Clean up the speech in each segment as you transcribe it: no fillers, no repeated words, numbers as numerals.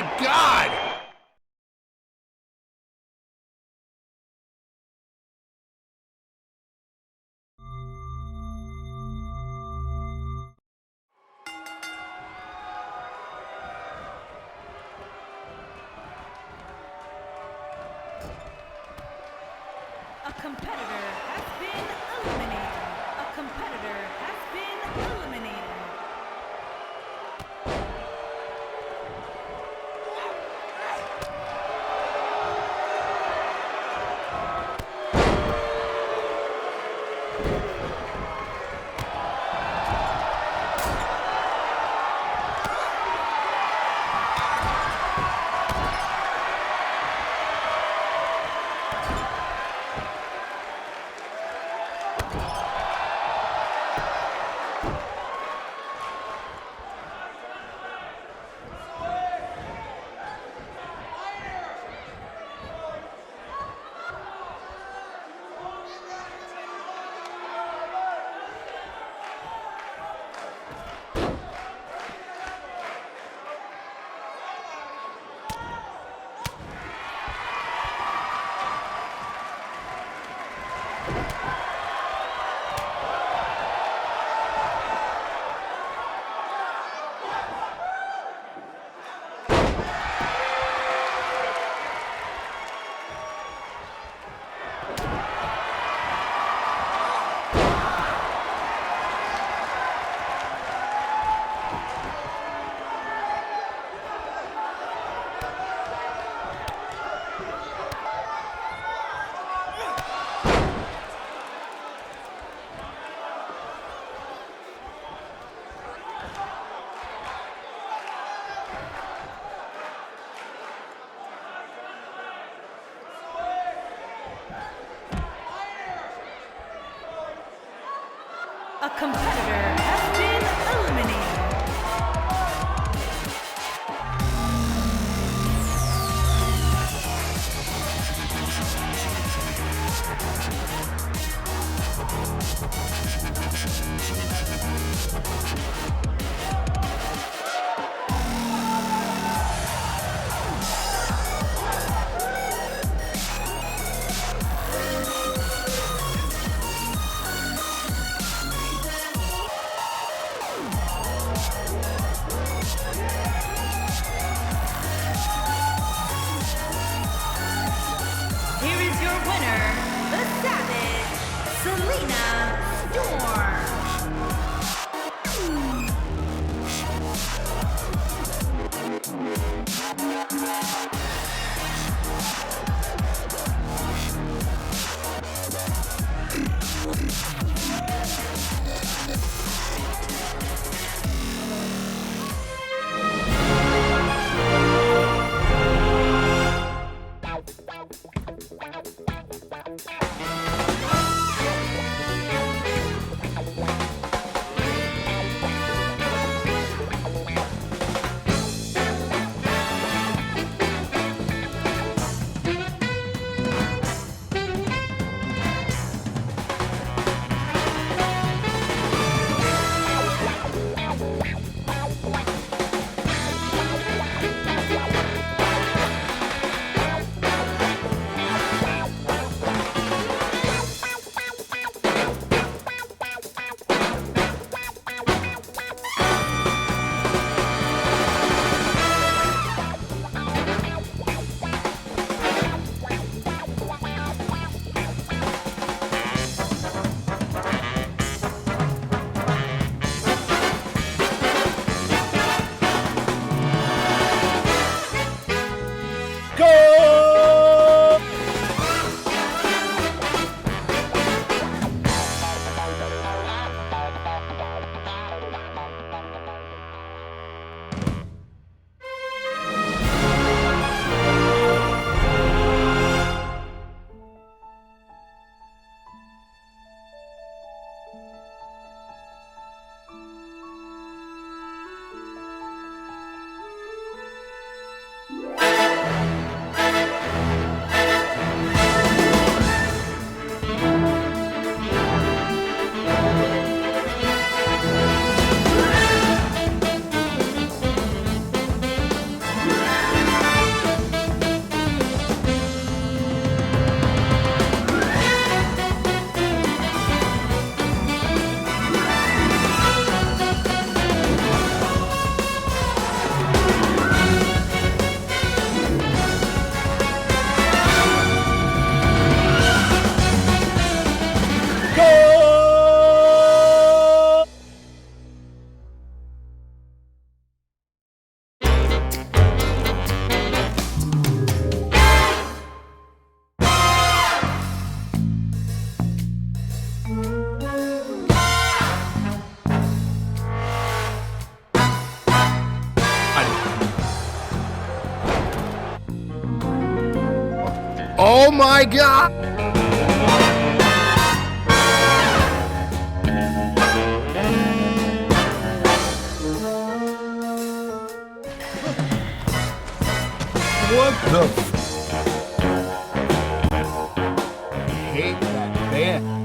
my God! A competitor has been eliminated. A competitor has been eliminated. A competitor has been eliminated. Oh my God! What the hate that band.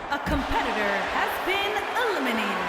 A competitor has been eliminated.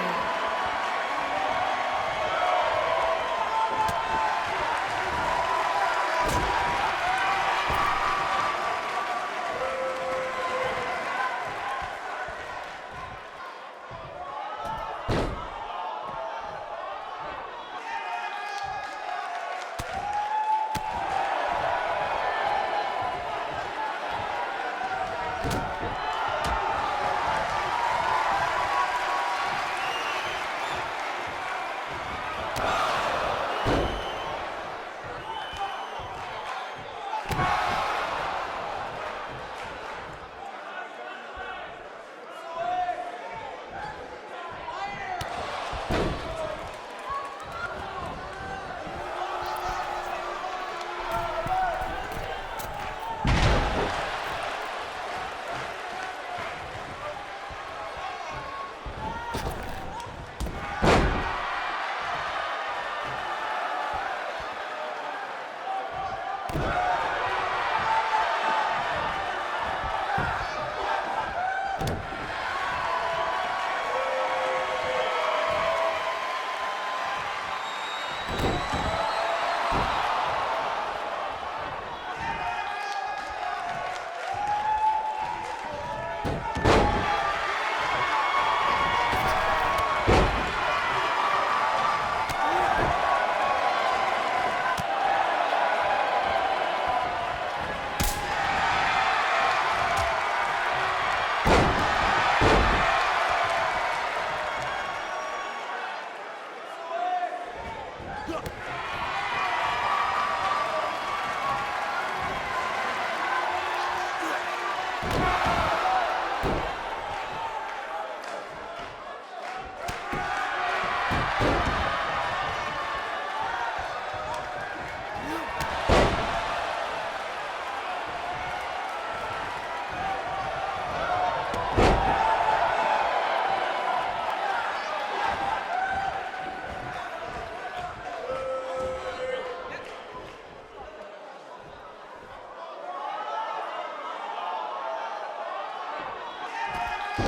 A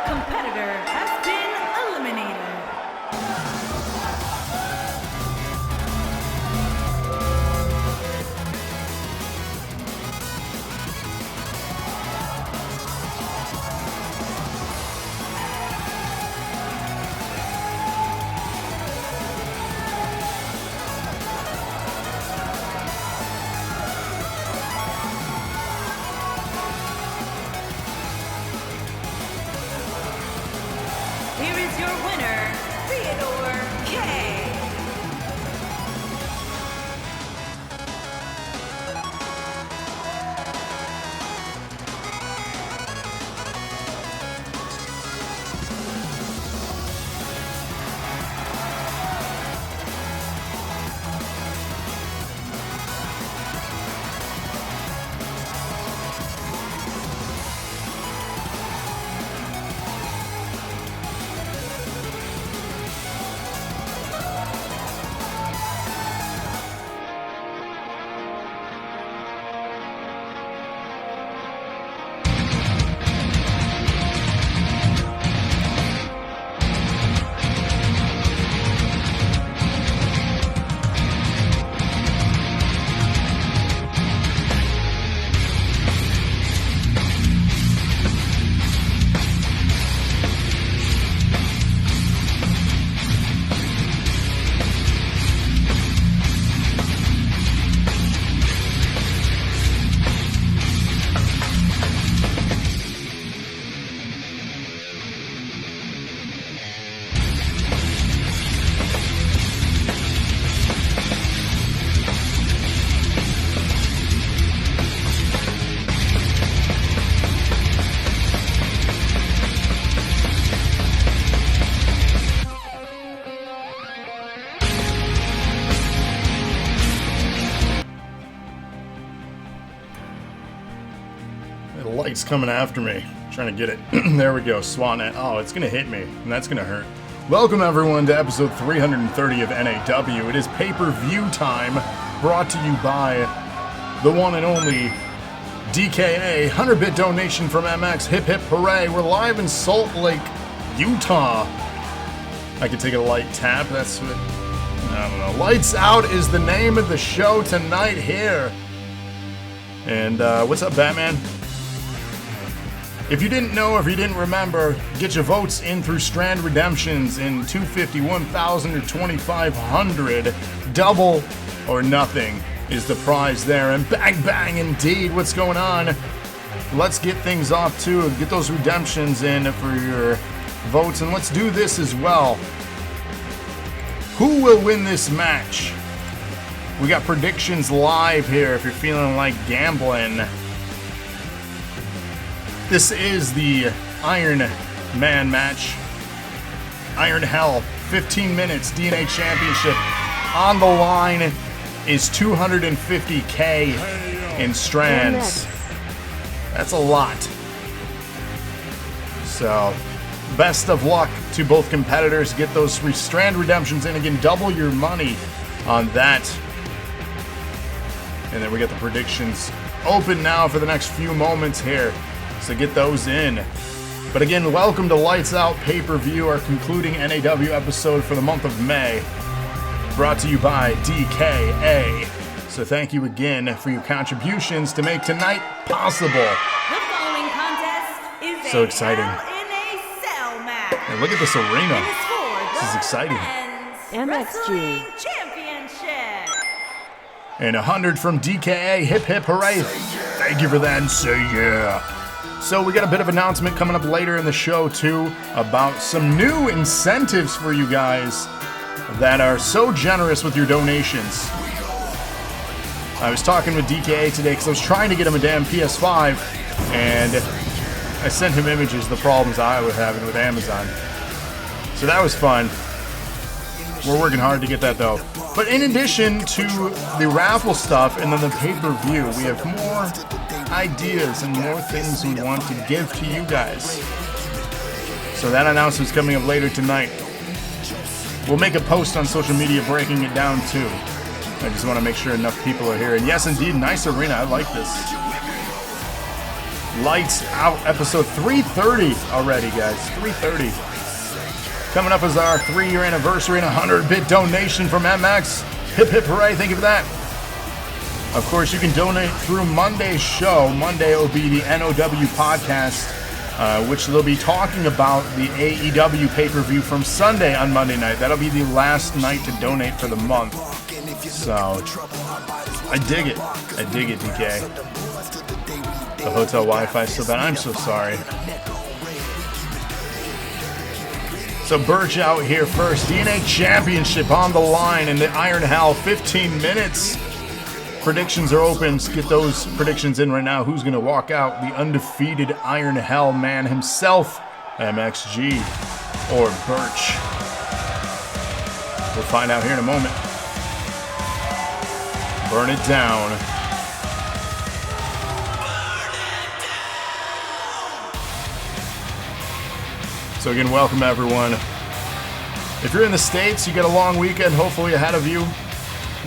competitor has been eliminated. Here is your winner, K. The light's coming after me. Trying to get it. There we go. Swan it. Oh, it's going to hit me, and that's going to hurt. Welcome, everyone, to episode 330 of NAW. It is pay-per-view time, brought to you by the one and only DKA. 100-bit donation from MX. Hip, hip, hooray. We're live in Salt Lake, Utah. I could take a light tap. That's what... I don't know. Lights Out is the name of the show tonight here. And what's up, Batman? If you didn't know, if you didn't remember, get your votes in through Strand Redemptions in 250, 1,000, or 2,500. Double or nothing is the prize there. And bang, bang, indeed. What's going on? Let's get things off, too. Get those redemptions in for your votes. And let's do this as well. Who will win this match? We got predictions live here if you're feeling like gambling. This is the Iron Man match. Iron Hell, 15 minutes, DNA Championship. On the line is $250K in strands. That's a lot. So, best of luck to both competitors. Get those strand redemptions in again. Double your money on that. And then we got the predictions open now for the next few moments here. So get those in. But again, welcome to Lights Out Pay-Per-View, our concluding NAW episode for the month of May. Brought to you by DKA. So thank you again for your contributions to make tonight possible. The following contest is So exciting. Hell in a Cell match. And look at this arena. And it's for This is the exciting. Men's MXG. Wrestling Championship. And 100 from DKA. Hip, hip, hooray. Thank you for that and say yeah. So we got a bit of announcement coming up later in the show too about some new incentives for you guys that are so generous with your donations. I was talking with DKA today because I was trying to get him a damn PS5 and I sent him images of the problems I was having with Amazon. So that was fun. We're working hard to get that though. But in addition to the raffle stuff and then the pay-per-view, we have more ideas and more things we want to give to you guys. So that announcement's coming up later tonight. We'll make a post on social media breaking it down too. I just want to make sure enough people are here. And yes, indeed, nice arena. I like this. Lights Out, episode 330 already, guys. 330. Coming up is our 3-year anniversary and 100-bit donation from MX. Hip hip hooray, thank you for that. Of course, you can donate through Monday's show. Monday will be the NAW podcast, which they'll be talking about the AEW pay-per-view from Sunday on Monday night. That'll be the last night to donate for the month. So, I dig it. I dig it, DK. The hotel Wi-Fi is so bad. I'm so sorry. So Birch out here first. DNA Championship on the line in the Iron Hell. 15 minutes. Predictions are open. Get those predictions in right now. Who's going to walk out? The undefeated Iron Hell man himself, MXG or Birch. We'll find out here in a moment. Burn it down. So again, welcome everyone. If you're in the States, you got a long weekend hopefully ahead of you.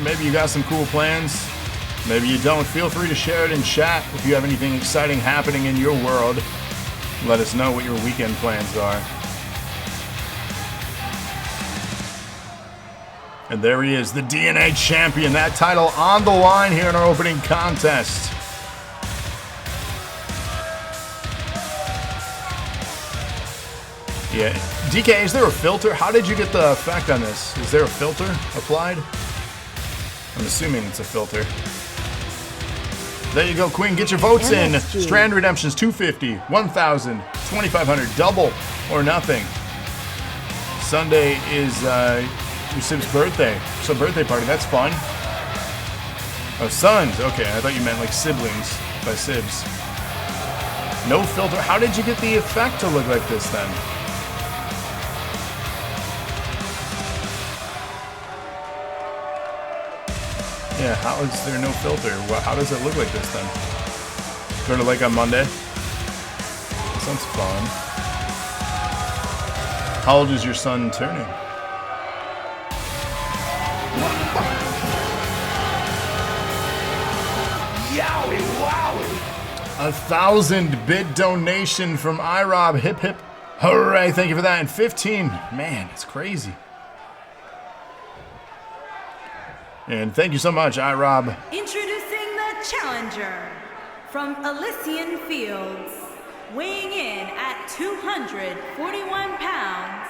Maybe you got some cool plans. Maybe you don't. Feel free to share it in chat if you have anything exciting happening in your world. Let us know what your weekend plans are. And there he is, the DNA champion. That title on the line here in our opening contest. Yeah, DK, is there a filter? How did you get the effect on this? Is there a filter applied? I'm assuming it's a filter. There you go, Queen. Get your votes in. Strand Redemptions 250, 1,000, 2,500, double or nothing. Sunday is your Sib's birthday. So birthday party, that's fun. Oh, sons. Okay, I thought you meant like siblings by Sibs. No filter. How did you get the effect to look like this then? Yeah, how is there no filter? How does it look like this then? Sort of like on Monday? That sounds fun. How old is your son turning? Yowie wowie! 1,000-bit donation from iRob. Hip hip hooray, thank you for that. And 15, man, it's crazy. And thank you so much, iRob. Introducing the challenger from Elysian Fields, weighing in at 241 pounds,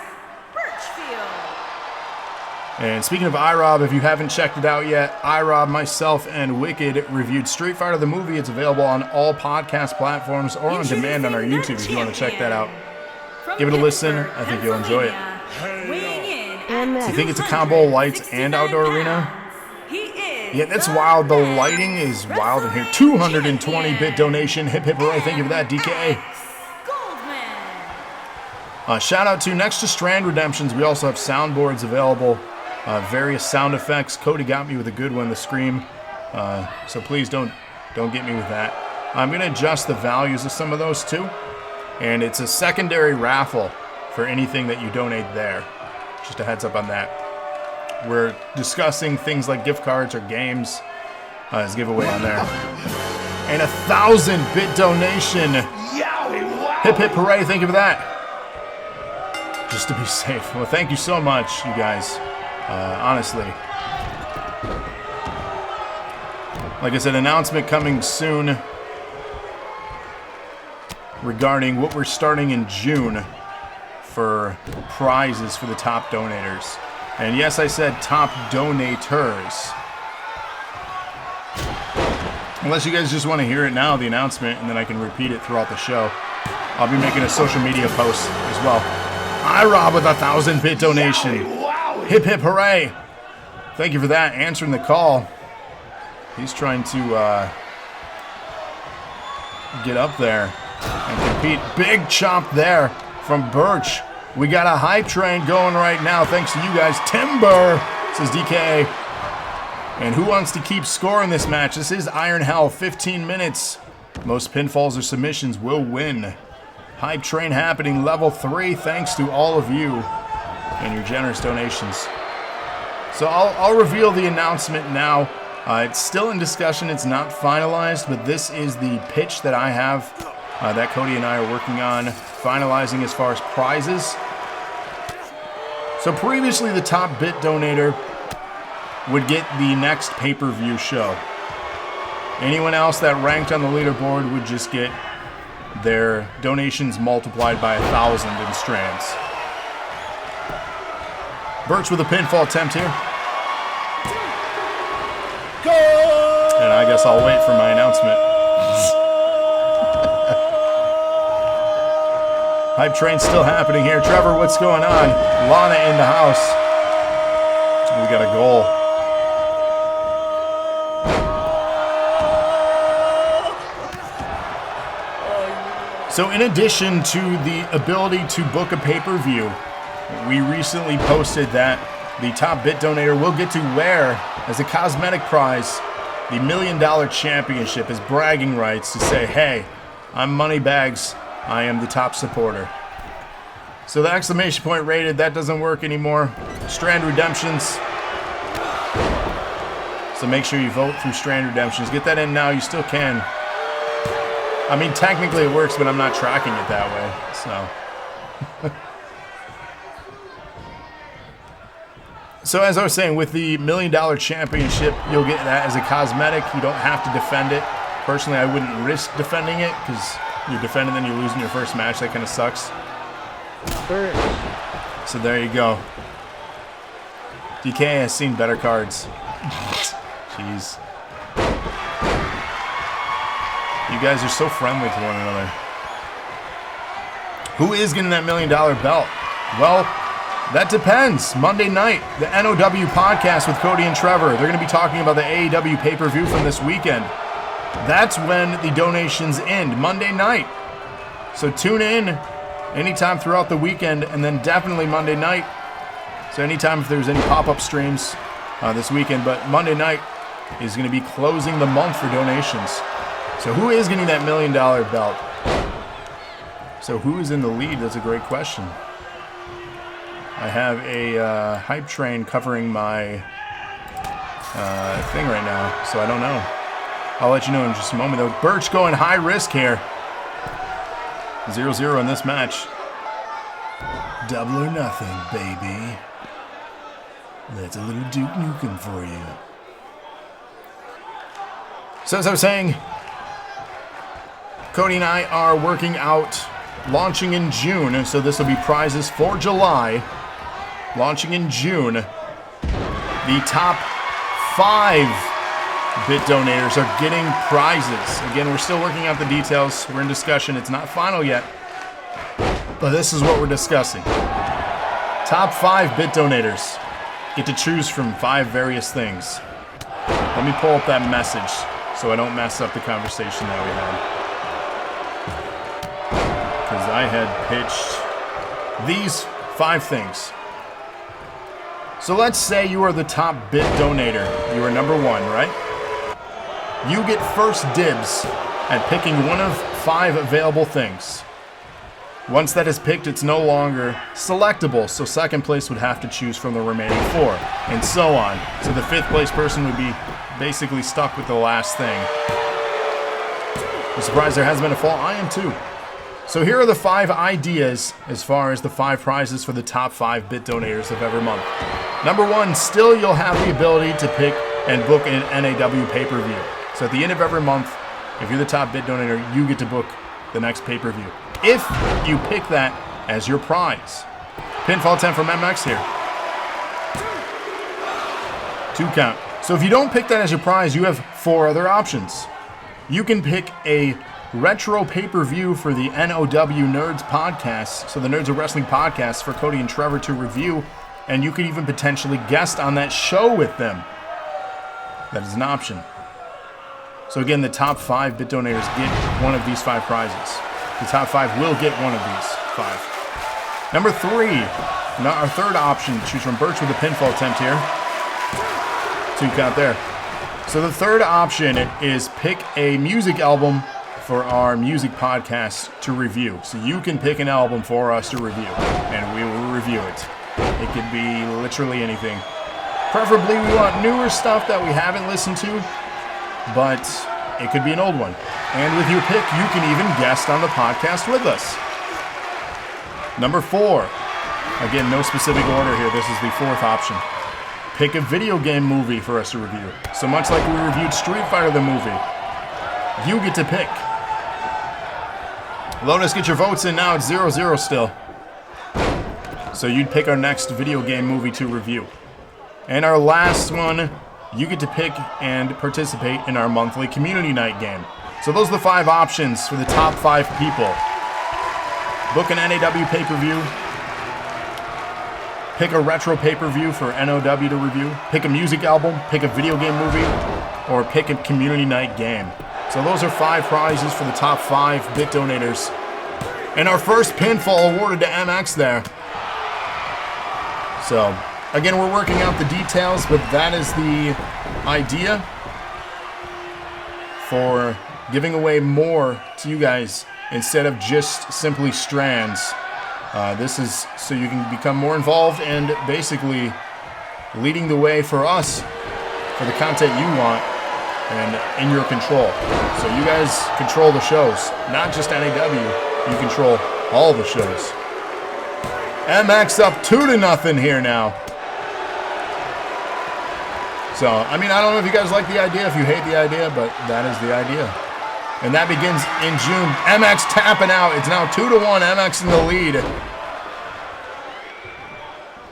Birchfield. And speaking of iRob, if you haven't checked it out yet, iRob, myself, and Wicked reviewed Street Fighter the movie. It's available on all podcast platforms or on demand on our YouTube if you want to check that out. Give it a listen. I think you'll enjoy it. You think it's a combo of lights and outdoor arena? Yeah, that's wild. The lighting is wild in here. 220-bit donation. Hip hip hooray. Thank you for that, DKA. Shout out to, next to Strand Redemptions, we also have soundboards available. Various sound effects. Cody got me with a good one, the Scream. So please don't get me with that. I'm going to adjust the values of some of those too. And it's a secondary raffle for anything that you donate there. Just a heads up on that. We're discussing things like gift cards or games as giveaway on there. And 1,000-bit donation. Hip hip hooray, thank you for that. Just to be safe. Well, thank you so much, you guys. Honestly. Like I said, announcement coming soon regarding what we're starting in June for prizes for the top donators. And yes, I said top donators. Unless you guys just want to hear it now, the announcement, and then I can repeat it throughout the show. I'll be making a social media post as well. Hi, Rob, with a 1,000-bit donation. Hip, hip, hooray. Thank you for that. Answering the call. He's trying to get up there and compete. Big chomp there from Birch. We got a hype train going right now, thanks to you guys. Timber, says DK. And who wants to keep score in this match? This is Iron Hell, 15 minutes. Most pinfalls or submissions will win. Hype train happening, level 3, thanks to all of you and your generous donations. So I'll reveal the announcement now. It's still in discussion, it's not finalized, but this is the pitch that I have that Cody and I are working on finalizing as far as prizes. So previously the top bit donator would get the next pay-per-view show. Anyone else that ranked on the leaderboard would just get their donations multiplied by 1,000 in strands. Birch with a pinfall attempt here. And I guess I'll wait for my announcement. Hype train's still happening here. Trevor, what's going on? Lana in the house. We got a goal. So in addition to the ability to book a pay-per-view, we recently posted that the top bit donator will get to wear, as a cosmetic prize, the $1 Million Championship as bragging rights to say, hey, I'm Moneybags, I am the top supporter. So the exclamation point rated, that doesn't work anymore. Strand redemptions. So make sure you vote through Strand redemptions. Get that in now, you still can. I mean, technically it works, but I'm not tracking it that way, so. So as I was saying, with the $1 Million Championship, you'll get that as a cosmetic. You don't have to defend it. Personally, I wouldn't risk defending it, because you're defending, then you're losing your first match. That kind of sucks. So there you go. DK has seen better cards. Jeez. You guys are so friendly to one another. Who is getting that $1 Million belt? Well, that depends. Monday night, the NOW podcast with Cody and Trevor. They're going to be talking about the AEW pay-per-view from this weekend. That's when the donations end, Monday night. So tune in anytime throughout the weekend, and then definitely Monday night. So anytime if there's any pop-up streams this weekend. But Monday night is going to be closing the month for donations. So who is getting that $1 Million belt? So who is in the lead? That's a great question. I have a hype train covering my thing right now, so I don't know. I'll let you know in just a moment, though. Birch going high risk here. 0-0 in this match. Double or nothing, baby. That's a little Duke Nukem for you. So as I was saying, Cody and I are working out launching in June, and so this will be prizes for July. Launching in June, the top 5 bit donators are getting prizes. Again, we're still working out the details. We're in discussion. It's not final yet, but this is what we're discussing. Top 5 bit donators get to choose from 5 various things. Let me pull up that message so I don't mess up the conversation that we had. Because I had pitched these 5 things. So let's say you are the top bit donator. You are number 1, right? You get first dibs at picking one of 5 available things. Once that is picked, it's no longer selectable, so second place would have to choose from the remaining 4, and so on. So the 5th place person would be basically stuck with the last thing. I'm surprised there hasn't been a fall. I am too. So here are the 5 ideas as far as the 5 prizes for the top 5 bit donators of every month. Number 1, still you'll have the ability to pick and book an NAW pay-per-view. So at the end of every month, if you're the top bit donator, you get to book the next pay-per-view. If you pick that as your prize. Pinfall 10 from MX here. 2 count. So if you don't pick that as your prize, you have 4 other options. You can pick a retro pay-per-view for the NOW Nerds podcast, so the Nerds of Wrestling podcast for Cody and Trevor to review, and you could even potentially guest on that show with them. That is an option. So again, the top 5 bit donators get one of these 5 prizes. The top 5 will get one of these 5. Number 3, our third option to choose from. Birch with a pinfall attempt here. 2 count there. So the third option is pick a music album for our music podcast to review. So you can pick an album for us to review, and we will review it. It could be literally anything. Preferably we want newer stuff that we haven't listened to, but it could be an old one. And with your pick, you can even guest on the podcast with us. Number 4. Again, no specific order here. This is the 4th option. Pick a video game movie for us to review. So much like we reviewed Street Fighter the movie, you get to pick. Lotus, get your votes in now. It's 0-0 still. So you'd pick our next video game movie to review. And our last one, you get to pick and participate in our monthly community night game. So those are the 5 options for the top 5 people. Book an NAW pay-per-view. Pick a retro pay-per-view for NOW to review. Pick a music album. Pick a video game movie. Or pick a community night game. So those are 5 prizes for the top 5 bit donators. And our first pinfall awarded to MX there. So, again, we're working out the details, but that is the idea for giving away more to you guys instead of just simply strands. This is so you can become more involved and basically leading the way for us for the content you want and in your control. So you guys control the shows, not just NAW, you control all the shows. MX up 2-0 here now. So, I mean, I don't know if you guys like the idea, if you hate the idea, but that is the idea. And that begins in June. MX tapping out. It's now 2-1. MX in the lead.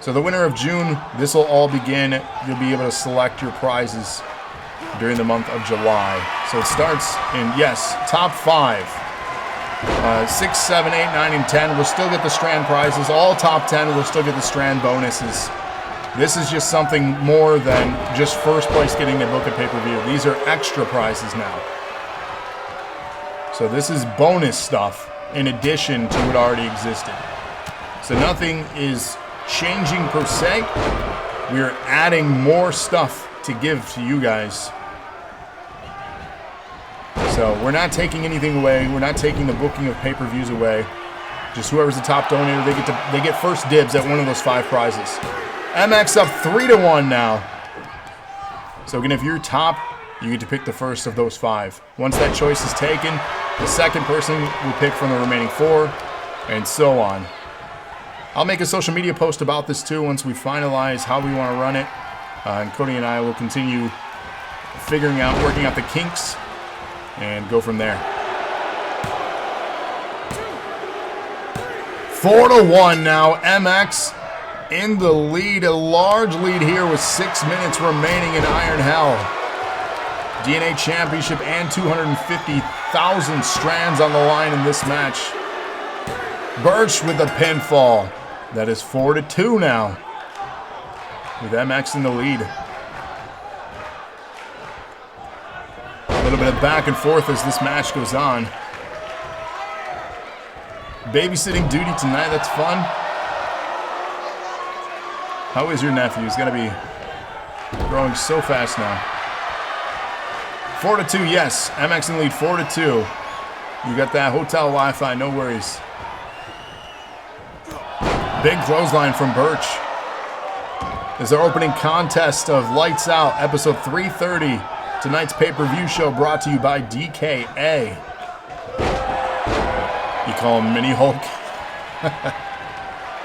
So the winner of June, this will all begin. You'll be able to select your prizes during the month of July. So it starts in, yes, top 5. 6, 7, 8, 9, and 10 will still get the strand prizes. All top 10 will still get the strand bonuses. This is just something more than just first place getting the book of pay-per-view. These are extra prizes now. So this is bonus stuff in addition to what already existed. So nothing is changing per se. We're adding more stuff to give to you guys. So we're not taking anything away. We're not taking the booking of pay-per-views away. Just whoever's the top donator, they get first dibs at one of those 5 prizes. MX up 3-1 now. So again, if you're top, you get to pick the first of those 5. Once that choice is taken, the second person will pick from the remaining 4, and so on. I'll make a social media post about this too once we finalize how we want to run it. And Cody and I will continue working out the kinks, and go from there. 4-1 now. MX in the lead. A large lead here with 6 minutes remaining in Iron Hell. DNA Championship and 250,000 strands on the line in this match. Birch with the pinfall. That is 4-2 now, with MX in the lead. A little bit of back and forth as this match goes on. Babysitting duty tonight, that's fun. How is your nephew? He's going to be growing so fast now. 4-2, yes. MX in the lead, 4-2. You got that hotel Wi-Fi, no worries. Big clothesline from Birch. This is our opening contest of Lights Out, episode 330. Tonight's pay-per-view show brought to you by DKA. You call him Mini Hulk.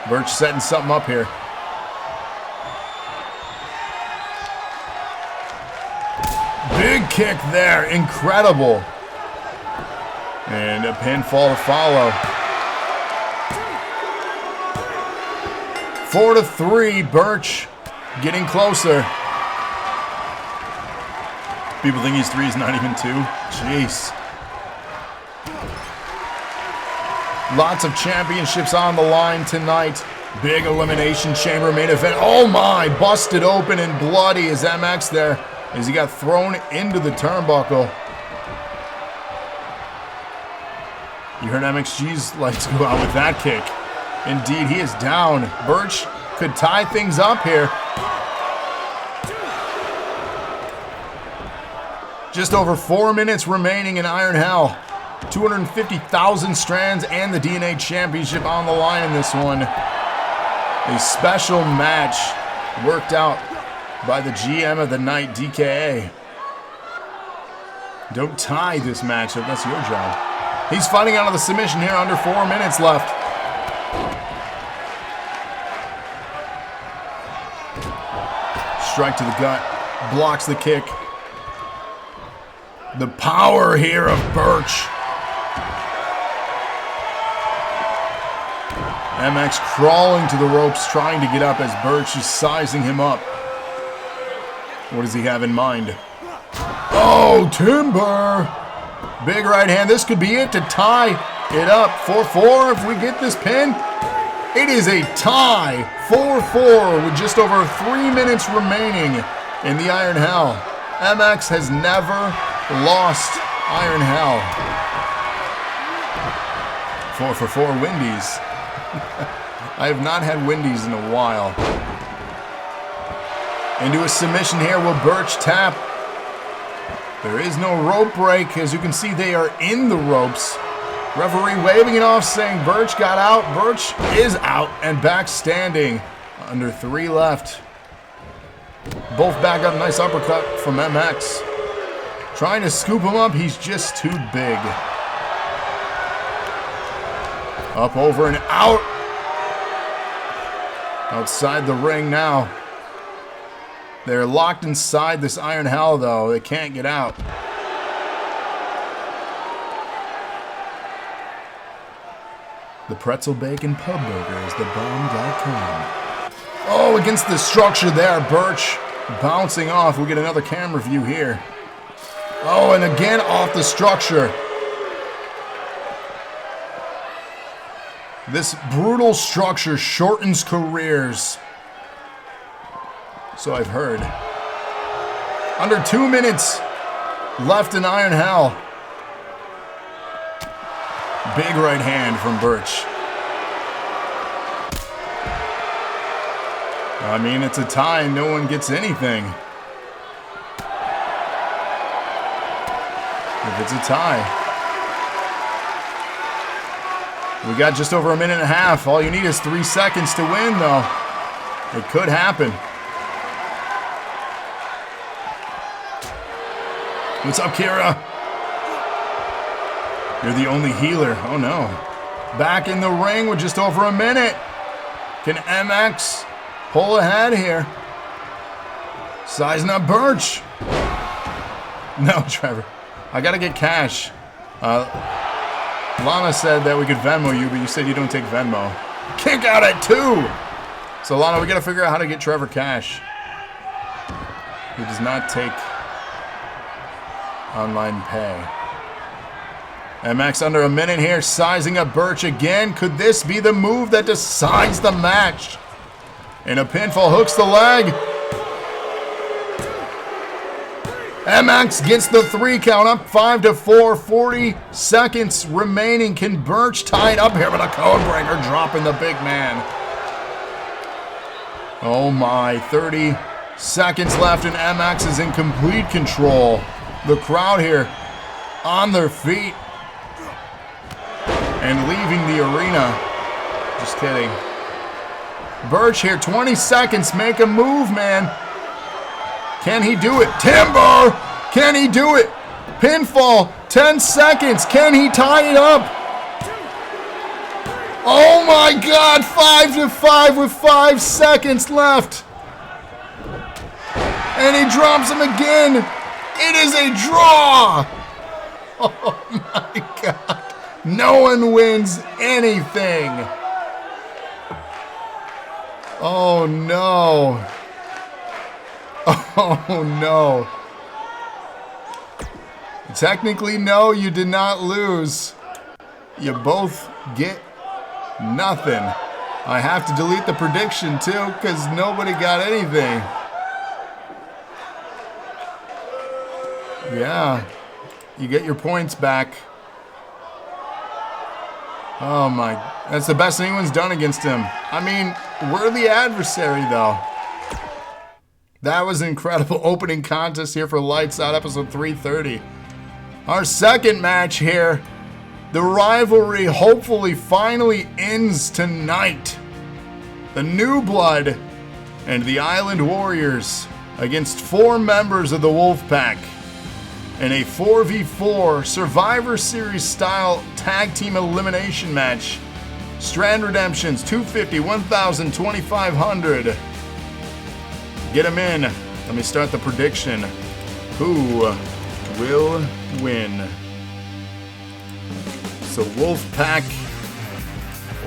Birch setting something up here. Big kick there, incredible. And a pinfall to follow. 4-3, Birch getting closer. People think he's 3, he's not even 2. Jeez. Lots of championships on the line tonight. Big Elimination Chamber main event. Oh my, busted open and bloody is MX there as he got thrown into the turnbuckle. You heard MXG's lights go out with that kick. Indeed, he is down. Birch could tie things up here. Just over 4 minutes remaining in Iron Hell. 250,000 strands and the DNA Championship on the line in this one. A special match worked out by the GM of the night, DKA. Don't tie this matchup, that's your job. He's fighting out of the submission here, under 4 minutes left. Strike to the gut, blocks the kick. The power here of Birch. MX crawling to the ropes, trying to get up as Birch is sizing him up. What does he have in mind? Oh, Timber! Big right hand. This could be it to tie it up. 4-4 if we get this pin. It is a tie. 4-4 with just over 3 minutes remaining in the Iron Hell. MX has never lost Iron Hell. 4-for-4 Wendy's. I have not had Wendy's in a while. Into a submission here. Will Birch tap? There is no rope break. As you can see, they are in the ropes. Referee waving it off, saying Birch got out. Birch is out and back standing. Under 3 left. Both back up. Nice uppercut from MX. Trying to scoop him up. He's just too big. Up, over, and out. Outside the ring now. They're locked inside this Iron Hell, though. They can't get out. The Pretzel Bacon Pub Burger is thebomb.com. Oh, against the structure there. Birch bouncing off. We get another camera view here. Oh, and again off the structure. This brutal structure shortens careers. So I've heard. Under 2 minutes left in Iron Hell. Big right hand from Birch. I mean, it's a tie. No one gets anything. If it's a tie. We got just over 1.5 minutes. All you need is 3 seconds to win, though. It could happen. What's up, Kira? You're the only healer. Oh, no. Back in the ring with just over 1 minute. Can MX pull ahead here? Sizing up Birch. No, Trevor. I got to get cash. Lana said that we could Venmo you, but you said you don't take Venmo. Kick out at 2. So, Lana, we got to figure out how to get Trevor cash. He does not take online pay. MX under 1 minute here, sizing up Birch again. Could this be the move that decides the match? And a pinfall hooks the leg. MX gets the 3 count, up 5-4, 40 seconds remaining. Can Birch tie it up here? But a code breaker dropping the big man. Oh my, 30 seconds left and MX is in complete control. The crowd here on their feet and leaving the arena. Just kidding. Birch here, 20 seconds, make a move, man. Can he do it? Timber! Can he do it? Pinfall, 10 seconds. Can he tie it up? Oh my God, 5-5 with 5 seconds left. And he drops him again. It is a draw. Oh my God. No one wins anything. Oh no. Oh no. Technically, no, you did not lose. You both get nothing. I have to delete the prediction too because nobody got anything. Yeah, you get your points back. Oh my, that's the best anyone's done against him. I mean, worthy adversary though. That was an incredible opening contest here for Lights Out episode 330. Our second match here. The rivalry hopefully finally ends tonight. The New Blood and the Island Warriors against 4 members of the Wolfpac in a 4v4 Survivor Series style tag team elimination match. Strand Redemptions, 250, 1,000, 2,500. Get them in. Let me start the prediction. Who will win? So Wolfpac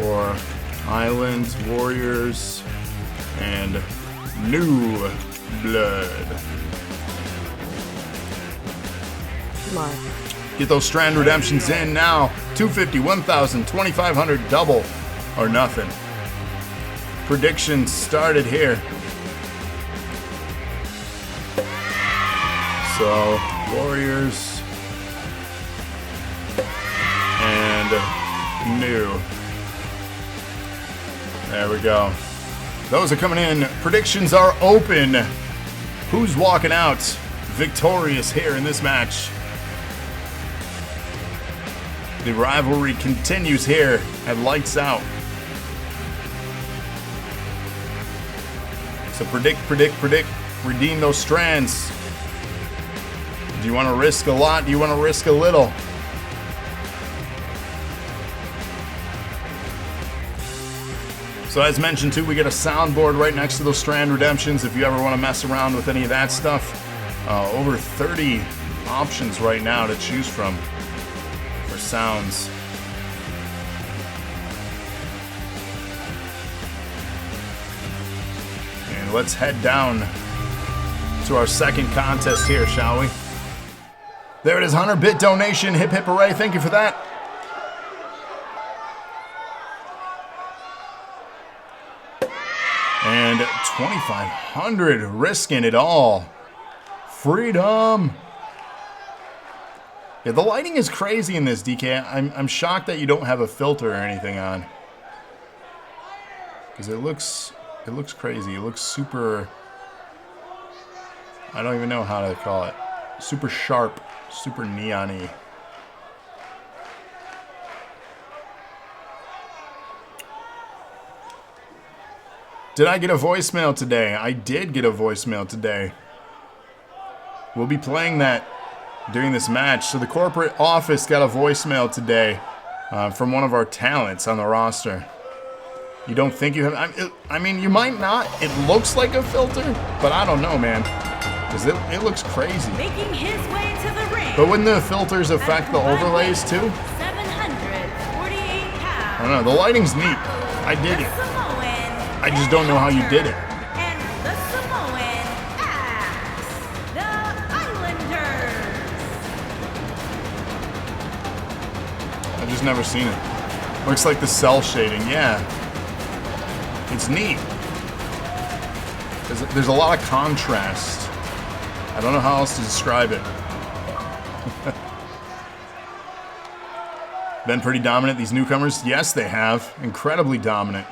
or Island Warriors and New Blood. Get those Strand Redemptions in now. 250, 1,000, 2,500, double or nothing. Predictions started here. So Warriors and New. There we go. Those are coming in. Predictions are open. Who's walking out victorious here in this match? The rivalry continues here at Lights Out. So predict, predict, predict. Redeem those strands. Do you want to risk a lot? Do you want to risk a little? So as mentioned too, we get a soundboard right next to those Strand Redemptions if you ever want to mess around with any of that stuff. Over 30 options right now to choose from for sounds. And let's head down to our second contest here, shall we? There it is, 100-bit donation. Hip hip hooray, thank you for that. And 2,500, risking it all. Freedom. Yeah, the lighting is crazy in this, DK. I'm shocked that you don't have a filter or anything on. Because it looks crazy. It looks super, I don't even know how to call it. Super sharp, super neon-y. Did I get a voicemail today? I did get a voicemail today. We'll be playing that during this match. So the corporate office got a voicemail today from one of our talents on the roster. You don't think you have... I mean, you might not. It looks like a filter, but I don't know, man. Because it looks crazy. Making his way to the ring. But wouldn't the filters affect the overlays too? 748 pounds. I don't know. The lighting's neat. I dig it. I just don't know how you did it. And the Samoan Axe, the Islanders. I've just never seen it. Looks like the cell shading, yeah. It's neat. There's a lot of contrast. I don't know how else to describe it. Been pretty dominant, these newcomers? Yes, they have. Incredibly dominant.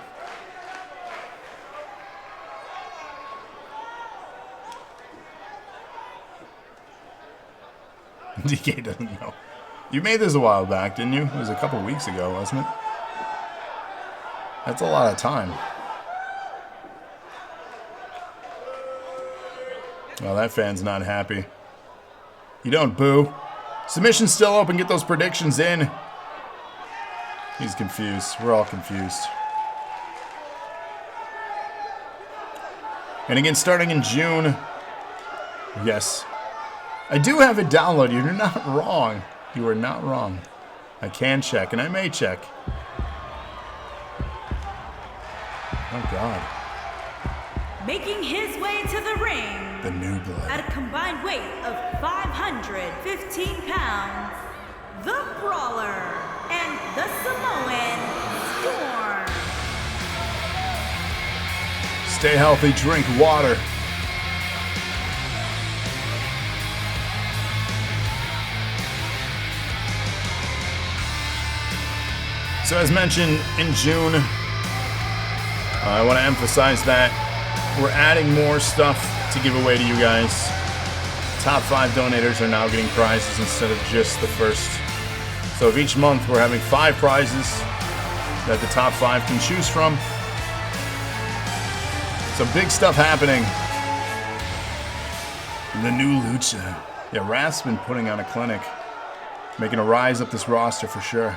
DK doesn't know. You made this a while back, didn't you? It was a couple weeks ago, wasn't it? That's a lot of time. Well, that fan's not happy. You don't boo. Submission's still open. Get those predictions in. He's confused. We're all confused. And again, starting in June. Yes. I do have it downloaded. You're not wrong. You are not wrong. I can check, and I may check. Oh, God. Making his way to the ring. The new blood. At a combined weight of 515 pounds, the Brawler and the Samoan Storm. Stay healthy, drink water. So as mentioned in June, I want to emphasize that we're adding more stuff to give away to you guys. Top 5 donators are now getting prizes instead of just the first. So of each month we're having 5 prizes that the top 5 can choose from. Some big stuff happening. The new Lucha. Yeah, Raph's been putting on a clinic, making a rise up this roster for sure.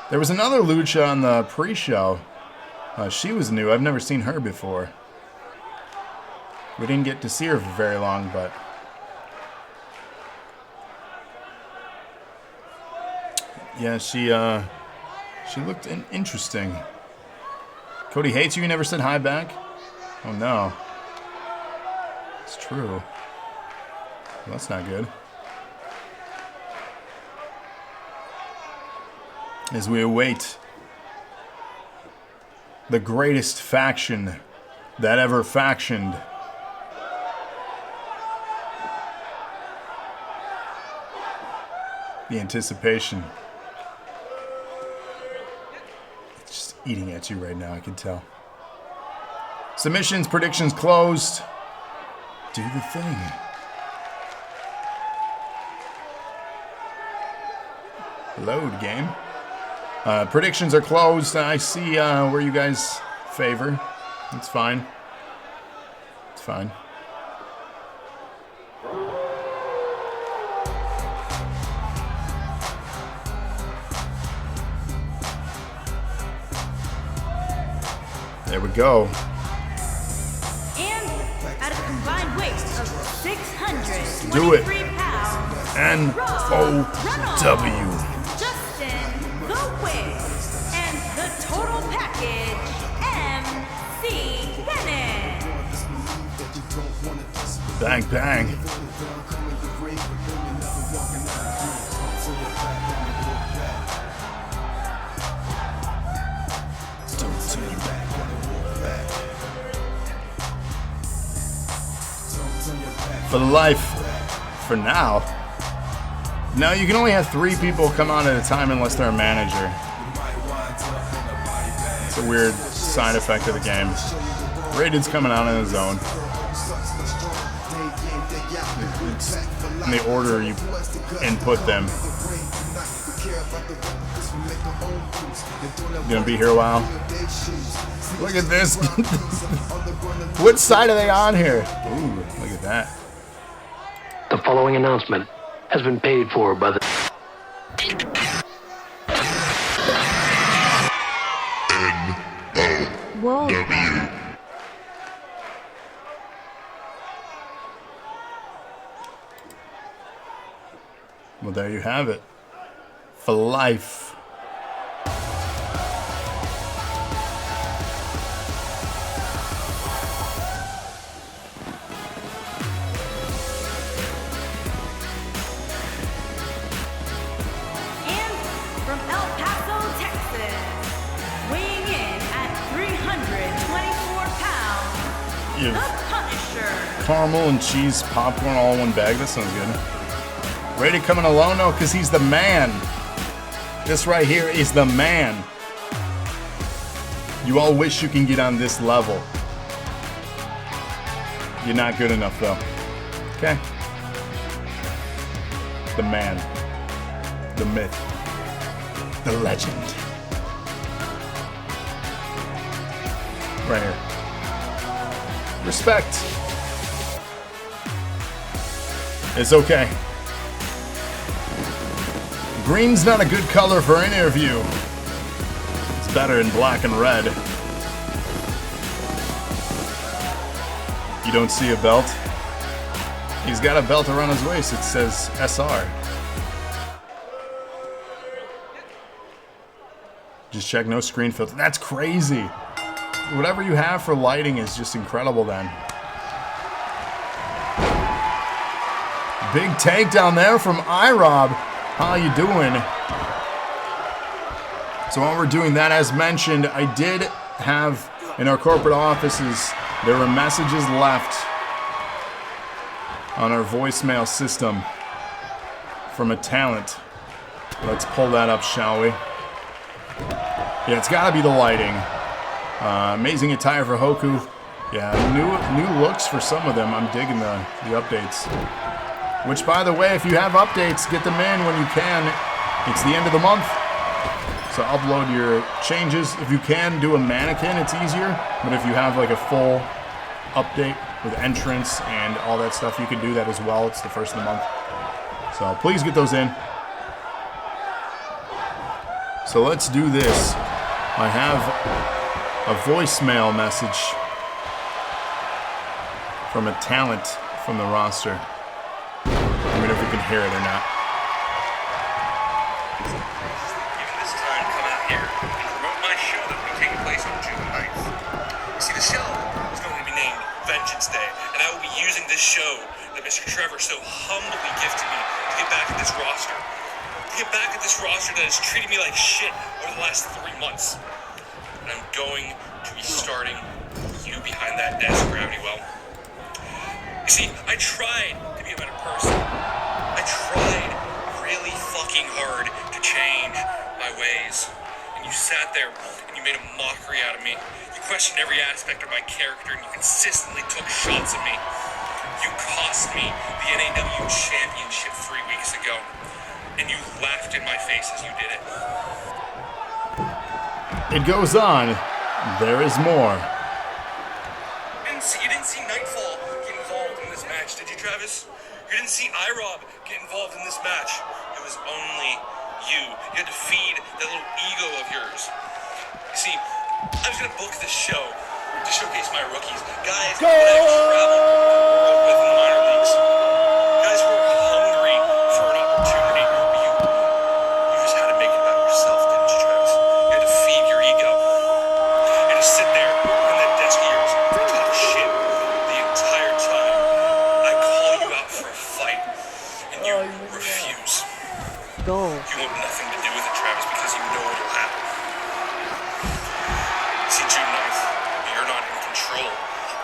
There was another Lucha on the pre-show. She was new. I've never seen her before. We didn't get to see her for very long, but... yeah, she looked interesting. Cody hates you. You never said hi back? Oh, no. It's true. Well, that's not good. As we await the greatest faction that ever factioned. The anticipation. It's just eating at you right now, I can tell. Submissions, predictions closed. Do the thing. Load game. Predictions are closed. I see where you guys favor. It's fine. It's fine. There we go. And at a combined weight of 623 Do it. pounds, N-O-W. and the total package, MC Bennett. Bang, bang. For life, for now. No, you can only have 3 people come on at a time unless they're a manager. It's a weird side effect of the game. Raided's coming out on his own. It's in the order you input them. Gonna be here a while. Look at this. What side are they on here? Ooh, look at that. The following announcement has been paid for by the Wolfpac. Well, there you have it. For life. From El Paso, Texas, weighing in at 324 pounds, You the have Punisher. caramel and cheese popcorn all in one bag. That sounds good. Rated coming alone? No, because he's the man. This right here is the man. You all wish you can get on this level. You're not good enough, though. Okay? The man. The myth. The legend. Right here. Respect. It's okay. Green's not a good color for any of you. It's better in black and red. You don't see a belt? He's got a belt around his waist. It says SR. Just check no screen filter. That's crazy. whatever you have for lighting is just incredible then. Big takedown there from iRob. How you doing? So while we're doing that, as mentioned, I did have in our corporate offices, there were messages left on our voicemail system from a talent. Let's pull that up, shall we? Yeah, it's got to be the lighting. Amazing attire for Hoku. Yeah, new looks for some of them. I'm digging the updates. Which, by the way, if you have updates, get them in when you can. It's the end of the month. So upload your changes. If you can do a mannequin, it's easier. But if you have like a full update with entrance and all that stuff, you can do that as well. It's the first of the month. So please get those in. So let's do this. I have a voicemail message from a talent from the roster. I mean, if we can hear it or not. Given this time to come out here and promote my show that will be taking place on June 9th. You see, the show is going to be named Vengeance Day, and I will be using this show that Mr. Trevor so humbly gifted me to get back at this roster. To get back at this roster that has treated me like shit over the last 3 months. And I'm going to be starting you behind that desk, Gravity Well. You see, I tried to be a better person. I tried really fucking hard to change my ways. And you sat there and you made a mockery out of me. You questioned every aspect of my character and you consistently took shots at me. You cost me the NAW championship 3 weeks ago. And you laughed in my face as you did it. It goes on. There is more. You didn't see Nightfall get involved in this match, did you, Travis? You didn't see iRob get involved in this match. It was only you. You had to feed that little ego of yours. You see, I was going to book this show to showcase my rookies. Guys that I've traveled the world with in the minor leagues. Guys who are hungry for an opportunity. But you just had to make it about yourself, didn't you, Travis? You had to feed your ego. You had to sit there on that desk of yours and talk shit the entire time. I call you out for a fight, and you refuse. Go. You want nothing to do with it, Travis, because you know it'll happen. See, June 9th, you're not in control.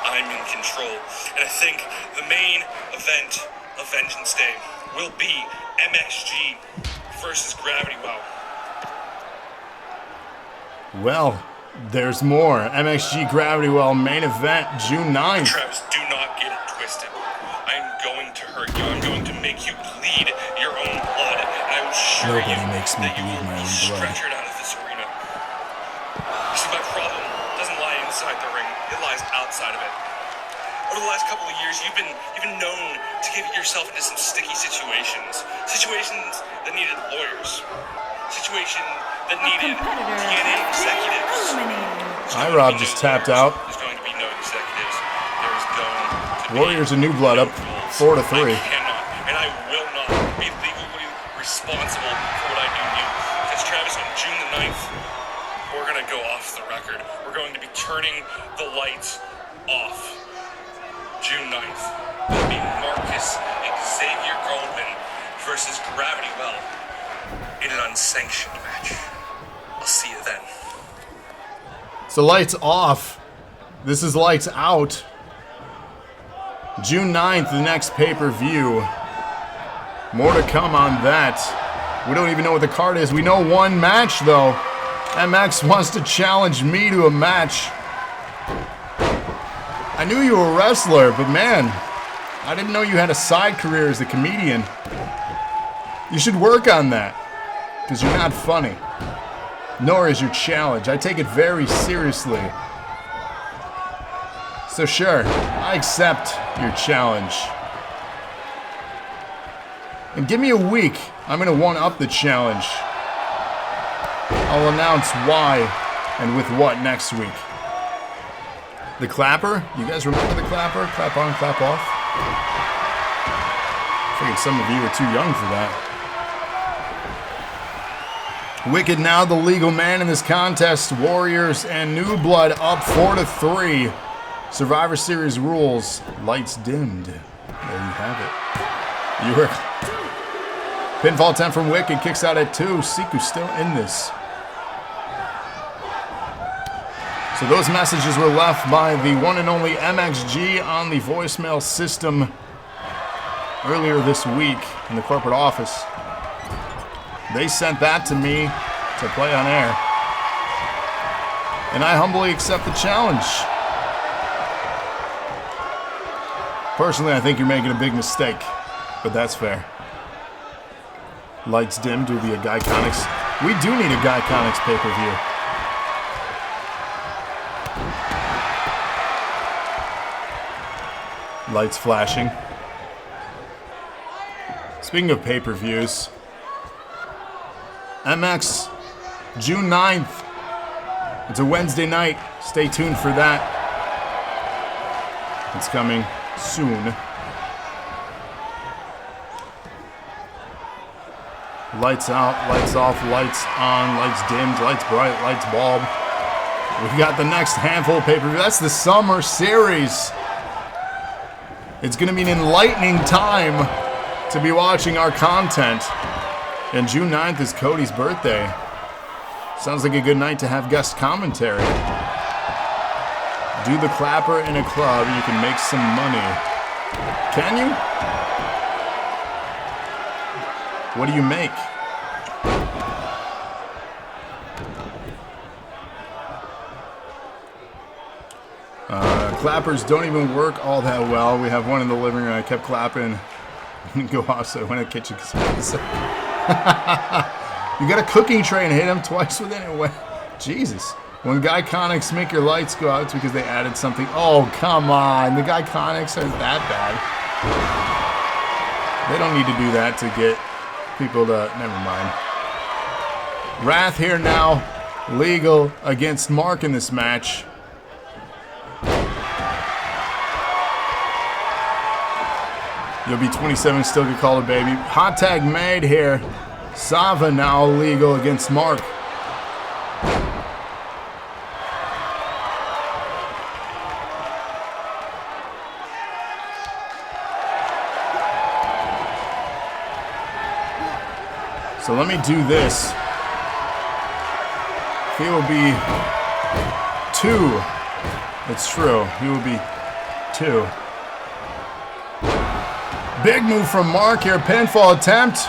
I'm in control. And I think the main event of Vengeance Day will be MXG versus Gravity Well. Well, there's more. MXG Gravity Well main event, June 9th. Travis, do not get it twisted. I'm going to hurt you. I'm going to make you bleed your own blood. And I will assure Nobody you makes me that you bleed will my be own blood. stretchered out of this arena. You see, my problem doesn't lie inside the ring. It lies outside of it. Over the last couple of years, you've been known to get yourself into some sticky situations. Situations that needed lawyers. Situations that needed Competitor DNA has been executives. eliminated. iRob just tapped out. There's going to be no executives. There's going to be Warriors of New Blood up no rules. 4-3. I cannot, and I will not be legally responsible for what I do to you. Because Travis, on June the 9th, we're going to go off the record. We're going to be turning the lights off. June 9th. It'll be Marcus Xavier Goldman versus Gravity Well in an unsanctioned match. I'll see you then. So lights off. This is lights out. June 9th, the next pay-per-view. More to come on that. We don't even know what the card is. We know one match, though. MX wants to challenge me to a match. I knew you were a wrestler, but man, I didn't know you had a side career as a comedian. You should work on that, because you're not funny. Nor is your challenge. I take it very seriously. So sure, I accept your challenge. And give me a week. I'm going to one-up the challenge. I'll announce why and with what next week. The clapper? You guys remember the clapper? Clap on, clap off? I figured some of you were too young for that. Wicked now the legal man in this contest. Warriors and New Blood up 4-3. Survivor Series rules. Lights dimmed. There you have it. You were pinfall attempt from Wicked. Kicks out at 2. Siku still in this. So those messages were left by the one and only MXG on the voicemail system earlier this week in the corporate office. They sent that to me to play on air. And I humbly accept the challenge. Personally, I think you're making a big mistake, but that's fair. Lights dimmed will be a Guyconics. We do need a Guyconics pay-per-view. Lights flashing. Speaking of pay-per-views, MX, June 9th. It's a Wednesday night. Stay tuned for that. It's coming soon. Lights out, lights off, lights on, lights dimmed, lights bright, lights bulb. We got the next handful of pay-per-view. That's the Summer Series. It's going to be an enlightening time to be watching our content. And June 9th is Cody's birthday. Sounds like a good night to have guest commentary. Do the clapper in a club, you can make some money. Can you? What do you make? Clappers don't even work all that well. We have one in the living room. I kept clapping and go off, so I went to the kitchen. You got a cooking tray and hit him twice with it. Jesus. When Guyconics make your lights go out, it's because they added something. Oh, come on. The Guyconics aren't that bad. They don't need to do that to get people to... Never mind. Wrath here now. Legal against Mark in this match. You'll be 27, still get called a baby. Hot tag made here. Sava now legal against Mark. So let me do this. He will be 2. It's true. He will be 2. Big move from Mark here. Pinfall attempt.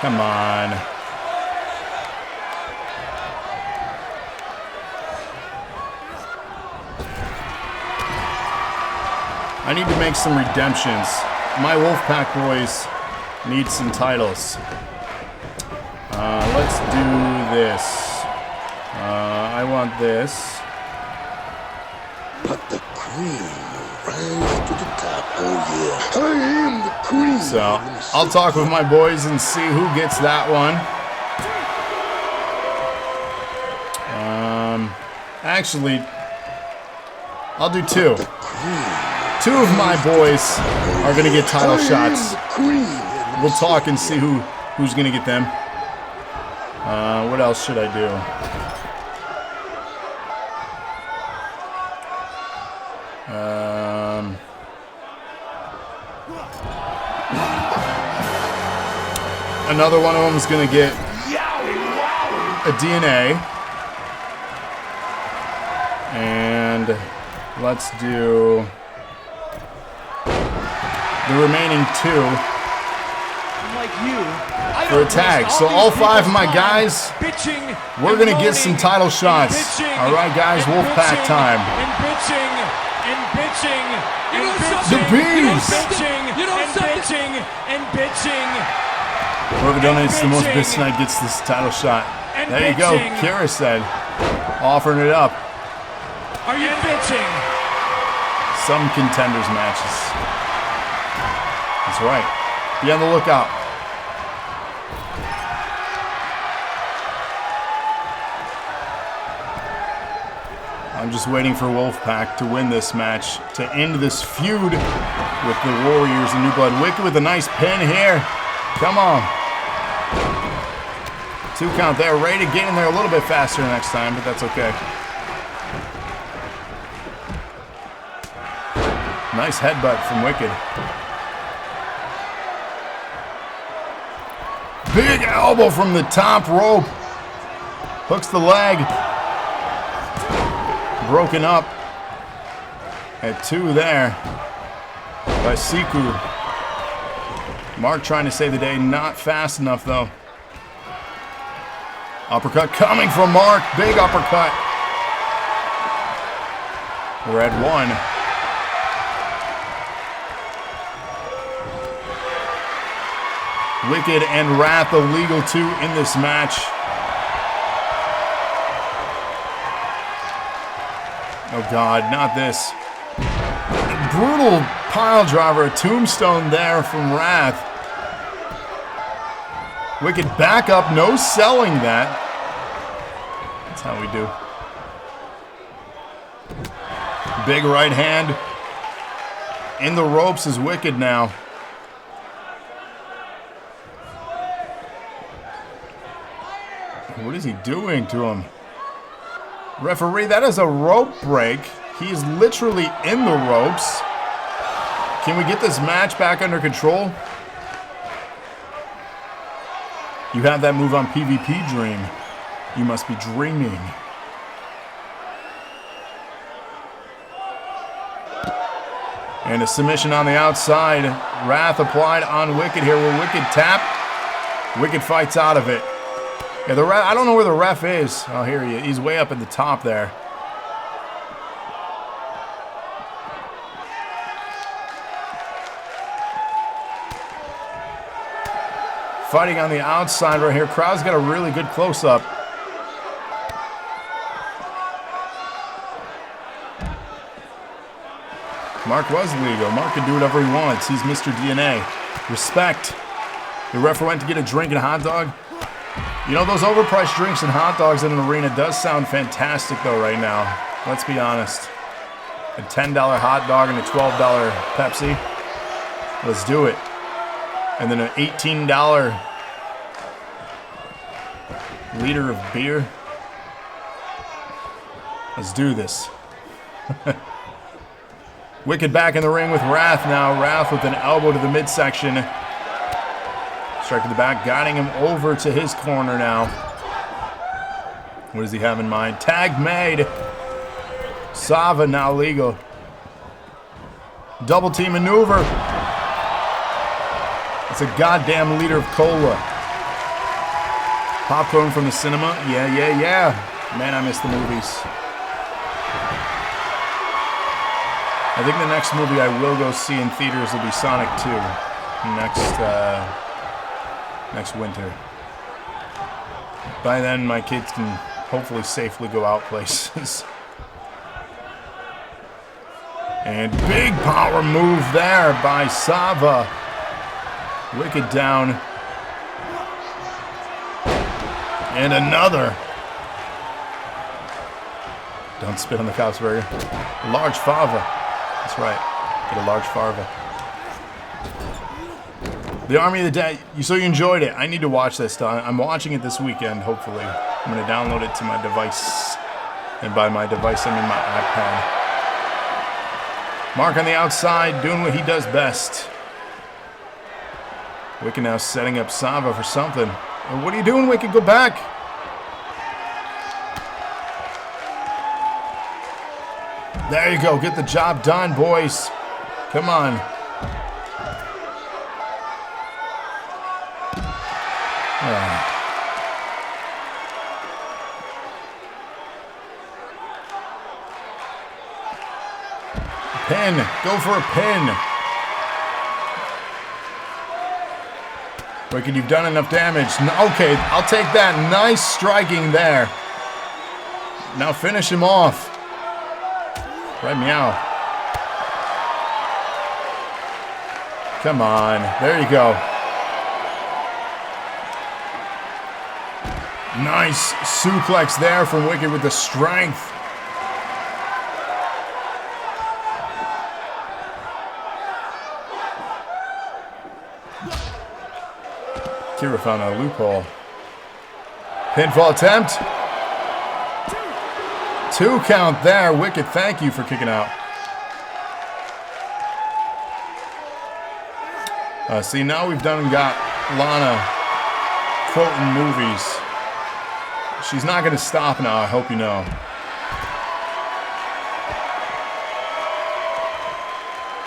Come on. I need to make some redemptions. My Wolfpac boys need some titles. Let's do this. I want this. But the queen rise to the top. Oh yeah, I am the queen. So I'll talk with my boys and see who gets that one. Actually, I'll do 2. 2 of my boys are gonna get title shots. We'll talk and see who's gonna get them. What else should I do? Another one of them is gonna get a DNA. And let's do the remaining 2 for a tag. So all 5 of my guys, we're gonna get some title shots. All right, guys, Wolfpac time. The bees. Whoever donates the most bits tonight gets this title shot. There you go. Kira said, offering it up. Are you bitching? Some contenders matches. That's right. Be on the lookout. I'm just waiting for Wolfpac to win this match to end this feud with the Warriors and New Blood. Wicked with a nice pin here. Come on. 2 count there. Ready to get in there a little bit faster next time, but that's okay. Nice headbutt from Wicked. Big elbow from the top rope. Hooks the leg. Broken up at 2 there by Siku. Mark trying to save the day. Not fast enough, though. Uppercut coming from Mark. Big uppercut. We're at 1. Wicked and Wrath illegal 2 in this match. Oh God, not this. Brutal pile driver, a tombstone there from Wrath. Wicked back up, no selling that. That's how we do. Big right hand. In the ropes is Wicked now. What is he doing to him? Referee, that is a rope break. He is literally in the ropes. Can we get this match back under control? You have that move on PvP Dream. You must be dreaming. And a submission on the outside. Wrath applied on Wicked here. Will Wicked tap? Wicked fights out of it. Yeah, the ref, I don't know where the ref is. Oh, here he is. He's way up at the top there. Fighting on the outside right here. Crowd's got a really good close-up. Mark was legal. Mark can do whatever he wants. He's Mr. DNA. Respect. The ref went to get a drink and a hot dog. You know, those overpriced drinks and hot dogs in an arena does sound fantastic, though, right now. Let's be honest. A $10 hot dog and a $12 Pepsi. Let's do it. And then an $18 liter of beer. Let's do this. Wicked back in the ring with Wrath now. Wrath with an elbow to the midsection. Strike to the back, guiding him over to his corner now. What does he have in mind? Tag made. Sava now legal. Double team maneuver. It's a goddamn liter of cola. Popcorn from the cinema. Yeah. Man, I miss the movies. I think the next movie I will go see in theaters will be Sonic 2. Next winter. By then, my kids can hopefully safely go out places. And big power move there by Sava. Wicked down. And another. Don't spit on the cop's burger. Large fava. That's right. Get a large fava. The Army of the Dead. So you enjoyed it. I need to watch this. I'm watching it this weekend, hopefully. I'm going to download it to my device. And by my device, I mean my iPad. Mark on the outside, doing what he does best. Wicked now setting up Sava for something. What are you doing, Wicked? Go back. There you go. Get the job done, boys. Come on. Pin. Go for a pin. Wicked, you've done enough damage. Okay, I'll take that. Nice striking there. Now finish him off. Right, meow. Come on. There you go. Nice suplex there from Wicked with the strength. Kira found a loophole. Pinfall attempt. 2 count there. Wicked, thank you for kicking out. See, now we've done and got Lana quoting movies. She's not going to stop now, I hope you know.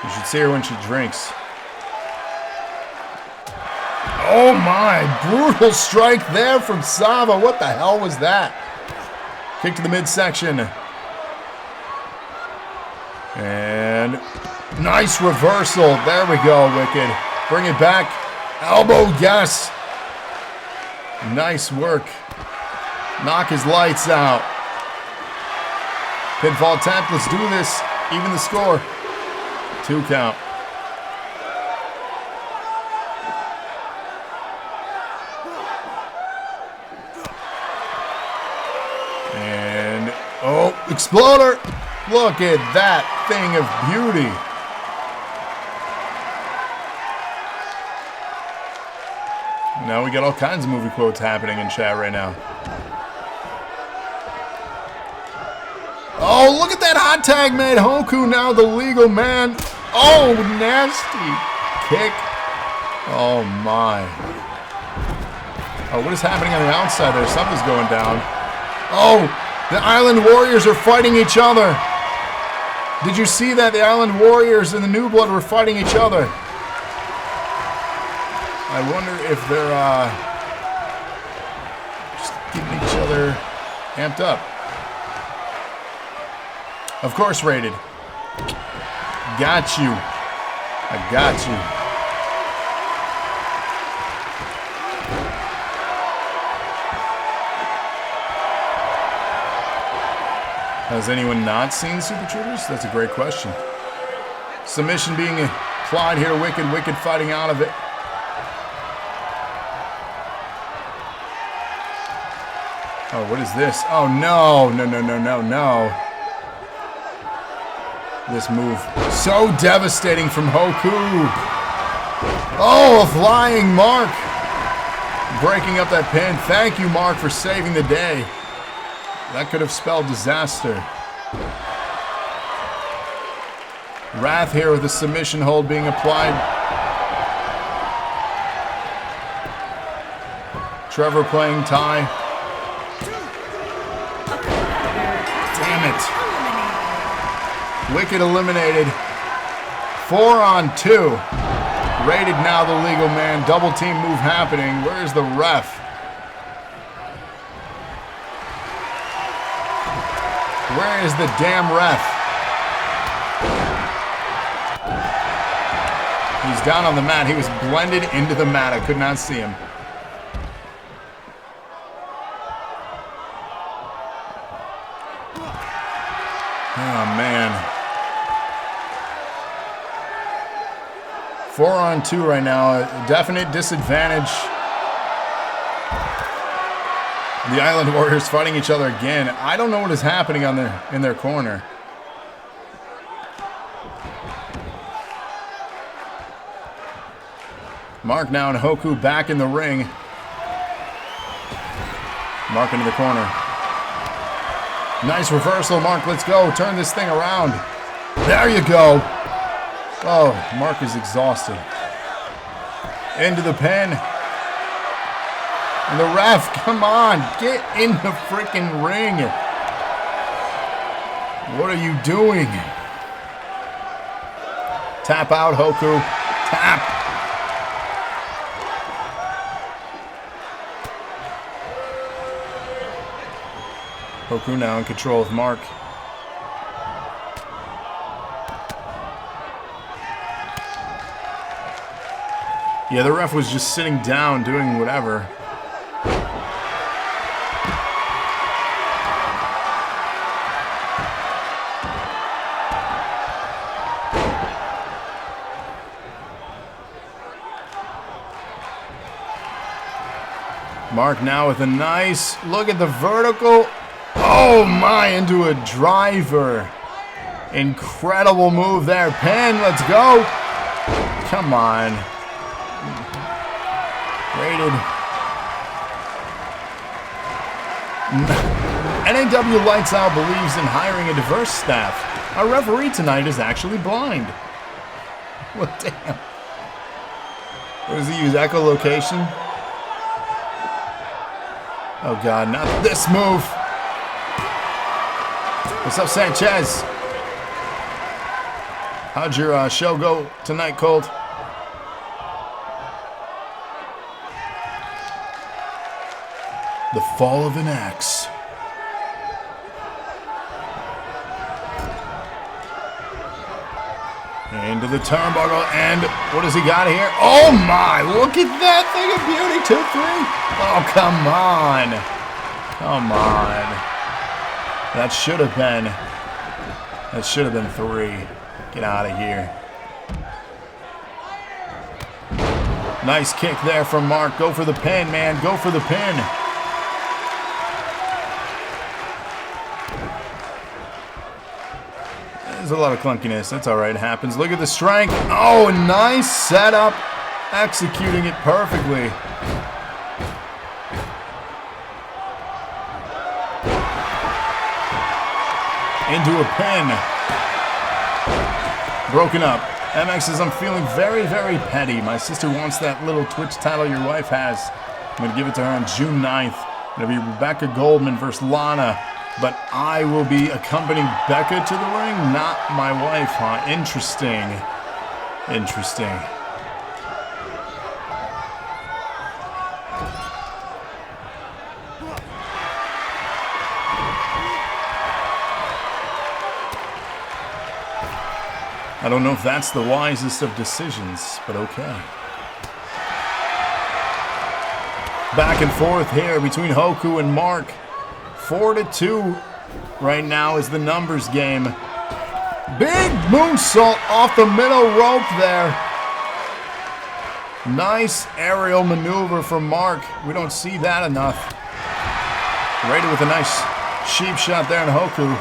You should see her when she drinks. Oh my, brutal strike there from Sava. What the hell was that? Kick to the midsection. And nice reversal. There we go, Wicked. Bring it back. Elbow, yes. Nice work. Knock his lights out. Pinfall attempt. Let's do this. Even the score. 2 count. And, oh, exploder. Look at that thing of beauty. Now we got all kinds of movie quotes happening in chat right now. Oh, look at that hot tag made. Hoku now the legal man. Oh, nasty kick. Oh, my. Oh, what is happening on the outside there? Something's going down. Oh, the Island Warriors are fighting each other. Did you see that? The Island Warriors and the New Blood were fighting each other. I wonder if they're just getting each other amped up. Of course, rated. Got you. I got you. Has anyone not seen Super Troopers? That's a great question. Submission being applied here. Wicked fighting out of it. Oh, what is this? Oh, no. No. This move. So devastating from Hoku. Oh, a flying Mark. Breaking up that pin. Thank you, Mark, for saving the day. That could have spelled disaster. Wrath here with the submission hold being applied. Trevor playing tie. Damn it. Wicked eliminated. 4 on 2. Rated now the legal man. Double team move happening. Where's the ref? Where is the damn ref? He's down on the mat. He was blended into the mat. I could not see him. Oh, man. 4 on 2 right now. A definite disadvantage. The Island Warriors fighting each other again. I don't know what is happening in their corner. Mark now and Hoku back in the ring. Mark into the corner. Nice reversal, Mark. Let's go. Turn this thing around. There you go. Oh, Mark is exhausted. Into the pin. And the ref, come on. Get in the freaking ring. What are you doing? Tap out, Hoku. Tap. Hoku now in control of Mark. Yeah, the ref was just sitting down doing whatever. Mark now with a nice look at the vertical. Oh my, into a driver. Incredible move there. Pin, let's go. Come on. Rated. NAW Lights Out believes in hiring a diverse staff. Our referee tonight is actually blind. What damn? What does he use? Echolocation? Oh god, not this move. What's up, Sanchez? How'd your show go tonight, Colt? The fall of an axe. Into the turnbuckle, and what does he got here? Oh my, look at that thing of beauty, 2-3. Oh, come on. Come on. That should have been 3. Get out of here. Nice kick there from Mark. Go for the pin, man. Go for the pin. There's a lot of clunkiness. That's all right. It happens. Look at the strength. Oh, nice setup. Executing it perfectly. Into a pin. Broken up. MX says, I'm feeling very, very petty. My sister wants that little Twitch title your wife has. I'm going to give it to her on June 9th. It'll be Rebecca Goldman versus Lana. But I will be accompanying Becca to the ring, not my wife, huh? Interesting. Interesting. I don't know if that's the wisest of decisions, but okay. Back and forth here between Hoku and Mark. 4-2 right now is the numbers game. Big moonsault off the middle rope there. Nice aerial maneuver from Mark. We don't see that enough. Rated with a nice sheep shot there in Hoku.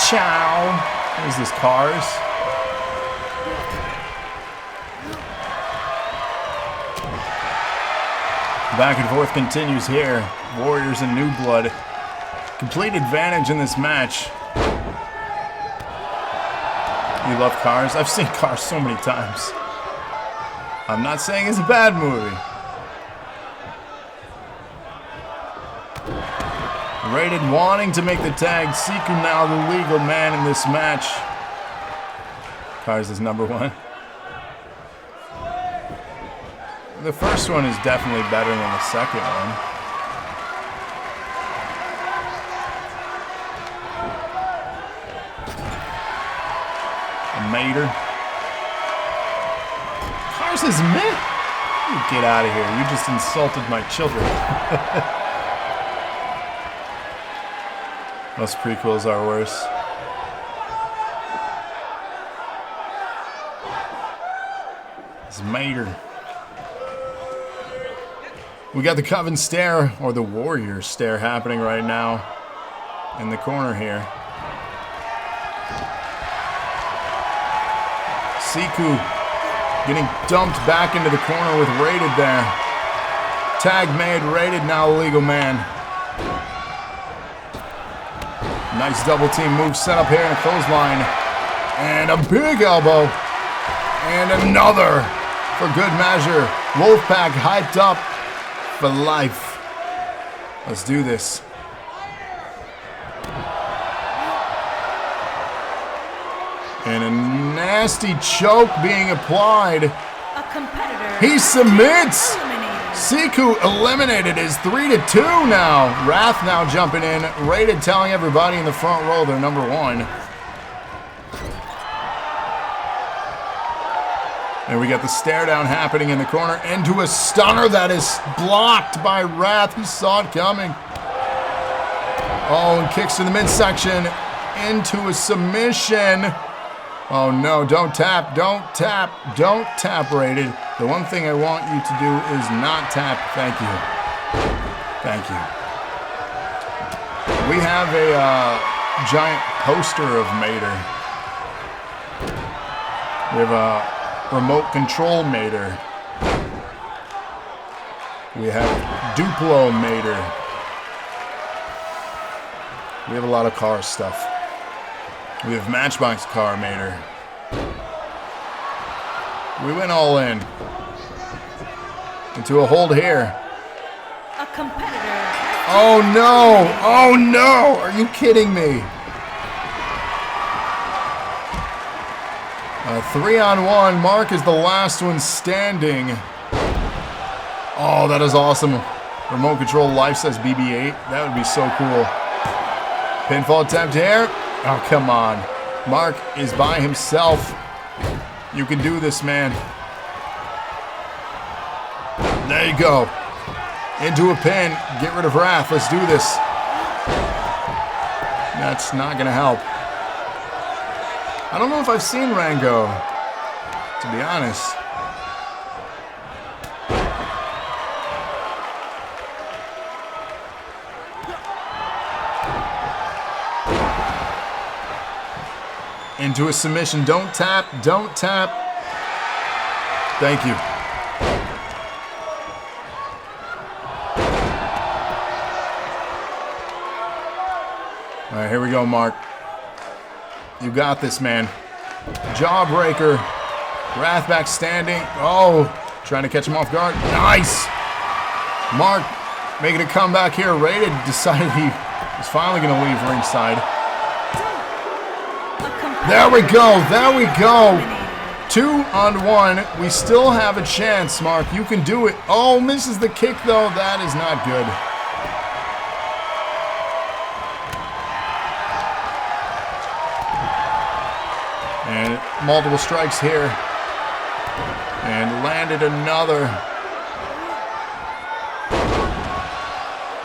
Ciao. There's this Cars. Back and forth continues here. Warriors and New Blood. Complete advantage in this match. You love Cars? I've seen Cars so many times. I'm not saying it's a bad movie. Rated wanting to make the tag. Siku now the legal man in this match. Cars is number 1. The first one is definitely better than the second one. A Mater. Cars is meh. You get out of here. You just insulted my children. Most prequels are worse. It's Mater. We got the Coven Stare, or the Warrior Stare, happening right now in the corner here. Siku getting dumped back into the corner with Rated there. Tag made, Rated now a legal man. Nice double team move set up here in a clothesline. And a big elbow. And another for good measure. Wolfpac hyped up for life. Let's do this. And a nasty choke being applied. A competitor. He submits. Eliminated. Siku eliminated is 3-2 now. Wrath now jumping in. Rated telling everybody in the front row they're number 1. And we got the stare down happening in the corner into a stunner that is blocked by Wrath. He saw it coming. Oh, and kicks to the midsection into a submission. Oh no, don't tap, don't tap, don't tap, Rated. The one thing I want you to do is not tap. Thank you. Thank you. We have a giant poster of Mater. We have a remote control mater. We have Duplo mater. We have a lot of car stuff. We have Matchbox car mater. We went all in. Into a hold here. A competitor. Oh no! Oh no! Are you kidding me? 3-on-1. Mark is the last one standing. Oh, that is awesome. Remote control life says BB-8. That would be so cool. Pinfall attempt here. Oh, come on. Mark is by himself. You can do this, man. There you go. Into a pin. Get rid of Wrath. Let's do this. That's not going to help. I don't know if I've seen Rango, to be honest. Into a submission. Don't tap. Don't tap. Thank you. All right, here we go, Mark. You got this, man. Jawbreaker. Wrath back standing. Oh, trying to catch him off guard. Nice. Mark making a comeback here. Rated decided he was finally going to leave ringside. There we go. There we go. 2-on-1. We still have a chance, Mark. You can do it. Oh, misses the kick, though. That is not good. And multiple strikes here. And landed another.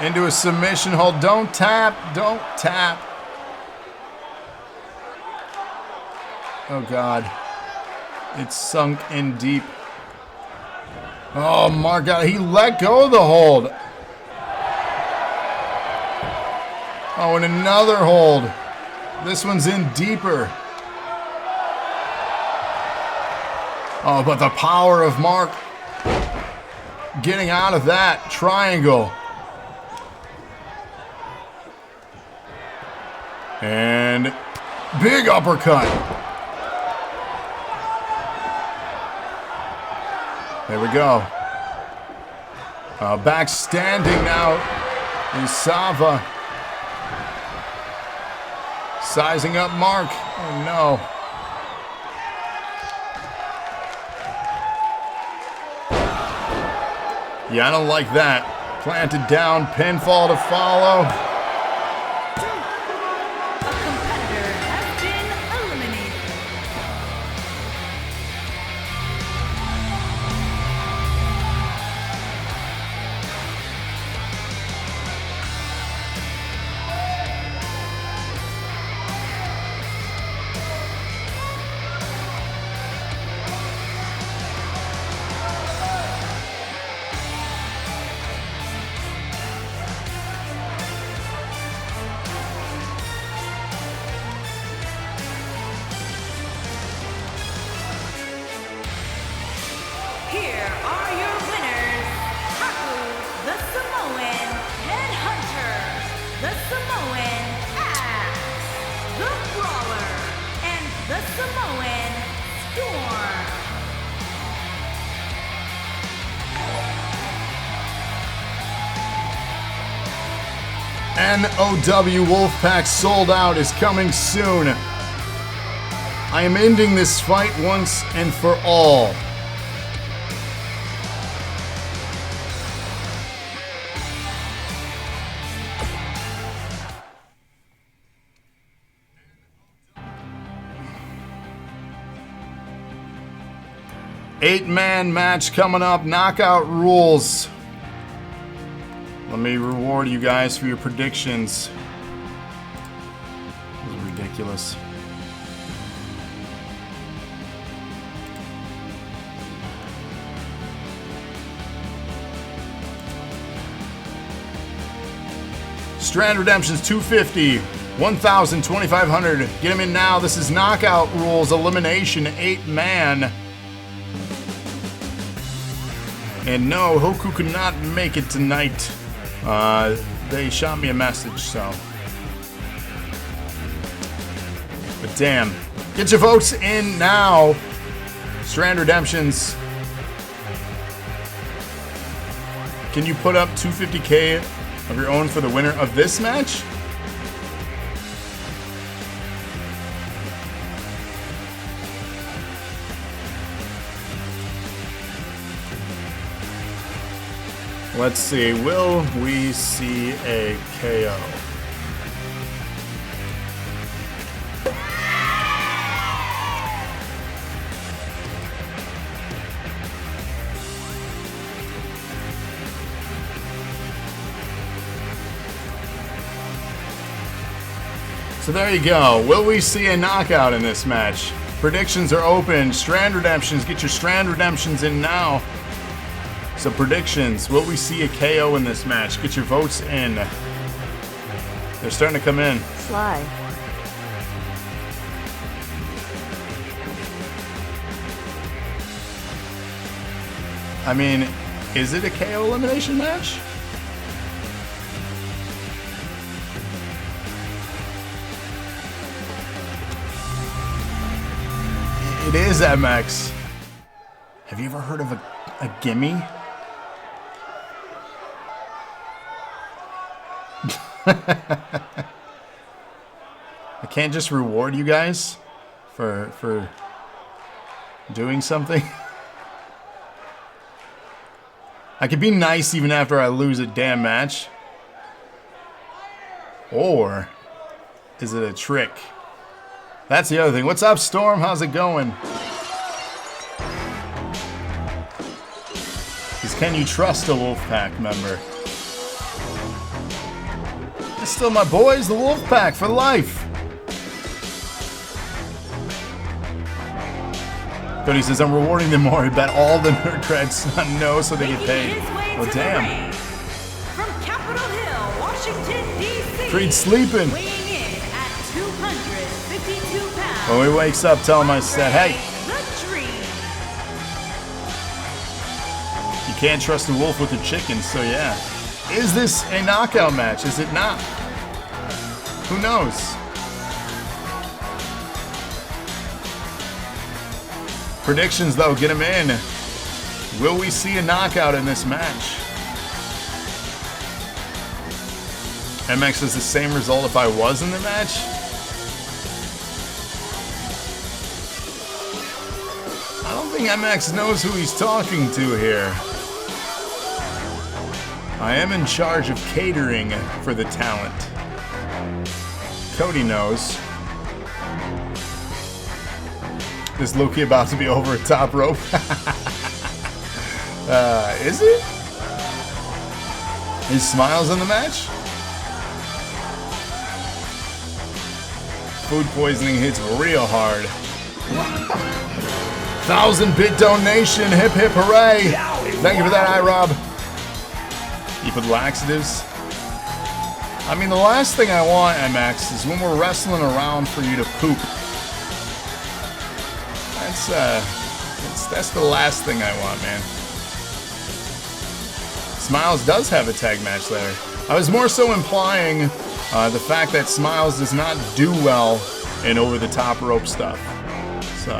Into a submission hold. Don't tap. Don't tap. Oh, God. It's sunk in deep. Oh, Mark, God. He let go of the hold. Oh, and another hold. This one's in deeper. Oh, but the power of Mark getting out of that triangle. And big uppercut. There we go. Back standing now is Sava. Sizing up Mark. Oh, no. Yeah, I don't like that. Planted down, pinfall to follow. A competitor has been eliminated. Here are your winners, Hoku, the Samoan Headhunter, the Samoan Axe, the Brawler, and the Samoan Storm. NOW Wolfpac Sold Out is coming soon. I am ending this fight once and for all. Eight-man match coming up, knockout rules. Let me reward you guys for your predictions. This is ridiculous. Strand Redemption's 250. 1,000, 2,500. Get him in now. This is Knockout Rules Elimination 8-man. And no, Hoku could not make it tonight. They shot me a message, so. But damn. Get your votes in now. Strand Redemptions. Can you put up 250K of your own for the winner of this match? Let's see, will we see a KO? So there you go. Will we see a knockout in this match? Predictions are open. Strand Redemptions, get your Strand Redemptions in now. So predictions, will we see a KO in this match? Get your votes in. They're starting to come in. Fly. I mean, is it a KO elimination match? It is MX. Have you ever heard of a gimme? I can't just reward you guys for doing something. I could be nice even after I lose a damn match. Or is it a trick? That's the other thing. What's up, Storm? How's it going? Because can you trust a Wolfpac member? It's still my boys, the Wolfpac for life. Cody says, I'm rewarding them more. I bet all the nerd creds know so they get paid. Well, damn. From Capitol Hill, Washington, D.C. Creed's sleeping. Weighing in at 252 pounds. When he wakes up, tell him I said, hey. The Dream. You can't trust a wolf with a chicken, so yeah. Is this a knockout match? Is it not? Who knows? Predictions, though, get them in. Will we see a knockout in this match? MX is the same result if I was in the match? I don't think MX knows who he's talking to here. I am in charge of catering for the talent. Cody knows. Is Loki about to be over a top rope? Is it? Is Smiles in the match? Food poisoning hits real hard. 1,000-bit donation. Hip hip hooray. Thank you for that, iRob. Keep with laxatives. I mean, the last thing I want, MX, is when we're wrestling around for you to poop. That's the last thing I want, man. Smiles does have a tag match there. I was more so implying the fact that Smiles does not do well in over-the-top rope stuff. So,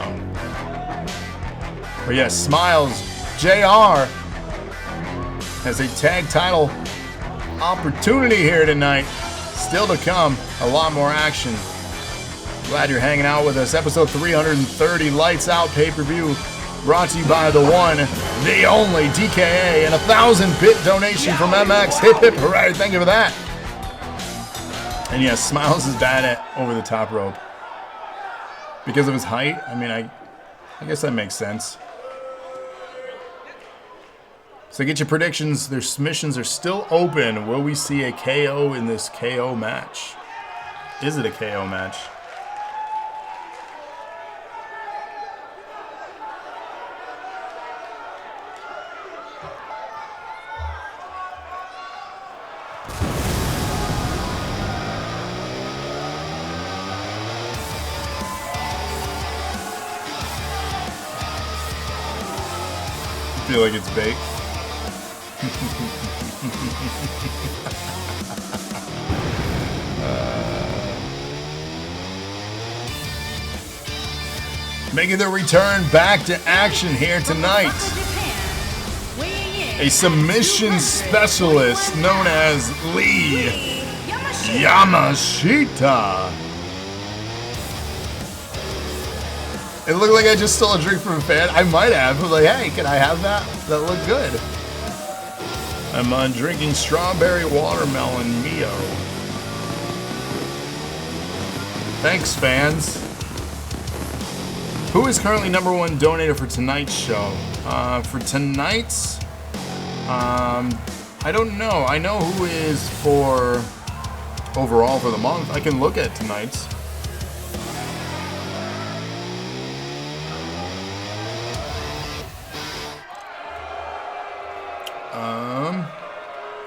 but yes, Smiles, JR, has a tag title opportunity here tonight. Still to come, a lot more action. Glad you're hanging out with us. Episode 330, Lights Out pay-per-view, brought to you by the one, the only DKA, and 1,000-bit donation from MX. Hip hip hooray! Thank you for that. And yes, Smiles is bad at over-the-top rope because of his height. I mean, I guess that makes sense. So get your predictions. Their submissions are still open. Will we see a KO in this KO match? Is it a KO match? feel like it's bait. Making their return back to action here tonight. A submission specialist known as Lee Yamashita. It looked like I just stole a drink from a fan. I might have. I was like, hey, can I have that? That looked good. I'm drinking strawberry watermelon Mio. Thanks, fans. Who is currently #1 donator for tonight's show? For tonight's, I don't know. I know who is for overall for the month. I can look at tonight's.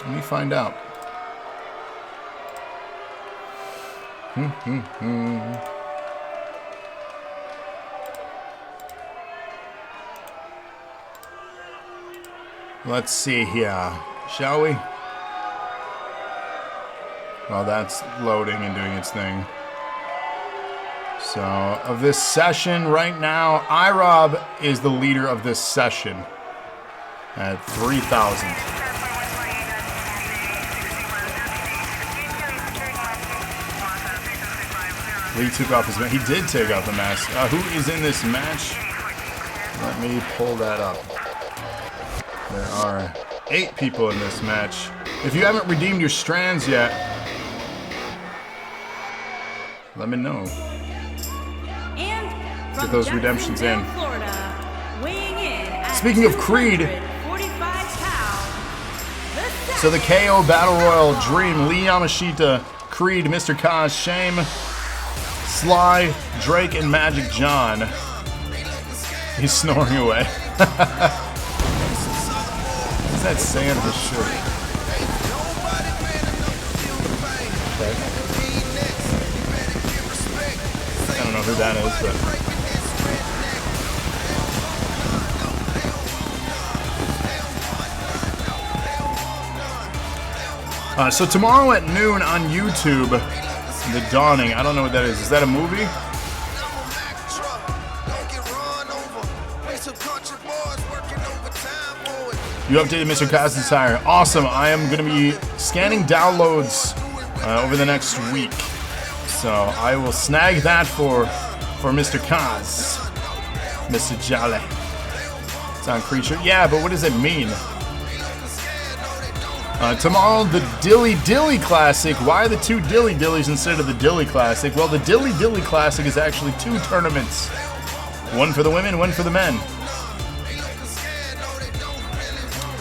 Let me find out. Let's see here, shall we? Well, that's loading and doing its thing. So, of this session right now, iRob is the leader of this session at 3,000. Lee took off his mask. He did take off the mask. Who is in this match? Let me pull that up. There are 8 people in this match. If you haven't redeemed your strands yet, let me know. Get those redemptions in. Speaking of Creed, so the KO Battle Royal Dream, Lee Yamashita, Creed, Mr. Kaz, Shame, Sly, Drake, and Magic John. He's snoring away. What's that saying on his shirt? Okay. I don't know who that is, but... so tomorrow at noon on YouTube, The Dawning. I don't know what that is. Is that a movie? You updated Mr. Kaz's tire. Awesome. I am going to be scanning downloads over the next week. So I will snag that for Mr. Kaz. Mr. Jolly. It's on Creature. Yeah, but what does it mean? Tomorrow, the Dilly Dilly Classic. Why the 2 Dilly Dillies instead of the Dilly Classic? Well, the Dilly Dilly Classic is actually 2 tournaments. One for the women, one for the men.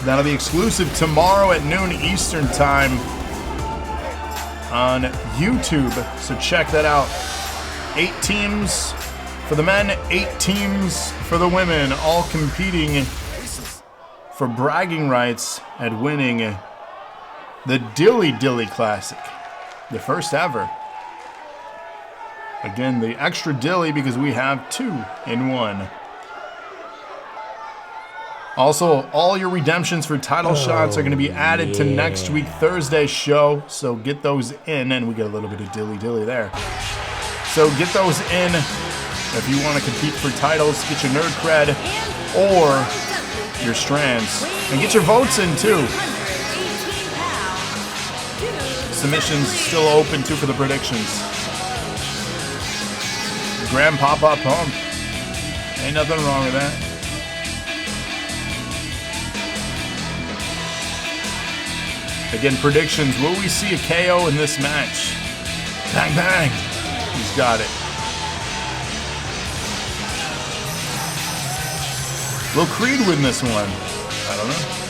That'll be exclusive tomorrow at noon Eastern Time on YouTube. So check that out. 8 teams for the men, 8 teams for the women, all competing for bragging rights at winning the Dilly Dilly Classic, the first ever. Again, the extra dilly because we have 2 in 1. Also, all your redemptions for title shots are going to be added to next week Thursday's show, so get those in, and we get a little bit of dilly dilly there. So get those in if you want to compete for titles, get your nerd cred or your strands, and get your votes in too. Submissions still open too for the predictions. Grandpapa Pump. Ain't nothing wrong with that. Again, predictions. Will we see a KO in this match? Bang, bang. He's got it. Will Creed win this one? I don't know.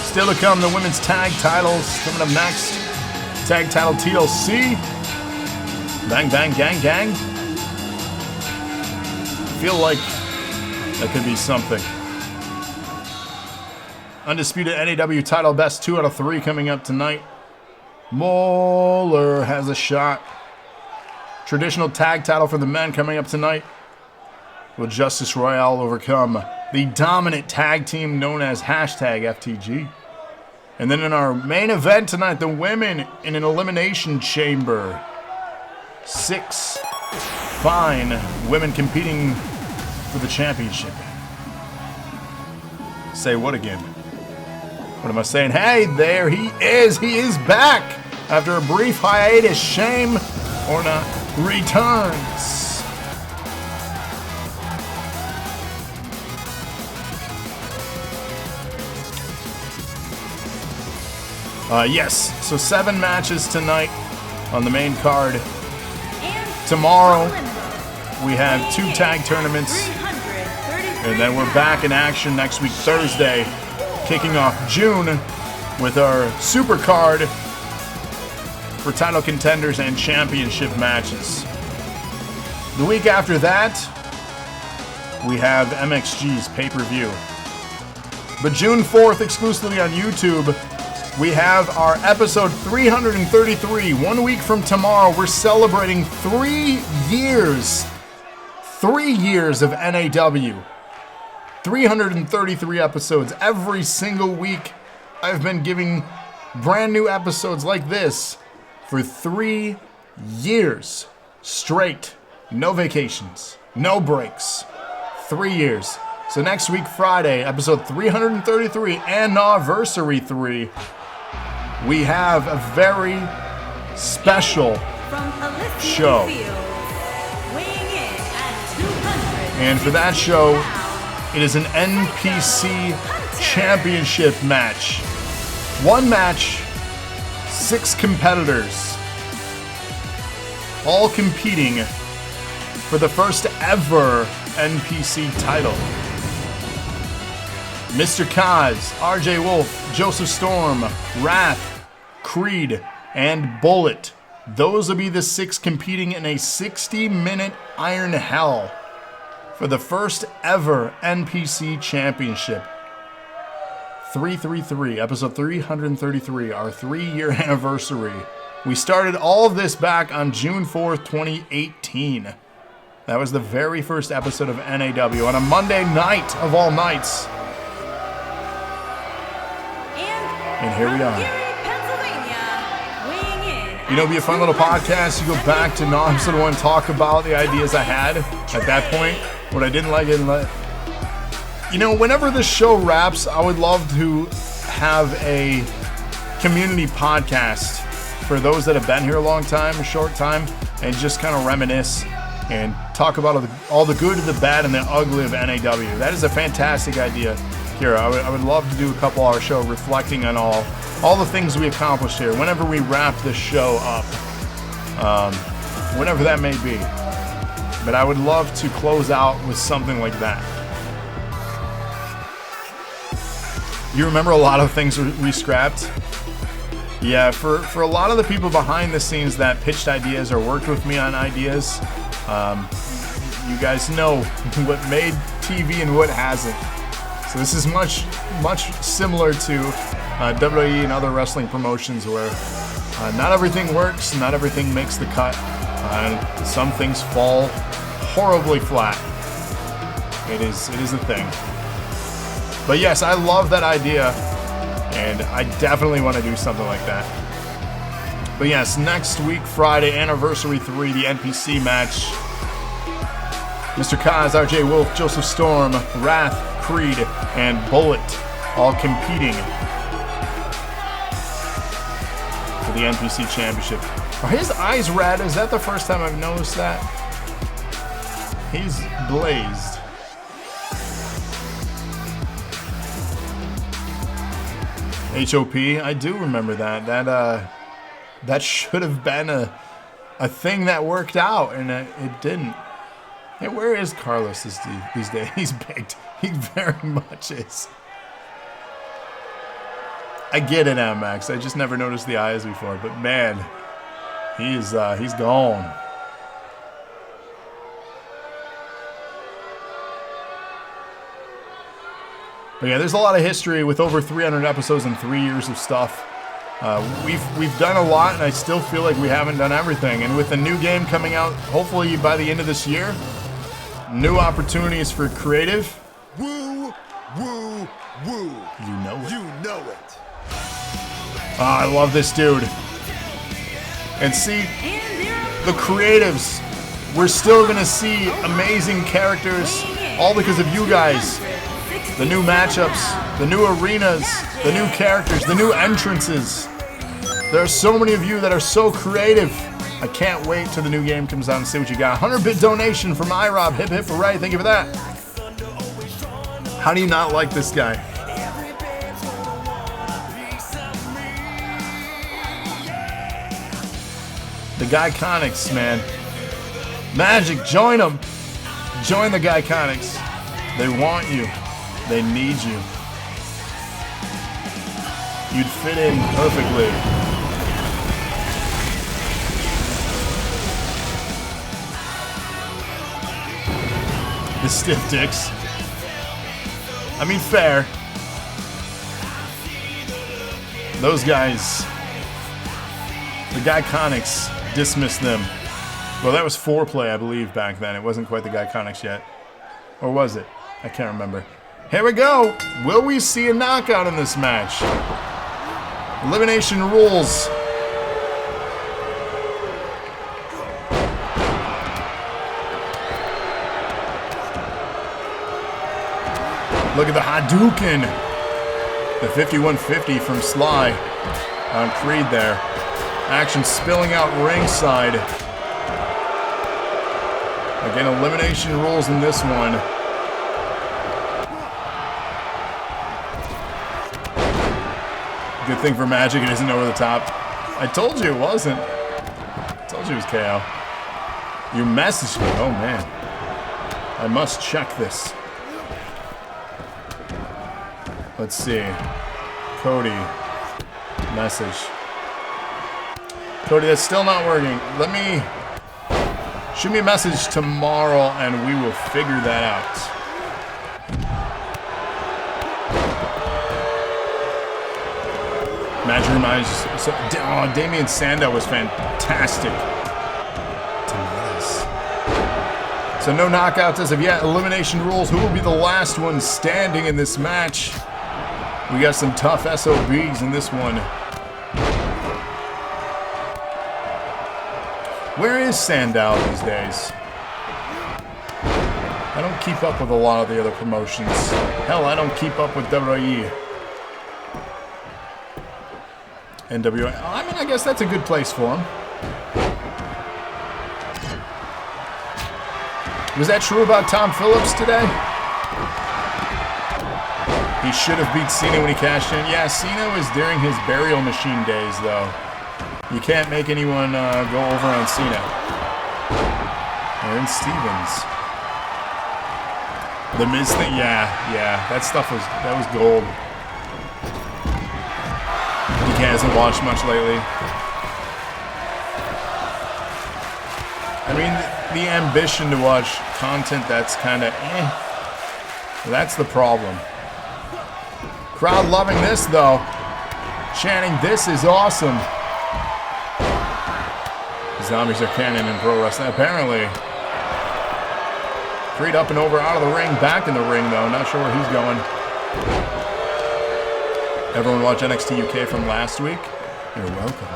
Still to come, the women's tag titles. Coming up next, tag title TLC. Bang, bang, gang, gang. Feel like that could be something. Undisputed NAW title best 2 out of 3 coming up tonight. Muller has a shot. Traditional tag title for the men coming up tonight. Will Justice Royale overcome the dominant tag team known as #FTG? And then in our main event tonight, the women in an Elimination Chamber. 6 fine women competing for the championship. Say what again? What am I saying? Hey, there he is. He is back after a brief hiatus. Shame or not returns. Yes, so 7 matches tonight on the main card. Tomorrow, we have 2 tag tournaments. And then we're back in action next week, Thursday, kicking off June with our super card for title contenders and championship matches. The week after that, we have MXG's pay-per-view. But June 4th, exclusively on YouTube, we have our episode 333. 1 week from tomorrow, we're celebrating 3 years. 3 years of NAW. 333 episodes. Every single week, I've been giving brand new episodes like this for 3 years straight. No vacations, no breaks. 3 years. So next week, Friday, episode 333 and NAWversary 3, we have a very special show. And for that show, it is an NPC championship match. 1 match, 6 competitors, all competing for the first ever NPC title. Mr. Kaz, RJ Wolf, Joseph Storm, Wrath, Creed, and Bullet. Those will be the 6 competing in a 60-minute Iron Hell for the first ever NPC championship. 333, episode 333, our 3-year anniversary. We started all of this back on June 4th, 2018. That was the very first episode of NAW on a Monday night of all nights. And here we are. You know, it'd be a fun little podcast. You go back to NAW episode 1, talk about the ideas I had at that point. What I didn't like, You know, whenever this show wraps, I would love to have a community podcast for those that have been here a long time, a short time, and just kind of reminisce and talk about all the good, the bad, and the ugly of NAW. That is a fantastic idea. Here, I would love to do a couple-hour show reflecting on all the things we accomplished here whenever we wrap this show up, whenever that may be. But I would love to close out with something like that. You remember a lot of things we scrapped? Yeah, for a lot of the people behind the scenes that pitched ideas or worked with me on ideas, you guys know what made TV and what hasn't. So this is much similar to WWE and other wrestling promotions where not everything works, not everything makes the cut, and some things fall horribly flat. It is a thing. But yes, I love that idea, and I definitely want to do something like that. But yes, next week, Friday, Anniversary 3, the NPC match. Mr. Kaz, RJ Wolf, Joseph Storm, Wrath, Creed, and Bullet all competing for the NPC Championship. Are his eyes red? Is that the first time I've noticed that? He's blazed. HOP, I do remember that. That should have been a thing that worked out, and it didn't. Hey, where is Carlos these days? He's baked. He very much is. I get it, MX. I just never noticed the eyes before, but man, he's gone. But yeah, there's a lot of history with over 300 episodes and 3 years of stuff. We've done a lot, and I still feel like we haven't done everything. And with a new game coming out, hopefully by the end of this year, new opportunities for creative. Woo, woo, woo. You know it. You know it. Oh, I love this dude. And see, the creatives, we're still gonna see amazing characters, all because of you guys. The new matchups, the new arenas, the new characters, the new entrances. There are so many of you that are so creative. I can't wait till the new game comes out and see what you got. 100-bit donation from iRob. Hip hip hooray, thank you for that. How do you not like this guy? The Guyconics, man. Magic, join them. Join the Guyconics. They want you. They need you. You'd fit in perfectly. The stiff dicks. I mean, fair. Those guys, the Guyconics, dismissed them. Well, that was foreplay, I believe, back then. It wasn't quite the Guyconics yet. Or was it? I can't remember. Here we go. Will we see a knockout in this match? Elimination rules. Look at the Hadouken. The 5150 from Sly on Creed there. Action spilling out ringside. Again, elimination rules in this one. Good thing for Magic, it isn't over the top. I told you it wasn't. I told you it was KO. You messaged me. Oh, man. I must check this. Let's see. Cody. Message. Cody, that's still not working. Let me... Shoot me a message tomorrow and we will figure that out. Magic reminds... Oh, Damian Sandow was fantastic. So no knockouts as of yet. Elimination rules. Who will be the last one standing in this match? We got some tough SOBs in this one. Where is Sandow these days? I don't keep up with a lot of the other promotions. Hell, I don't keep up with WWE. NWA. I mean, I guess that's a good place for him. Was that true about Tom Phillips today? He should have beat Cena when he cashed in. Yeah, Cena was during his burial machine days, though. You can't make anyone go over on Cena. Aaron Stevens. The Miz thing, yeah, that stuff was gold. He hasn't watched much lately. I mean, the ambition to watch content that's kind of that's the problem. Crowd loving this, though. Chanting, "This is awesome." Zombies are canon in pro wrestling, apparently. Creed up and over, out of the ring, back in the ring, though. Not sure where he's going. Everyone watch NXT UK from last week? You're welcome.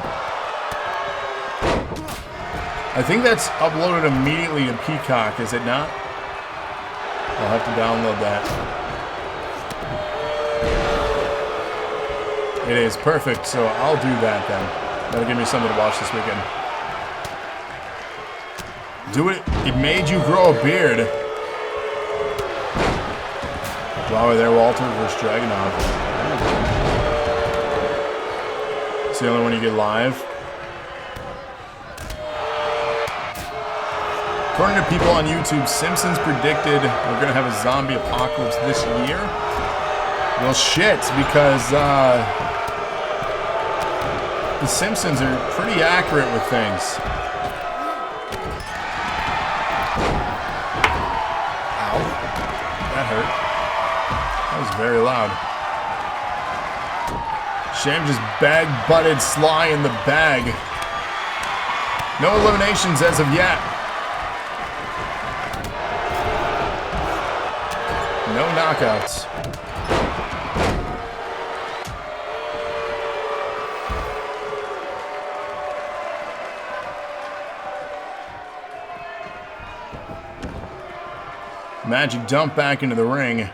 I think that's uploaded immediately to Peacock, is it not? I'll have to download that. It is perfect, so I'll do that then. That'll give me something to watch this weekend. Do it. It made you grow a beard. While we're there, Walter versus Dragunov. It's the only one you get live. According to people on YouTube, Simpsons predicted we're going to have a zombie apocalypse this year. Well, shit, because the Simpsons are pretty accurate with things. Ow. That hurt. That was very loud. Shame just bag-butted Sly in the bag. No eliminations as of yet. No knockouts. Magic dump back into the ring.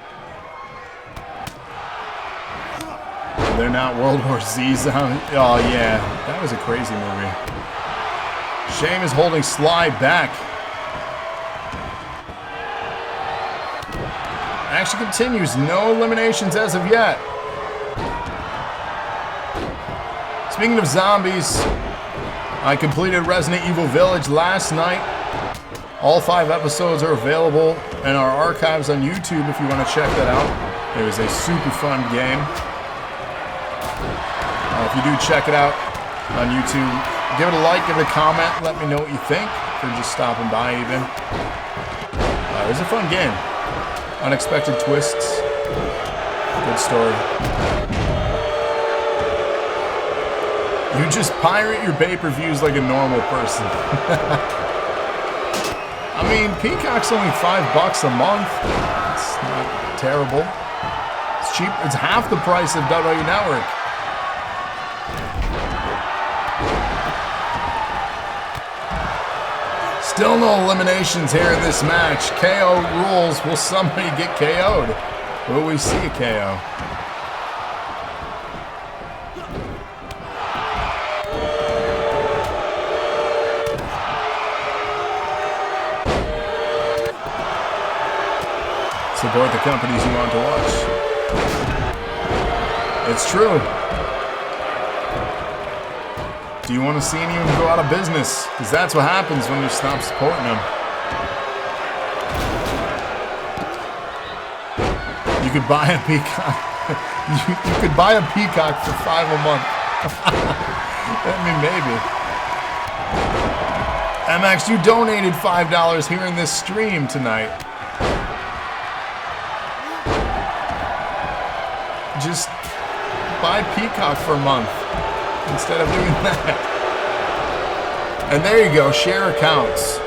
They're not World War Z zone. Oh yeah, that was a crazy movie. Shame is holding Sly back. Action continues. No eliminations as of yet. Speaking of zombies, I completed Resident Evil Village last night. All 5 episodes are available in our archives on YouTube if you want to check that out. It was a super fun game. If you do check it out on YouTube, give it a like, give it a comment, let me know what you think, or just stopping by even. It was a fun game. Unexpected twists. Good story. You just pirate your pay-per-views like a normal person. I mean, Peacock's only $5 a month. It's not terrible. It's cheap. It's half the price of WWE Network. Still no eliminations here in this match. KO rules. Will somebody get KO'd? Will we see a KO? Support the companies you want to watch. It's true. Do you want to see any of them go out of business? Because that's what happens when you stop supporting them. You could buy a peacock. you could buy a peacock for $5 a month. I mean, maybe. MX, you donated $5 here in this stream tonight. Just buy Peacock for a month instead of doing that. And there you go, share accounts.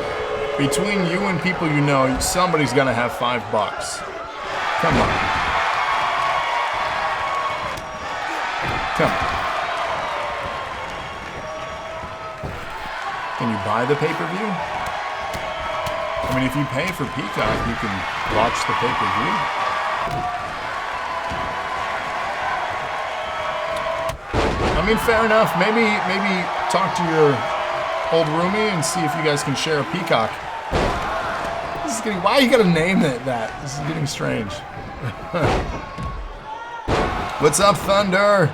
Between you and people you know, somebody's gonna have $5. Come on. Come on. Can you buy the pay-per-view? I mean, if you pay for Peacock, you can watch the pay-per-view. I mean, fair enough. Maybe talk to your old roomie and see if you guys can share a Peacock. This is getting. Why you gotta name it that? This is getting strange. What's up, Thunder?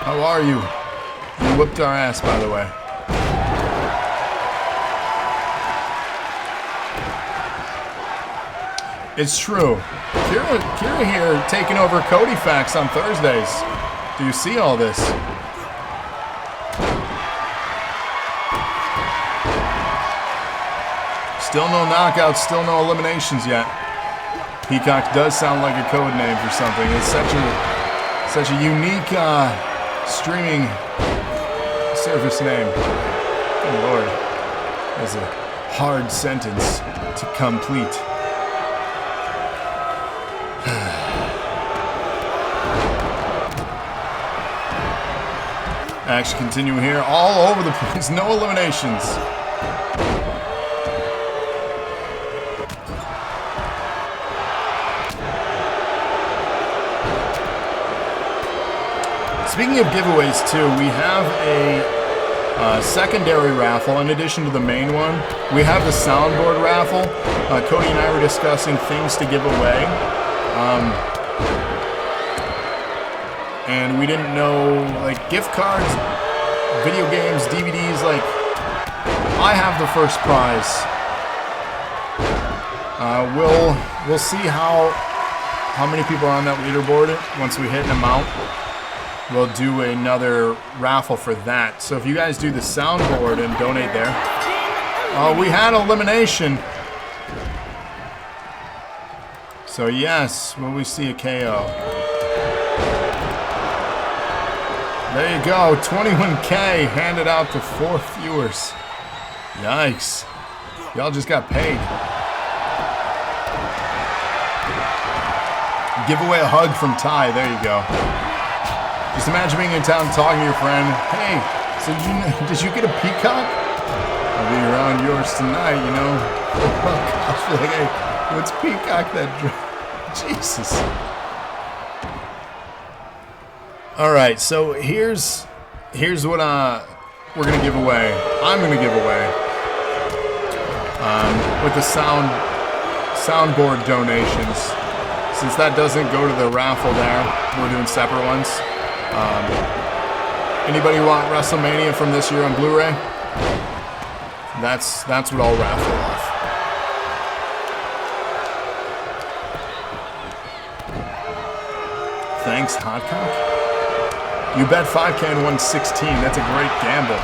How are you? You whipped our ass, by the way. It's true. Kira here taking over Cody Facts on Thursdays. Do you see all this? Still no knockouts, still no eliminations yet. Peacock does sound like a code name for something. It's such a unique streaming service name. Good Lord. That's a hard sentence to complete. Action continuing here, all over the place, no eliminations. Speaking of giveaways too, we have a secondary raffle in addition to the main one. We have the soundboard raffle. Cody and I were discussing things to give away. And we didn't know, like, gift cards, video games, DVDs, like, I have the first prize. We'll see how many people are on that leaderboard once we hit an amount. We'll do another raffle for that. So if you guys do the soundboard and donate there. We had elimination. So yes, will we see a KO? There you go, 21K handed out to 4 viewers. Yikes. Y'all just got paid. Give away a hug from Ty, there you go. Just imagine being in town talking to your friend. Hey, so did you get a peacock? I'll be around yours tonight, you know. I'll be like, hey, what's peacock that Jesus. Alright, so here's what we're gonna give away. I'm gonna give away. With the soundboard donations. Since that doesn't go to the raffle there, we're doing separate ones. Anybody want WrestleMania from this year on Blu-ray? That's what I'll raffle off. Thanks, Hotcock. You bet 5K and 116. That's a great gamble.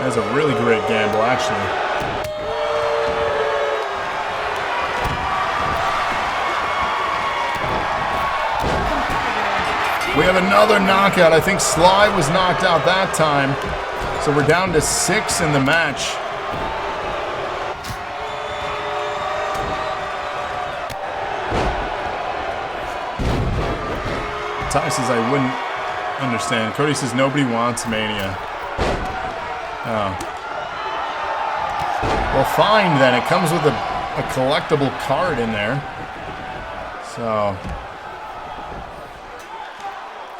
That's a really great gamble, actually. We have another knockout. I think Sly was knocked out that time. So we're down to 6 in the match. Ty says I wouldn't understand. Cody says nobody wants Mania. Oh. Well, fine then. It comes with a collectible card in there. So...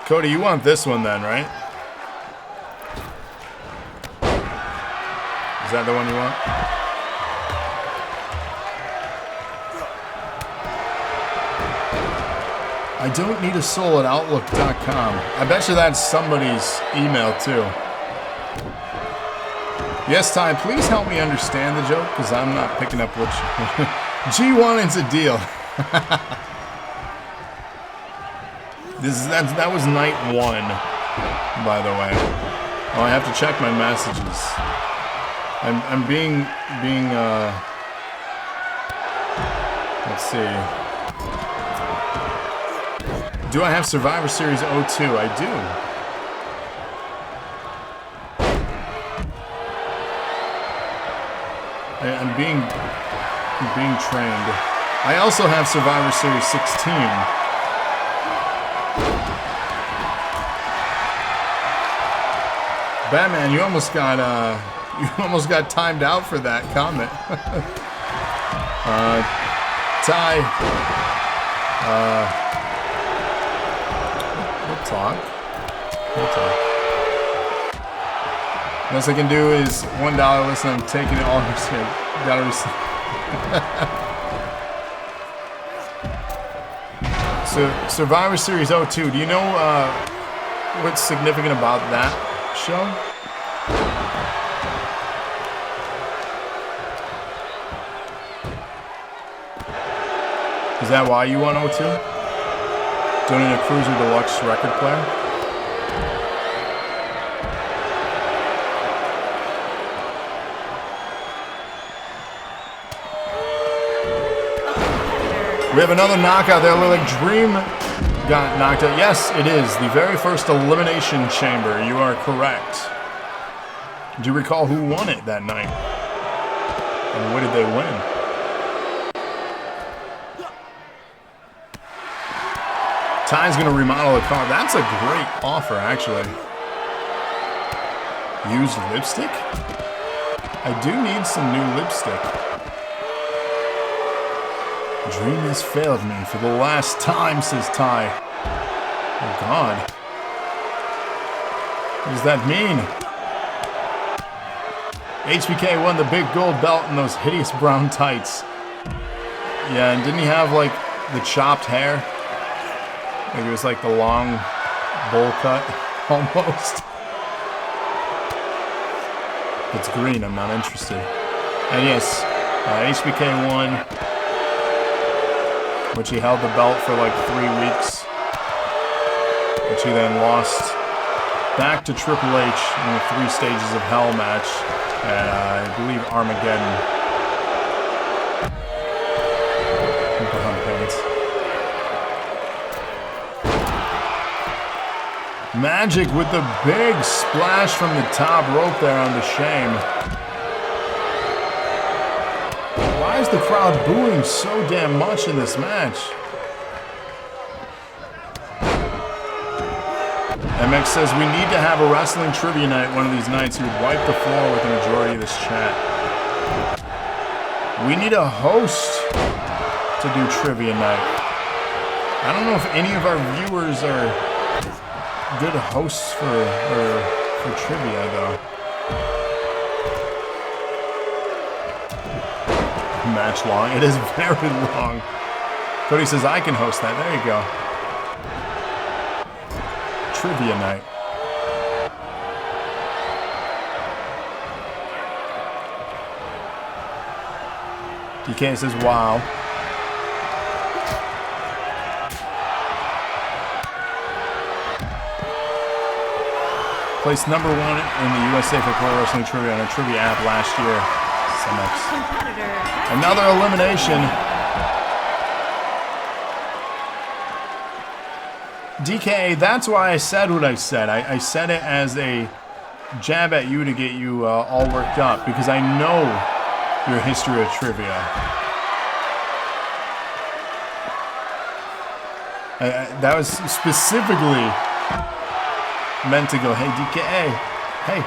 Cody, you want this one then, right? Is that the one you want? I don't need a soul at Outlook.com. I bet you that's somebody's email too. Yes, Ty, please help me understand the joke, because I'm not picking up what you... G1 is a deal. That was night 1, by the way. Oh, I have to check my messages. I'm being let's see. Do I have Survivor Series 02? I do. I'm being trained. I also have Survivor Series 16. Batman, you almost got timed out for that comment. Ty, we'll talk. Best I can do is $1. Listen, I'm taking it all. Gotta receive. So Survivor Series 02. Do you know what's significant about that show? Is that why you want 02? Donate a Cruiser Deluxe record player? We have another knockout there. Look like Dream got knocked out. Yes, it is the very first Elimination Chamber. You are correct. Do you recall who won it that night? And what did they win? Ty's going to remodel the car. That's a great offer, actually. Used lipstick? I do need some new lipstick. Dream has failed me for the last time, says Ty. Oh, God. What does that mean? HBK won the big gold belt in those hideous brown tights. Yeah, and didn't he have, like, the chopped hair? Like it was like the long bowl cut, almost. If it's green, I'm not interested. And yes, HBK won, which he held the belt for like 3 weeks, which he then lost back to Triple H in the 3 Stages of Hell match at, I believe, Armageddon. Magic with the big splash from the top rope there on the Shame. Why is the crowd booing so damn much in this match? MX says we need to have a wrestling trivia night one of these nights. He would wipe the floor with the majority of this chat. We need a host to do trivia night. I don't know if any of our viewers are good hosts for trivia though. Match long. It is very long. Cody says I can host that. There you go. Trivia night. DK says wow. Placed number 1 in the USA for Pro Wrestling Trivia on a trivia app last year. Another elimination. DK, that's why I said what I said. I said it as a jab at you to get you all worked up, because I know your history of trivia. That was specifically meant to go, hey DK, hey.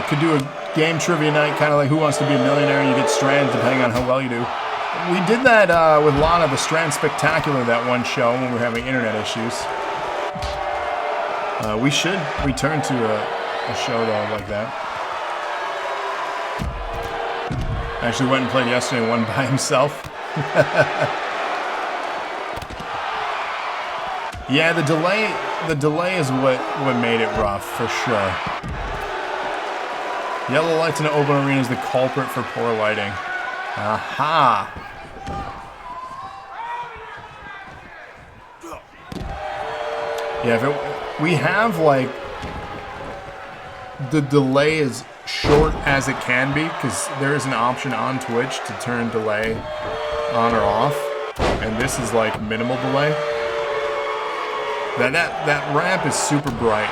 Could do a game trivia night, kind of like Who Wants to Be a Millionaire. You get strands depending on how well you do. We did that with Lana, the Strand Spectacular, that one show when we were having internet issues. We should return to a show though like that. Actually went and played yesterday, one by himself. Yeah, the delay is what made it rough for sure. Yellow lights in an open arena is the culprit for poor lighting. Aha! Yeah, we have like the delay is short as it can be, because there is an option on Twitch to turn delay on or off, and this is like minimal delay. That ramp is super bright.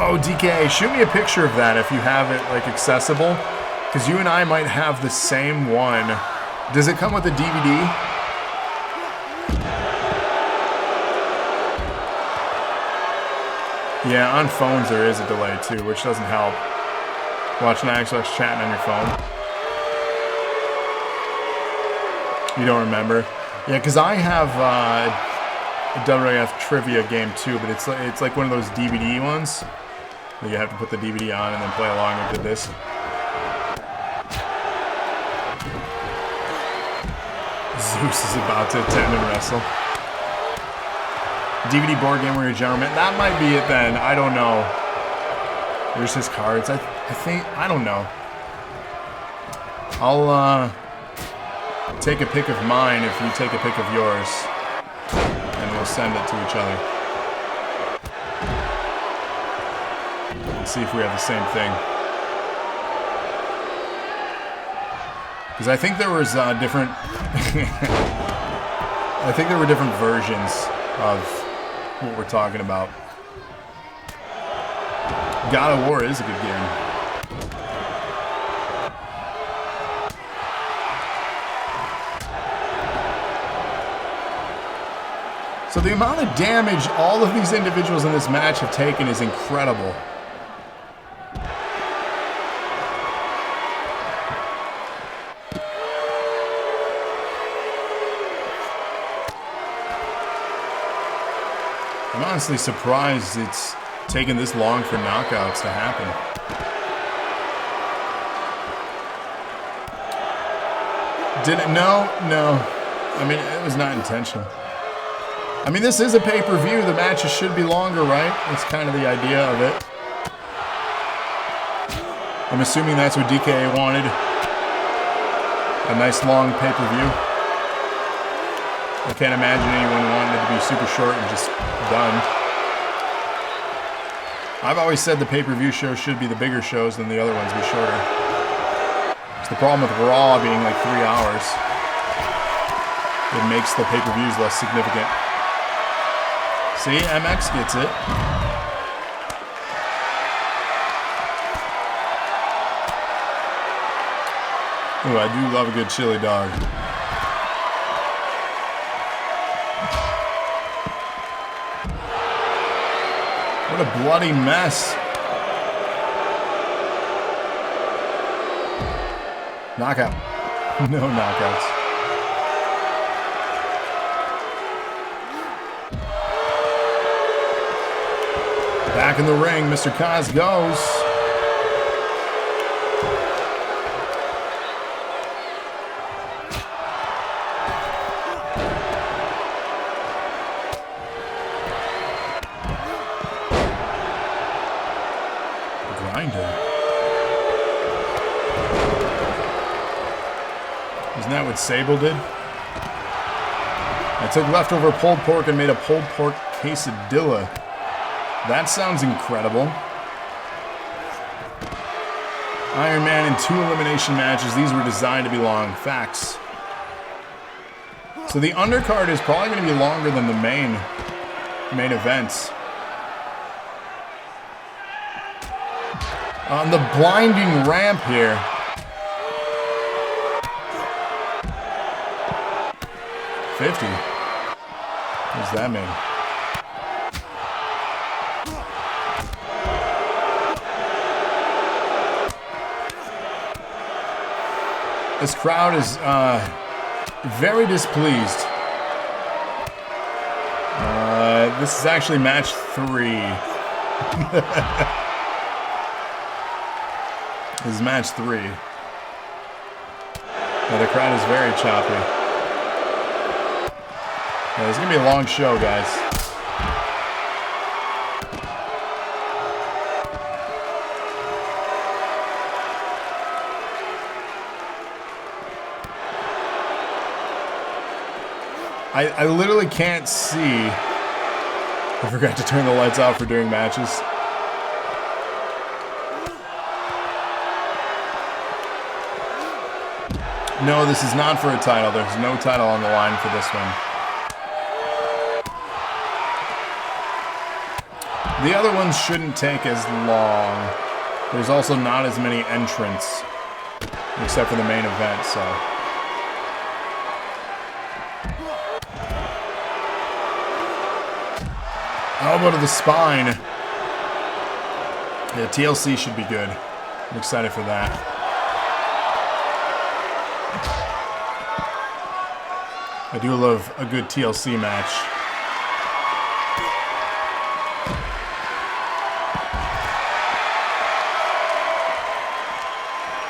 Oh, DK, shoot me a picture of that if you have it like accessible, because you and I might have the same one. Does it come with a DVD? Yeah, on phones there is a delay too, which doesn't help. Watching Xbox chatting on your phone. You don't remember? Yeah, because I have a WWF trivia game too, but it's like one of those DVD ones. Where you have to put the DVD on and then play along with this. Zeus is about to attend and wrestle. DVD board game where you're a gentleman. That might be it then. I don't know. There's his cards. I think, I don't know. I'll take a pic of mine if you take a pic of yours. And we'll send it to each other. And see if we have the same thing. Because I think there was different... I think there were different versions of what we're talking about. God of War is a good game. So the amount of damage all of these individuals in this match have taken is incredible. I'm honestly surprised it's taken this long for knockouts to happen. Did it? No. I mean, it was not intentional. I mean, this is a pay-per-view. The matches should be longer, right? That's kind of the idea of it. I'm assuming that's what DK wanted. A nice long pay-per-view. I can't imagine anyone wanting it to be super short and just done. I've always said the pay-per-view shows should be the bigger shows than the other ones be shorter. It's the problem with Raw being like 3 hours. It makes the pay-per-views less significant. See, MX gets it. Ooh, I do love a good chili dog. What a bloody mess. Knockout. No knockouts. Back in the ring, Mr. Kaz goes. Isn't that what Sable did? I took leftover pulled pork and made a pulled pork quesadilla. That sounds incredible. Iron Man in 2 elimination matches. These were designed to be long. Facts. So the undercard is probably going to be longer than the main events. On the blinding ramp here. $50. What does that mean? This crowd is very displeased. This is actually match 3. This is match 3. Yeah, the crowd is very choppy. Yeah, it's going to be a long show, guys. I literally can't see. I forgot to turn the lights off for during matches. No, this is not for a title. There's no title on the line for this one. The other ones shouldn't take as long. There's also not as many entrants, except for the main event, so. Elbow to the spine. Yeah, TLC should be good. I'm excited for that. I do love a good TLC match.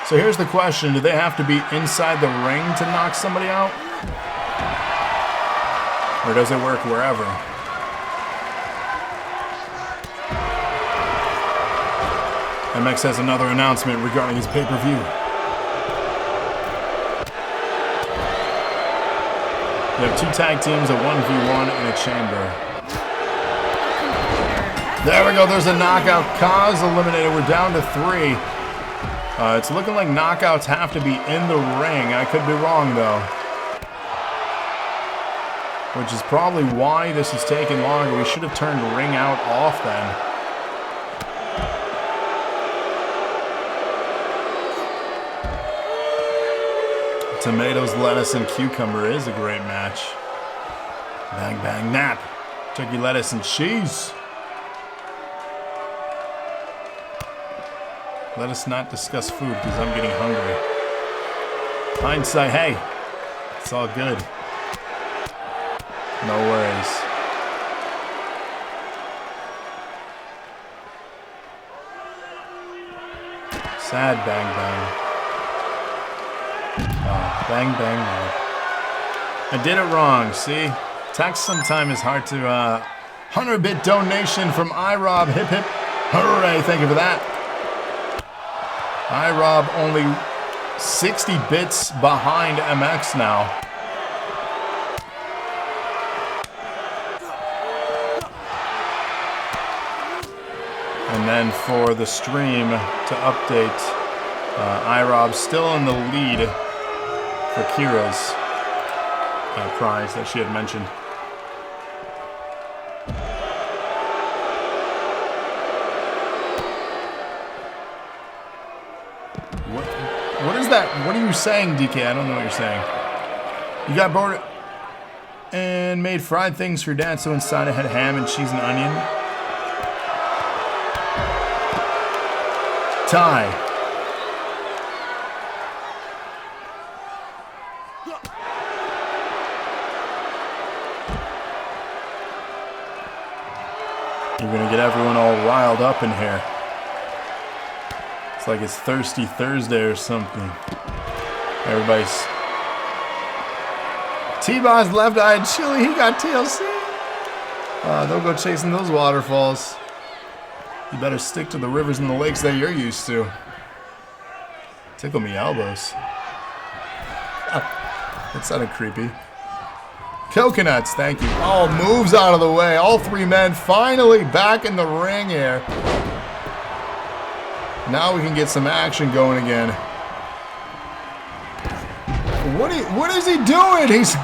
So here's the question. Do they have to be inside the ring to knock somebody out? Or does it work wherever? MX has another announcement regarding his pay-per-view. We have 2 tag teams, a 1v1, and a chamber. There we go. There's a knockout. Kaz eliminated. We're down to 3. It's looking like knockouts have to be in the ring. I could be wrong, though. Which is probably why this is taking longer. We should have turned ring out off then. Tomatoes, lettuce, and cucumber is a great match. Bang, bang, nap. Turkey, lettuce, and cheese. Let us not discuss food because I'm getting hungry. Hindsight, hey, it's all good. No worries. Sad bang, bang. Oh, bang, bang, no. I did it wrong, see? Text sometime is hard to, 100-bit donation from iRob. Hip, hip, hooray, thank you for that. iRob only 60 bits behind MX now. And then for the stream to update iRob still in the lead for Kira's prize that she had mentioned. What is that? What are you saying, DK? I don't know what you're saying. You got bored and made fried things for Dad, so inside I had ham and cheese and onion. Tie. You're gonna get everyone all riled up in here. It's like it's Thirsty Thursday or something. Everybody's... T-Boz's left-eyed chili, he got TLC. Don't go chasing those waterfalls. You better stick to the rivers and the lakes that you're used to. Tickle me elbows. That sounded creepy. Coconuts, thank you. Oh, moves out of the way. All three men finally back in the ring here. Now we can get some action going again. What is he doing? He's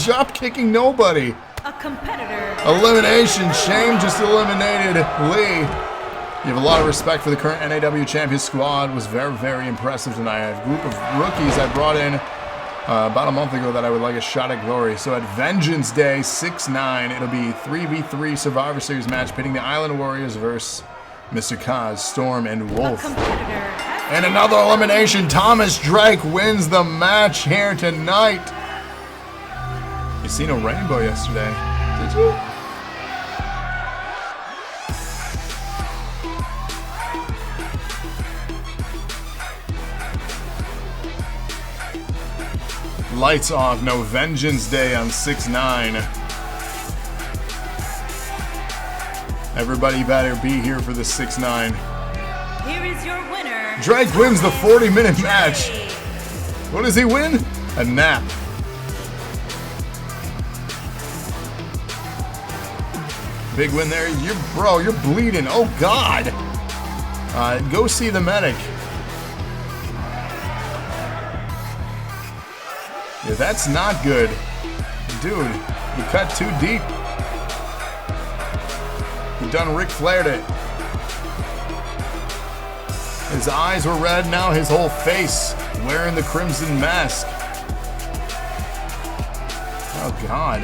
drop kicking nobody. A competitor. Elimination. Shame just eliminated Lee. You have a lot of respect for the current NAW champion squad. Was very, very impressive tonight. A group of rookies I brought in about a month ago that I would like a shot at glory. So at Vengeance Day 6-9, it'll be 3v3 Survivor Series match pitting the Island Warriors versus Mr. Kaz, Storm, and Wolf. And another elimination. Thomas Drake wins the match here tonight. You seen a rainbow yesterday, did you? Lights off. No Vengeance Day on 6-9. Everybody better be here for the 6-9. Here is your winner. Drake wins the 40-minute match. What does he win? A nap. Big win there. You're bleeding. Oh, God. Go see the medic. Yeah, that's not good. Dude, you cut too deep. You done Ric Flaired it. His eyes were red, now his whole face wearing the crimson mask. Oh, God.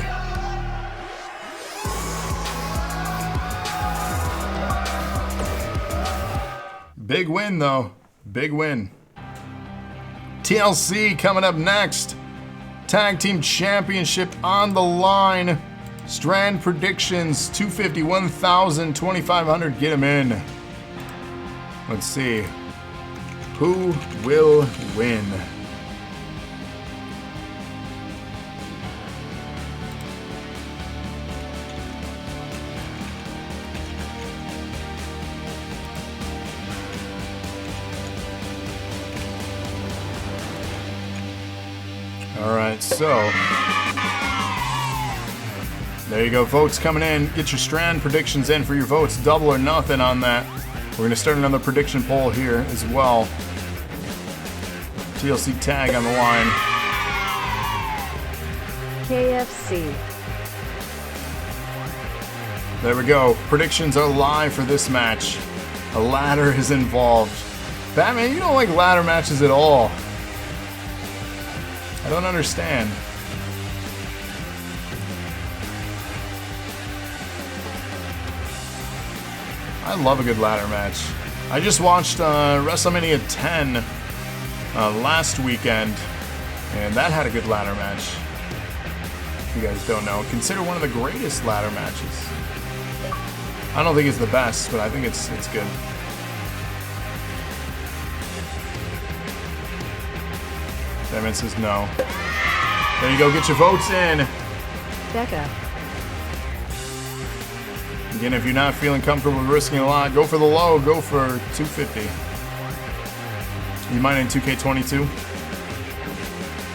Big win, though. Big win. TLC coming up next. Tag Team Championship on the line. Strand predictions, 250, 1,000, 2,500. Get them in. Let's see. Who will win? All right, so there you go. Votes coming in. Get your strand predictions in for your votes. Double or nothing on that. We're going to start another prediction poll here as well. TLC tag on the line. KFC. There we go. Predictions are live for this match. A ladder is involved. Batman, you don't like ladder matches at all. I don't understand. I love a good ladder match. I just watched WrestleMania 10 last weekend, and that had a good ladder match. If you guys don't know, consider one of the greatest ladder matches. I don't think it's the best, but I think it's good. Damon says no. There you go, get your votes in. Becca. Again, if you're not feeling comfortable with risking a lot, go for the low, go for 250. You mind in 2K22?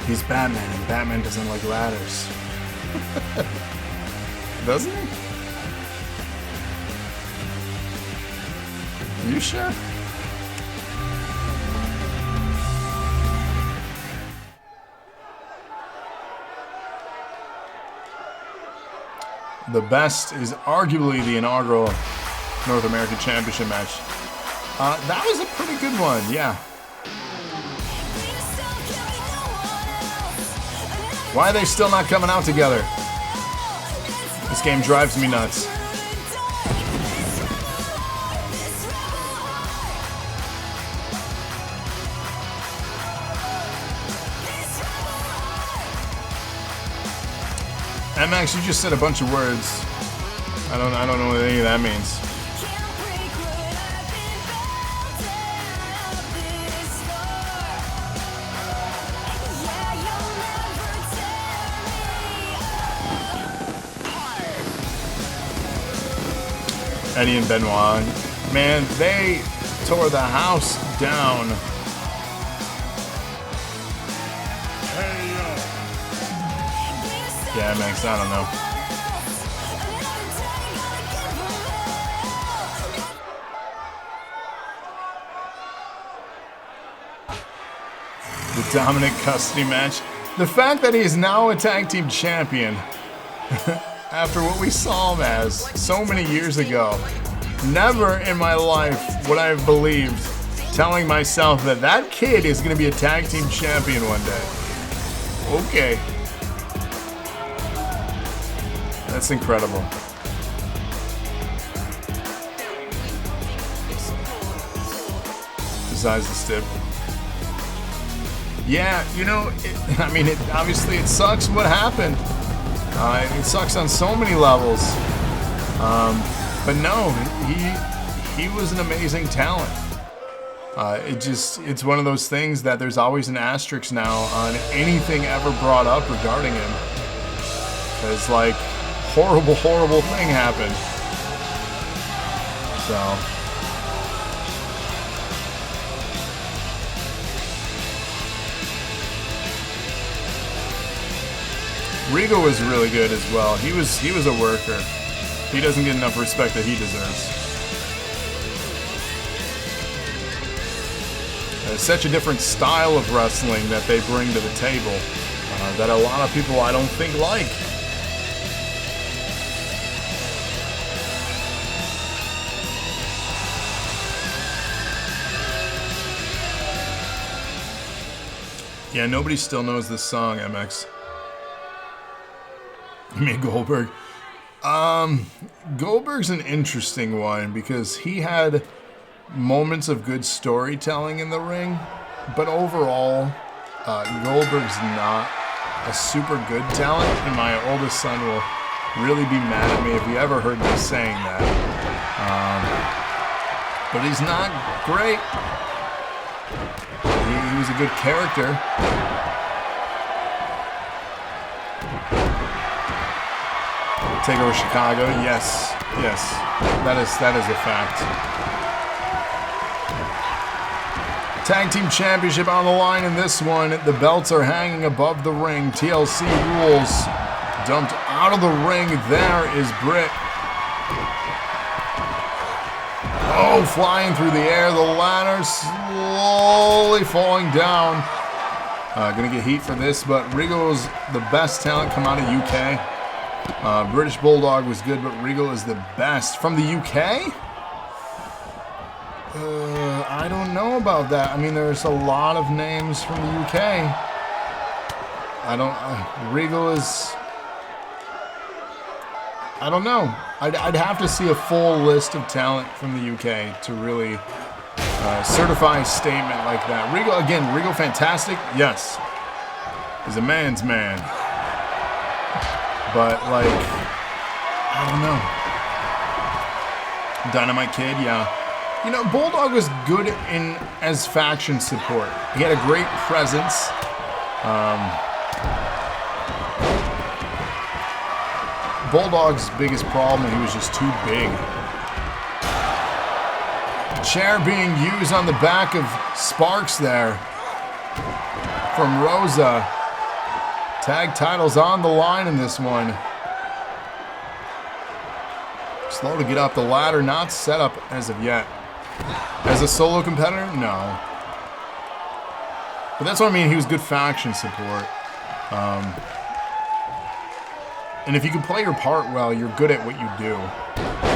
He's Batman, and Batman doesn't like ladders. Doesn't he? Are you sure? the best is arguably the inaugural North American Championship match. That was a pretty good one, yeah. Why are they still not coming out together? This game drives me nuts. MX, you just said a bunch of words. I don't know what any of that means. Eddie and Benoit, man, they tore the house down. Yeah, Max, I don't know. The dominant custody match. The fact that he is now a tag team champion after what we saw him as so many years ago. Never in my life would I have believed telling myself that that kid is going to be a tag team champion one day. Okay. That's incredible. Besides the stip. Yeah, you know, obviously it sucks what happened. It sucks on so many levels. But no, he was an amazing talent. It's one of those things that there's always an asterisk now on anything ever brought up regarding him. Because, like, horrible thing happened. So. Regal was really good as well. He was a worker. He doesn't get enough respect that he deserves. It's such a different style of wrestling that they bring to the table that a lot of people I don't think like. Yeah, nobody still knows this song, MX. You mean Goldberg? Goldberg's an interesting one because he had moments of good storytelling in the ring, but overall, Goldberg's not a super good talent, and my oldest son will really be mad at me if he ever heard me saying that. But he's not great. He was a good character. Take over Chicago. Yes, that is a fact. Tag Team Championship on the line in this one. The belts are hanging above the ring. TLC rules. Dumped out of the ring. There is Britt. Oh, flying through the air. The ladder slowly falling down. Gonna get heat for this, but Regal's the best talent come out of UK. British Bulldog was good, but Regal is the best. From the UK? I don't know about that. I mean, there's a lot of names from the UK. Regal is... I don't know. I'd have to see a full list of talent from the UK to really certify a statement like that. Regal fantastic? Yes. He's a man's man. But, like, I don't know. Dynamite Kid, yeah. You know, Bulldog was good as faction support. He had a great presence. Bulldog's biggest problem, he was just too big. Chair being used on the back of Sparks there from Rosa. Tag titles on the line in this one. Slow to get up the ladder, not set up as of yet. As a solo competitor, no. But that's what I mean, he was good faction support. And if you can play your part well, you're good at what you do.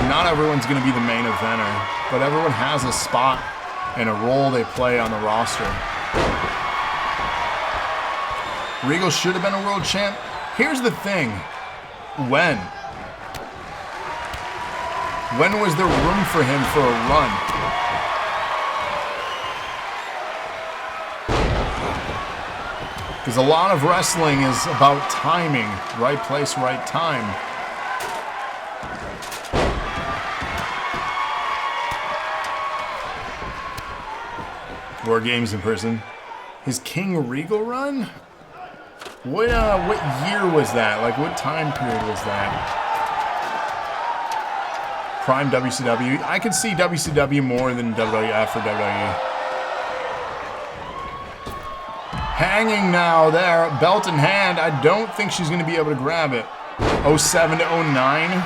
Not everyone's going to be the main eventer, but everyone has a spot and a role they play on the roster. Regal should have been a world champ. Here's the thing. When? When was there room for him for a run? Because a lot of wrestling is about timing. Right place, right time. War Games in prison. His King Regal run? What year was that? Like, what time period was that? Prime WCW. I could see WCW more than WWF or WWE. Hanging now there, belt in hand. I don't think she's going to be able to grab it. 07 to 09.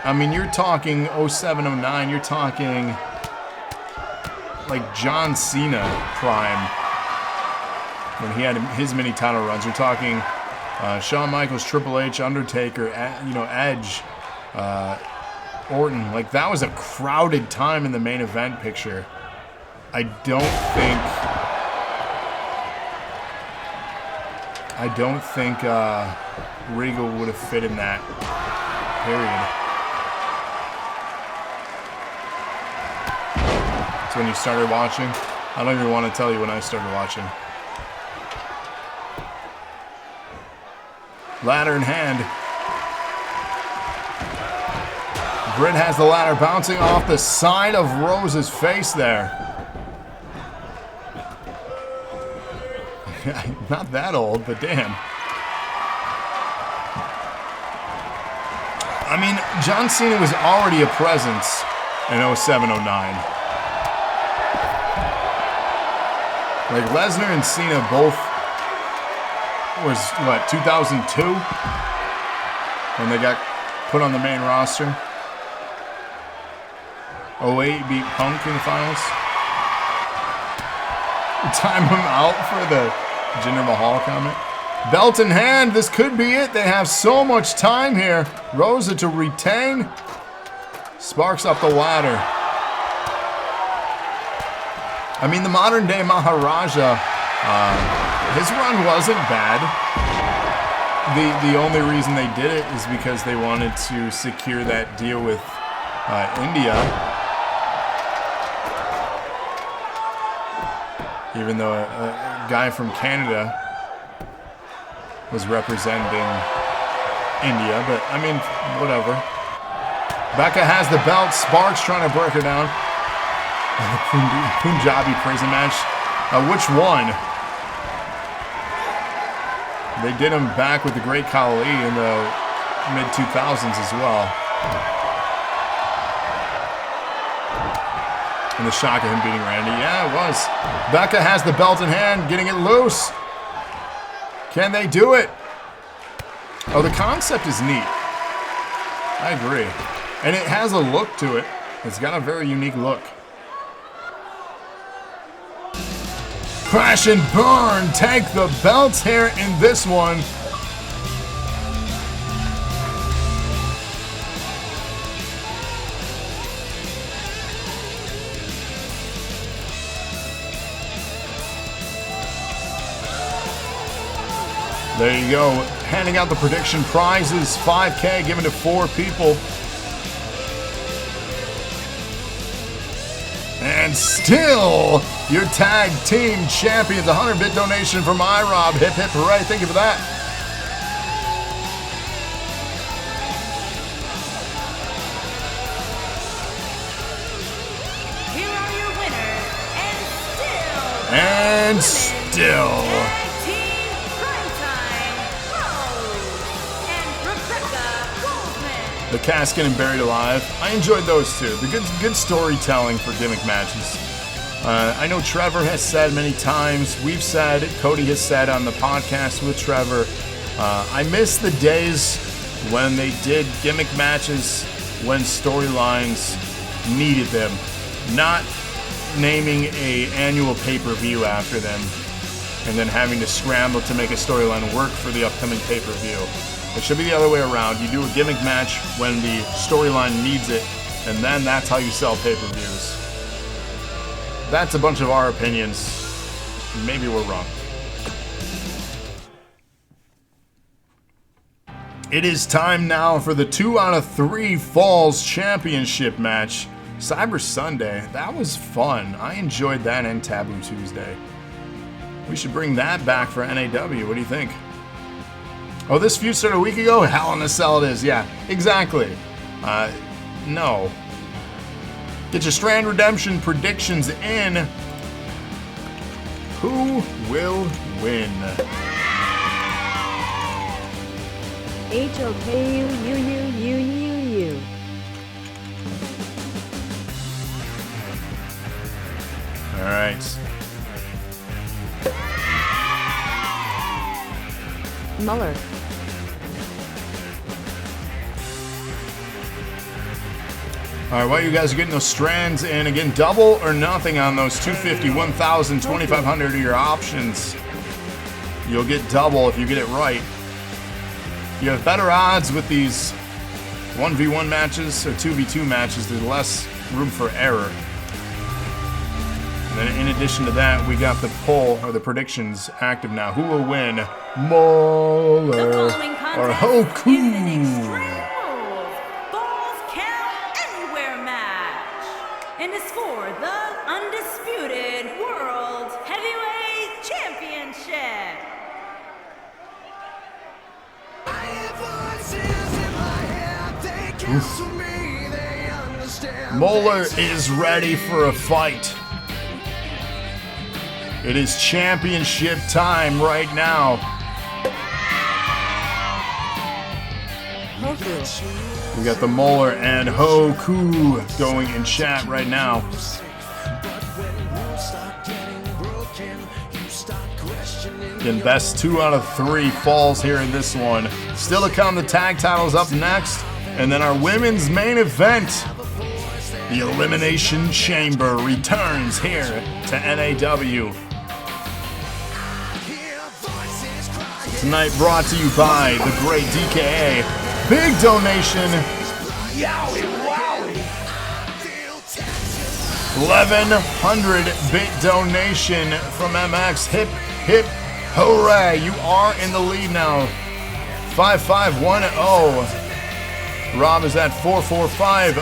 I mean, you're talking 07, 09. You're talking like John Cena prime when he had his mini title runs. You're talking Shawn Michaels, Triple H, Undertaker, Edge, Orton. Like, that was a crowded time in the main event picture. I don't think Regal would have fit in that period. That's when you started watching. I don't even want to tell you when I started watching. Ladder in hand. Britt has the ladder bouncing off the side of Rosa's face there. Not that old, but damn. I mean, John Cena was already a presence in 07, 09. Like, Lesnar and Cena both was, 2002? When they got put on the main roster. 08 beat Punk in the finals. Time him out for the Jinder Mahal comment. Belt in hand, this could be it. They have so much time here. Rosa to retain. Sparks up the ladder. I mean, the modern day Maharaja, his run wasn't bad. The only reason they did it is because they wanted to secure that deal with India. Even though a guy from Canada was representing India, but I mean, whatever. Becca has the belt. Sparks trying to break her down. The Punjabi prison match. Which one? They did him back with the Great Khali in the mid-2000s as well. And the shock of him beating Randy. Yeah, it was. Becca has the belt in hand, getting it loose. Can they do it? Oh, the concept is neat. I agree. And it has a look to it. It's got a very unique look. Crash and burn. Take the belts here in this one. There you go. Handing out the prediction prizes. 5K given to 4 people. And still, your tag team champions. 100-bit donation from iRob. Hip, hip, hooray. Thank you for that. Here are your winners, and still. Tag Team Primetime, Rose and Rebecca Wolfman. The Casket and Buried Alive. I enjoyed those two. The good storytelling for gimmick matches. I know Trevor has said many times, we've said, Cody has said on the podcast with Trevor, I miss the days when they did gimmick matches when storylines needed them, not naming a annual pay-per-view after them. and then having to scramble to make a storyline work for the upcoming pay-per-view. It should be the other way around. You do a gimmick match when the storyline needs it, and then that's how you sell pay-per-views. That's a bunch of our opinions. Maybe we're wrong. It is time now for the 2 out of 3 Falls Championship match. Cyber Sunday, that was fun. I enjoyed that, and Taboo Tuesday. We should bring that back for NAW. What do you think? Oh, this feud started a week ago? Hell in a Cell it is. Yeah, exactly. No. Get your Strand Redemption predictions in. Who will win? HOKU. All right. Muller. All right, while you guys are getting those strands in, again, double or nothing on those 250, 1,000, 2,500 are your options. You'll get double if you get it right. You have better odds with these 1v1 matches or 2v2 matches. There's less room for error. And then in addition to that, we got the poll or the predictions active now. Who will win? Muller or Hoku? And is for the Undisputed World Heavyweight Championship. Muller is ready for a fight. It is championship time right now. Hoku. We got the Muller and Hoku going in chat right now. Again, best 2 out of 3 falls here in this one. Still to come, the tag titles up next. And then our women's main event, the Elimination Chamber, returns here to NAW. Tonight brought to you by the great DKA. Big donation. Yowie wowie. 1,100 bit donation from MX. Hip, hip, hooray. You are in the lead now. 5510. Rob is at 4450.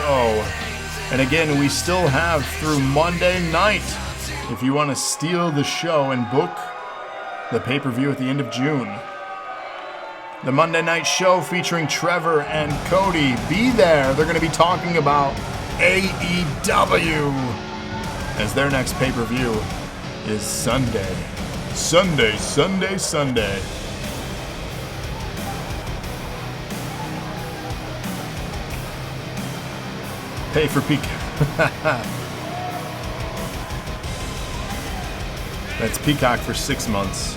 And again, we still have through Monday night if you want to steal the show and book the pay-per-view at the end of June. The Monday night show featuring Trevor and Cody. Be there. They're going to be talking about AEW as their next pay-per-view is Sunday. Sunday. Pay for Peacock. That's Peacock for 6 months.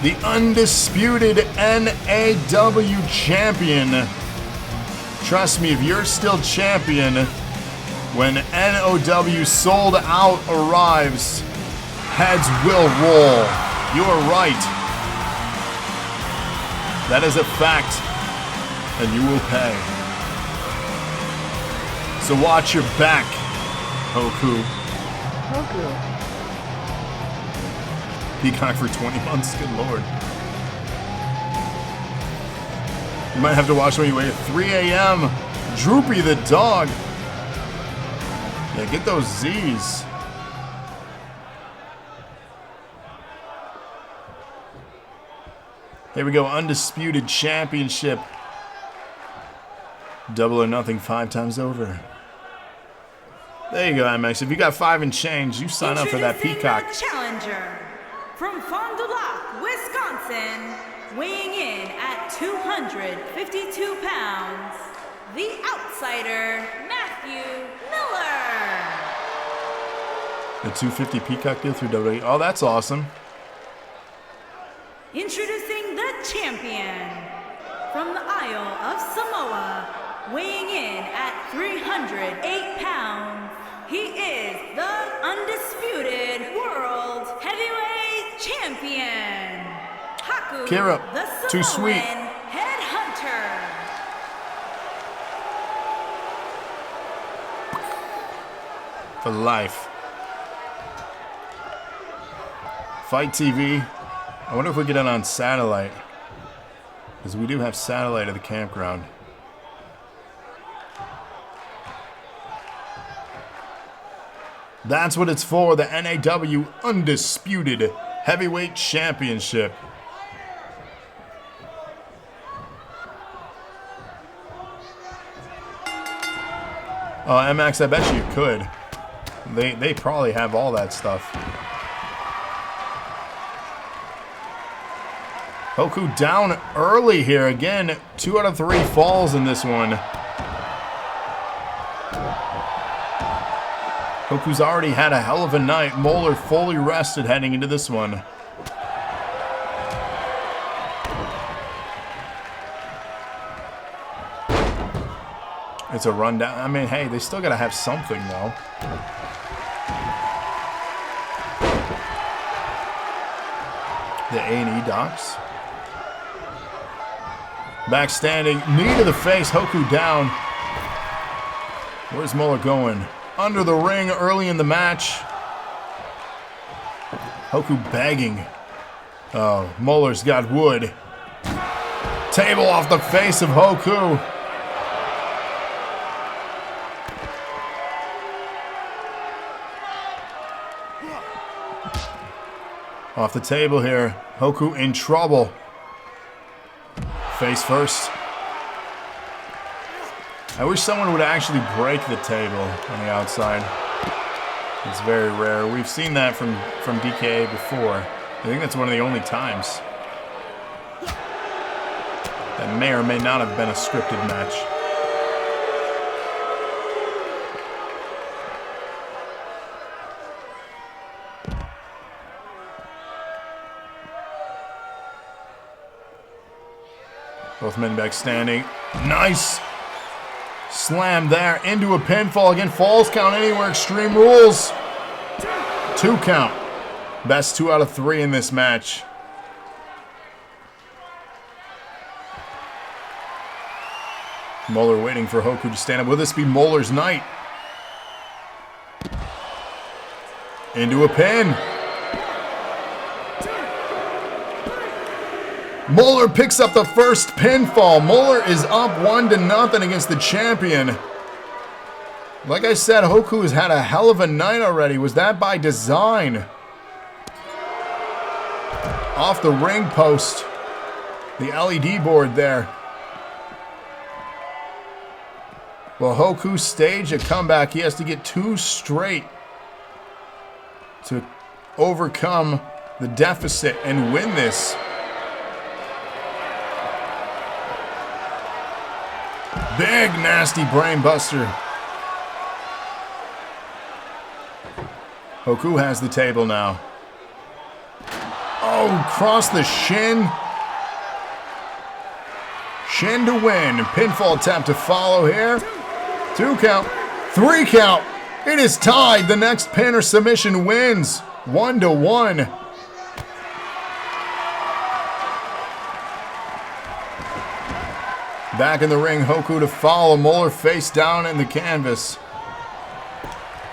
The undisputed NAW champion. Trust me, if you're still champion, when NOW sold out arrives, heads will roll. You are right. That is a fact, and you will pay. So watch your back, Hoku. Peacock for 20 months, good lord. You might have to watch when you wait at 3 a.m. Droopy the dog. Yeah, get those Z's. Here we go, Undisputed Championship. Double or nothing 5 times over. There you go, MX. If you got 5 and change, you sign up for that Peacock. The challenger from Fond du Lac, Wisconsin, weighing in at 252 pounds, the outsider, Matthew Muller. The 250 Peacock deal through WWE. Oh, that's awesome. Introducing the champion from the Isle of Samoa, weighing in at 308 pounds, he champion, Hoku, Kira, the too Samoan sweet. Headhunter. For life. Fight TV. I wonder if we get it on satellite. Because we do have satellite at the campground. That's what it's for, the NAW Undisputed Heavyweight Championship. Oh, MX, I bet you could. They probably have all that stuff. Hoku down early here again. 2 out of 3 falls in this one. Hoku's already had a hell of a night. Muller fully rested heading into this one. It's a rundown. I mean, hey, they still got to have something, though. The A&E docs. Back standing. Knee to the face. Hoku down. Where's Muller going? Under the ring early in the match. Hoku begging. Oh, Muller's got wood. Table off the face of Hoku. Off the table here. Hoku in trouble. Face first. I wish someone would actually break the table on the outside. It's very rare. We've seen that from DKA before. I think that's one of the only times. That may or may not have been a scripted match. Both men back standing. Nice! Slam there into a pinfall. Again, falls count anywhere. Extreme Rules. 2 count. Best 2 out of 3 in this match. Muller waiting for Hoku to stand up. Will this be Muller's night? Into a pin. Muller picks up the first pinfall. Muller is up 1-0 against the champion. Like I said, Hoku has had a hell of a night already. Was that by design? Off the ring post. The LED board there. Well, Hoku staged a comeback. He has to get 2 straight to overcome the deficit and win this. Big, nasty brain buster. Hoku has the table now. Oh, cross the shin. Shin to win. Pinfall attempt to follow here. 2 count. 3 count. It is tied. The next pin or submission wins. 1-1. Back in the ring, Hoku to follow. Muller face down in the canvas.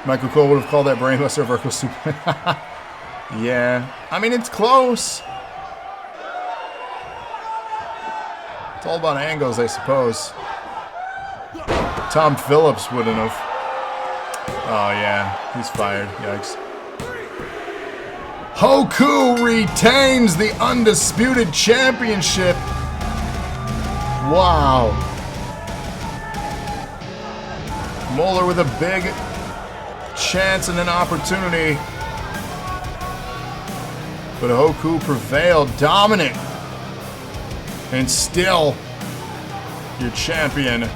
Michael Cole would have called that brainbuster vertical super. Yeah, I mean, it's close. It's all about angles, I suppose. Tom Phillips wouldn't have. Oh, yeah, he's fired. Yikes. Hoku retains the Undisputed Championship. Wow. Muller with a big chance and an opportunity. But Hoku prevailed, dominant. And still your champion.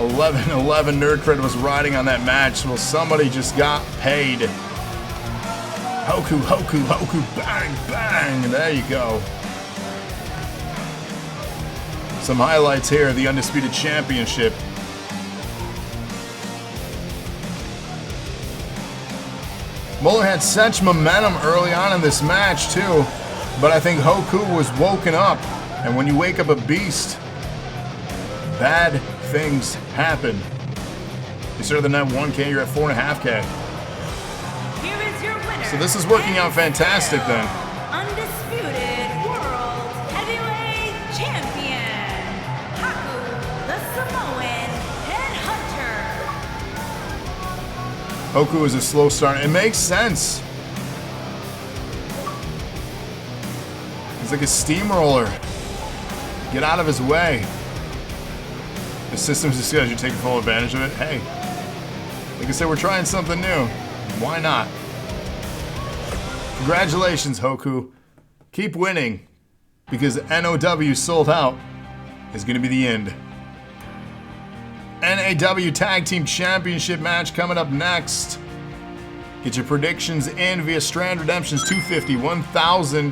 11-11 Nerdcred was riding on that match. Well, somebody just got paid. Hoku, Hoku, Hoku, bang, bang. There you go. Some highlights here, the Undisputed Championship. Muller had such momentum early on in this match too, but I think Hoku was woken up, and when you wake up a beast, bad things happen. You started the night 1K, you're at 4.5K. Here is your winner. So this is working out fantastic then. Undisputed World Heavyweight Champion, Hoku, the Samoan Headhunter. Hoku is a slow start. It makes sense. He's like a steamroller. Get out of his way. The system's just you take full advantage of it. Hey, like I said, we're trying something new. Why not? Congratulations, Hoku. Keep winning, because NOW sold out is going to be the end. NAW Tag Team Championship match coming up next. Get your predictions in via Strand Redemptions 250, 1,000,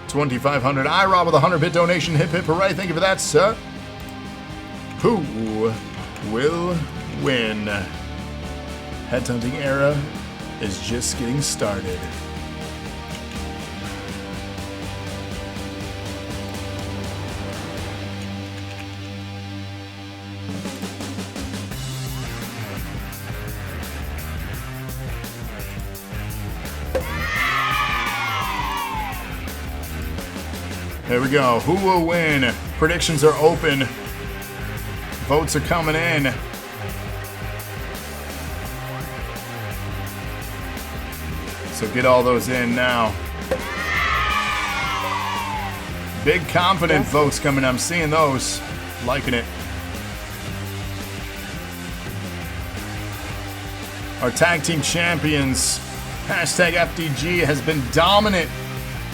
2,500. I Rob with a 100-bit donation. Hip hip hooray! Thank you for that, sir. Who will win? Headhunting era is just getting started. There we go. Who will win? Predictions are open. Votes are coming in. So get all those in now. Big confident votes coming. I'm seeing those. Liking it. Our tag team champions, #FTG, has been dominant.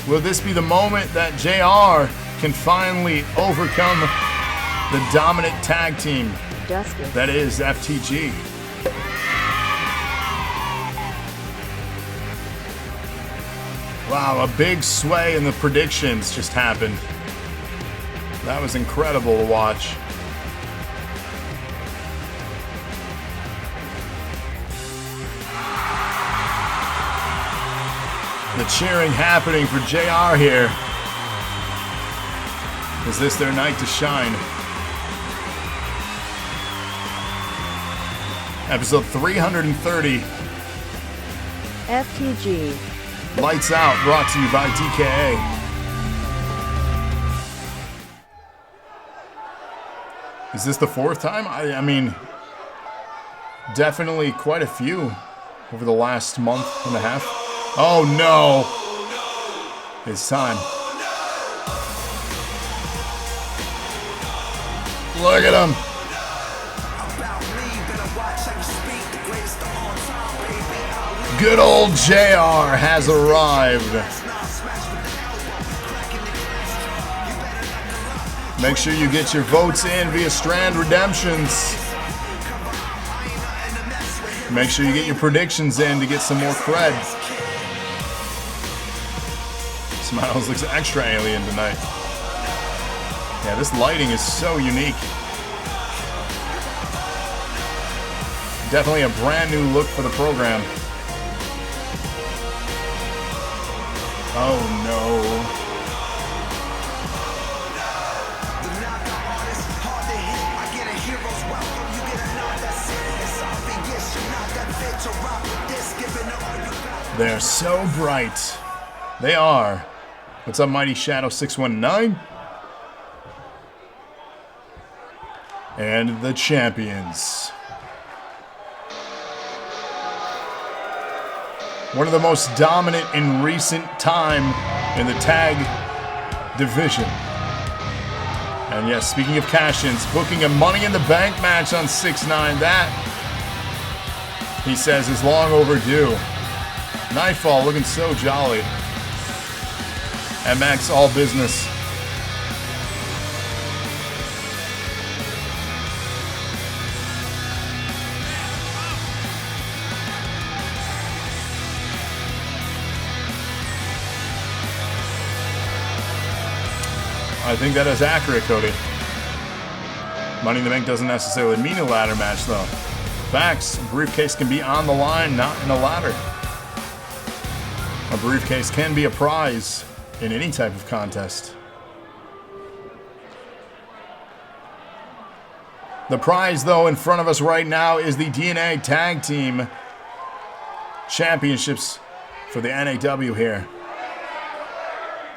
Will this be the moment that JR can finally overcome the dominant tag team that is FTG? Wow, a big sway in the predictions just happened. That was incredible to watch. The cheering happening for JR here. Is this their night to shine? Episode 330. FTG. Lights Out, brought to you by DKA. Is this the fourth time? I mean, definitely quite a few over the last month and a half. Oh no! It's time. Look at him! Good old JR has arrived. Make sure you get your votes in via Strand Redemptions. Make sure you get your predictions in to get some more cred. Smiles looks extra alien tonight. Yeah, this lighting is so unique. Definitely a brand new look for the program. Oh no. They're so bright. They are. What's up, Mighty Shadow 619? And the champions. One of the most dominant in recent time in the tag division. And yes, speaking of cash-ins, booking a Money in the Bank match on 6ix9ine. That, he says, is long overdue. Nightfall looking so jolly. MX all business. I think that is accurate, Cody. Money in the Bank doesn't necessarily mean a ladder match, though. Facts, a briefcase can be on the line, not in a ladder. briefcase can be a prize in any type of contest. The prize, though, in front of us right now is the DNA Tag Team Championships for the NAW here.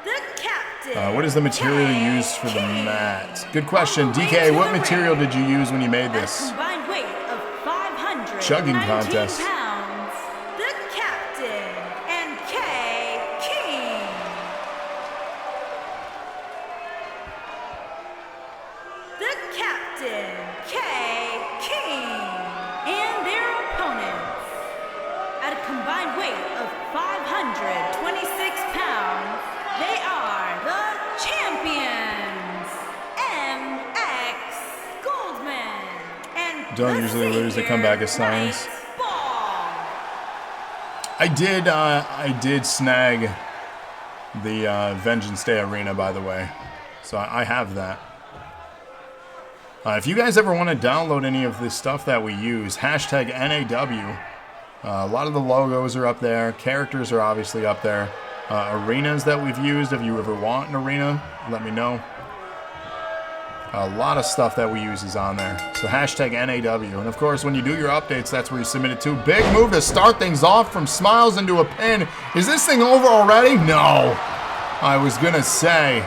The captain. What is the material used for the mat? Good question. DK, what material did you use when you made this? Combined weight of 519 Chugging contest. pounds. The captain and K King. The captain K King and their opponents at a combined weight of 526 pounds. They are the champions, MX Goldman and Don't the usually lose, they come back as senior signs. Night Ball. I did snag the Vengeance Day Arena, by the way. So I have that. If you guys ever want to download any of the stuff that we use, hashtag NAW. A lot of the logos are up there. Characters are obviously up there. Arenas that we've used. If you ever want an arena, let me know. A lot of stuff that we use is on there. So hashtag NAW. And of course, when you do your updates, that's where you submit it to. Big move to start things off from Smiles into a pin. Is this thing over already? No. I was going to say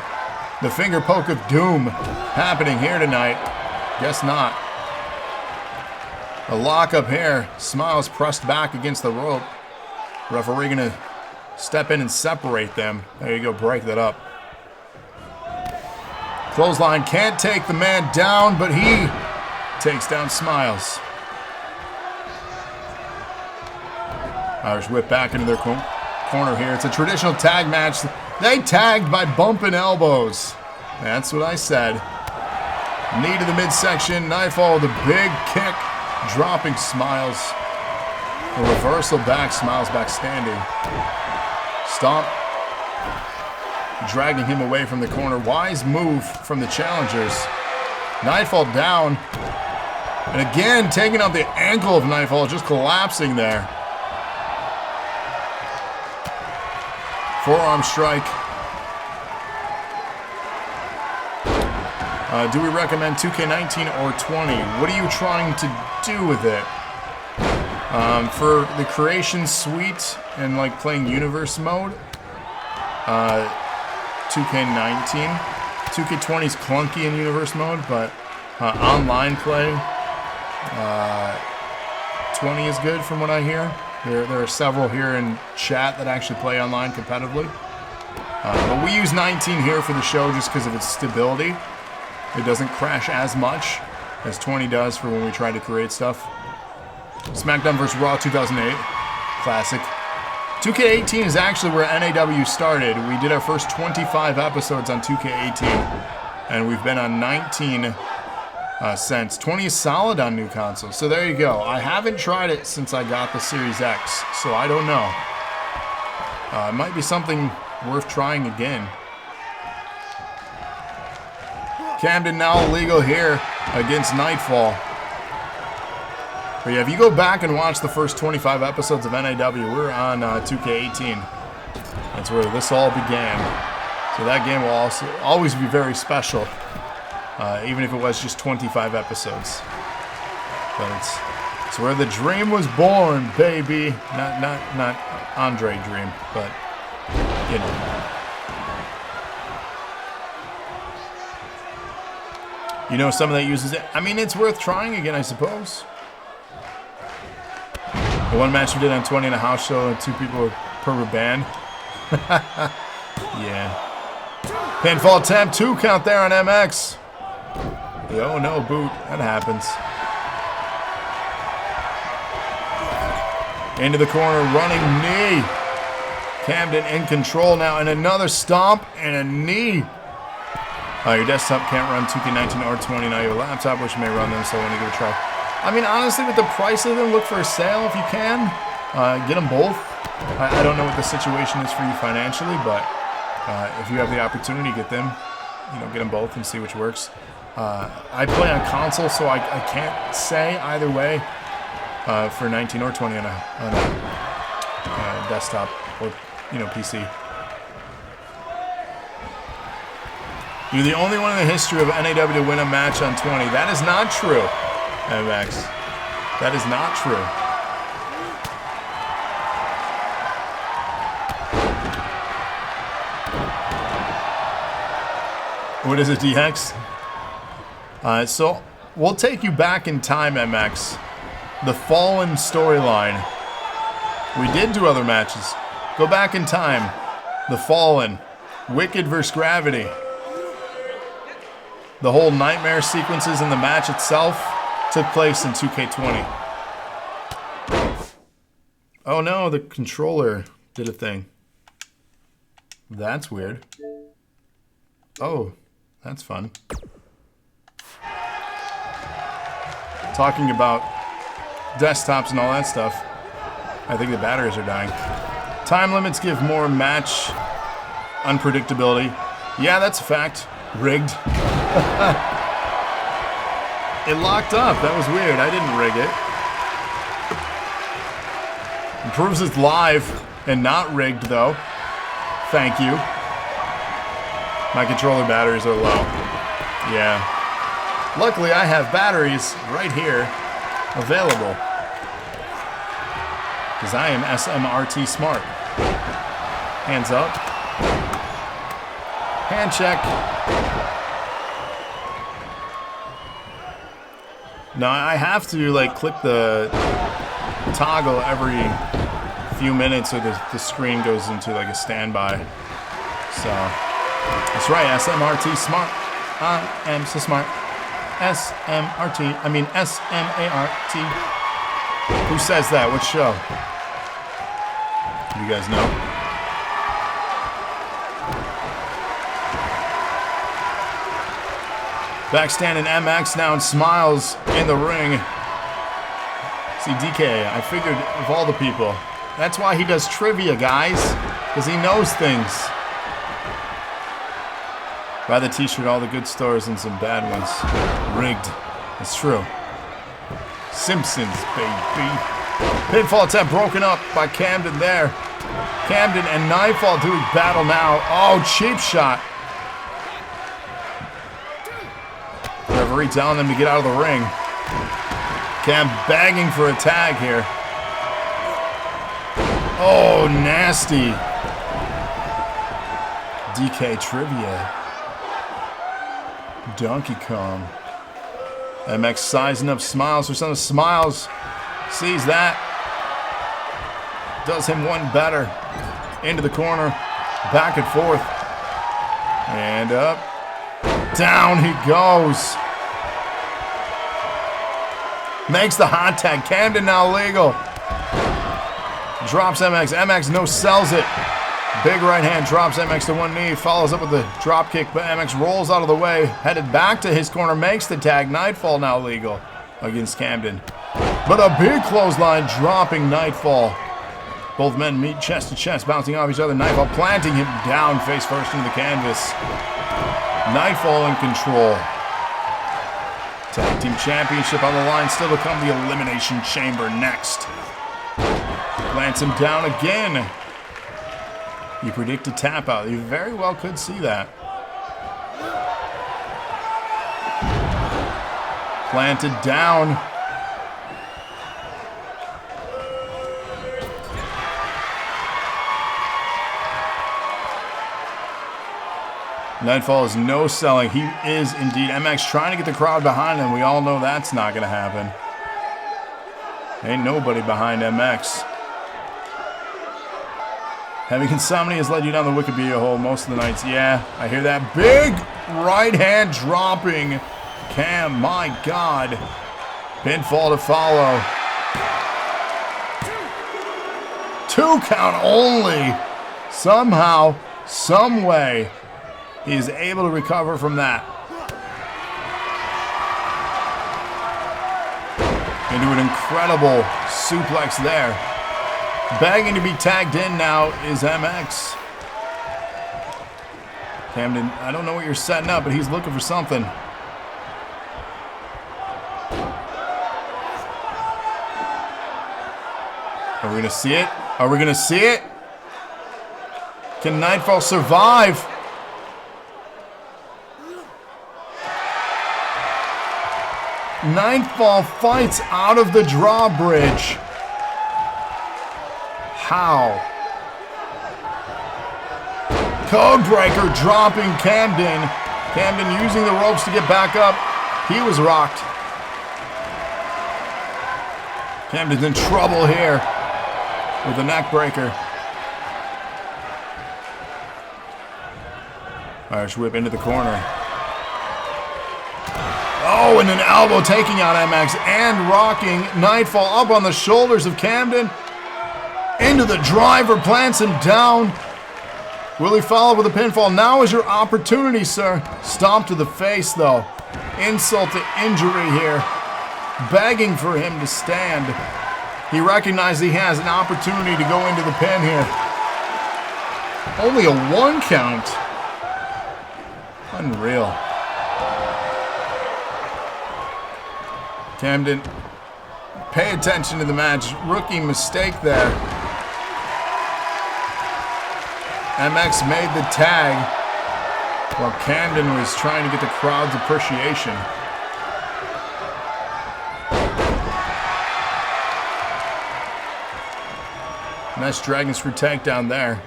the finger poke of doom happening here tonight. Guess not. A lockup here. Smiles pressed back against the rope. Referee going to step in and separate them. There you go, break that up. Clothesline can't take the man down, but he takes down Smiles. Irish whip back into their corner here. It's a traditional tag match. They tagged by bumping elbows. That's what I said. Knee to the midsection. Nightfall with a big kick. Dropping Smiles. A reversal back. Smiles back standing. Stomp. Dragging him away from the corner. Wise move from the challengers. Nightfall down. And again, taking out the ankle of Nightfall, just collapsing there. Forearm strike. Do we recommend 2K19 or 20? What are you trying to do with it? For the creation suite and like playing universe mode, 2K19. 2K20 is clunky in universe mode, but online play, 20 is good from what I hear. There are several here in chat that actually play online competitively. But we use 19 here for the show just because of its stability. It doesn't crash as much as 20 does for when we try to create stuff. SmackDown vs. Raw 2008. Classic. 2K18 is actually where NAW started. We did our first 25 episodes on 2K18. And we've been on 19 since. 20 is solid on new consoles. So there you go. I haven't tried it since I got the Series X. So I don't know. It might be something worth trying again. Camden now legal here against Nightfall. But yeah, if you go back and watch the first 25 episodes of NAW, we're on 2K18. That's where this all began. So that game will also always be very special, even if it was just 25 episodes. But it's where the dream was born, baby. Not Andre Dream, but you know. You know, someone that uses it. I mean, it's worth trying again, I suppose. The one match we did on 20 in a house show, and 2 people per band. Yeah. Pinfall attempt, 2 count there on MX. Oh no, boot. That happens. Into the corner, running knee. Camden in control now, and another stomp and a knee. Your desktop can't run 2K19 or 20 now. Your laptop, which may run them, so I want to give it a try. I mean, honestly, with the price of them, look for a sale if you can. Get them both. I don't know what the situation is for you financially, but if you have the opportunity, get them. You know, get them both and see which works. I play on console, so I can't say either way for 19 or 20 on a desktop or you know, PC. You're the only one in the history of NAW to win a match on 20. That is not true, MX. That is not true. What is it, DX? So we'll take you back in time, MX. The Fallen storyline. We did do other matches. Go back in time. The Fallen. Wicked versus Gravity. The whole nightmare sequences in the match itself took place in 2K20. Oh no, the controller did a thing. That's weird. Oh, that's fun. Talking about desktops and all that stuff. I think the batteries are dying. Time limits give more match unpredictability. Yeah, that's a fact. Rigged. It locked up. That was weird. I didn't rig it. It proves it's live and not rigged, though. Thank you. My controller batteries are low. Yeah. Luckily, I have batteries right here available. Because I am SMRT smart. Hands up. Hand check. Now I have to like click the toggle every few minutes or the screen goes into like a standby. So that's right, SMRT smart. I am so smart. SMRT. I mean SMART. Who says that? What show? You guys know? Backstanding MX now and smiles in the ring. See, DK, I figured of all the people, that's why he does trivia, guys, because he knows things. Buy the t-shirt, all the good stores and some bad ones. Rigged. It's true. Simpsons, baby. Pinfall attempt broken up by Camden there. Camden and Nightfall doing battle now. Oh, cheap shot. Referee telling them to get out of the ring. Cam begging for a tag here. Oh, nasty. DK trivia. Donkey Kong. MX sizing up Smiles for some Smiles. Sees that. Does him one better. Into the corner. Back and forth. And up. Down he goes. Makes the hot tag. Camden now legal. Drops MX. MX no sells it. Big right hand drops MX to one knee. Follows up with the drop kick, but MX rolls out of the way. Headed back to his corner. Makes the tag. Nightfall now legal against Camden. But a big clothesline dropping Nightfall. Both men meet chest to chest, bouncing off each other. Nightfall planting him down face first into the canvas. Nightfall in control. Tag Team Championship on the line. Still to come, the Elimination Chamber next. Plants him down again. You predict a tap out. You very well could see that. Planted down. Nightfall is no selling. He is indeed. MX trying to get the crowd behind him. We all know that's not going to happen. Ain't nobody behind MX. Having insomnia has led you down the Wikipedia hole most of the nights. Yeah, I hear that. Big right hand dropping. Cam, my God. Pinfall to follow. 2 count only. Somehow, some way, he is able to recover from that. Into an incredible suplex there. Begging to be tagged in now is MX. Camden, I don't know what you're setting up, but he's looking for something. Are we going to see it? Are we going to see it? Can Nightfall survive? Nightfall fights out of the drawbridge. How? Codebreaker dropping Camden. Camden using the ropes to get back up. He was rocked. Camden's in trouble here with a neck breaker. Irish whip into the corner. Oh, and an elbow taking out MX and rocking Nightfall up on the shoulders of Camden. Into the driver, plants him down. Will he follow with a pinfall? Now is your opportunity, sir. Stomp to the face, though. Insult to injury here. Begging for him to stand. He recognizes he has an opportunity to go into the pin here. Only a 1 count. Unreal. Camden, pay attention to the match. Rookie mistake there. MX made the tag while Camden was trying to get the crowd's appreciation. Nice Dragon Screw takedown there.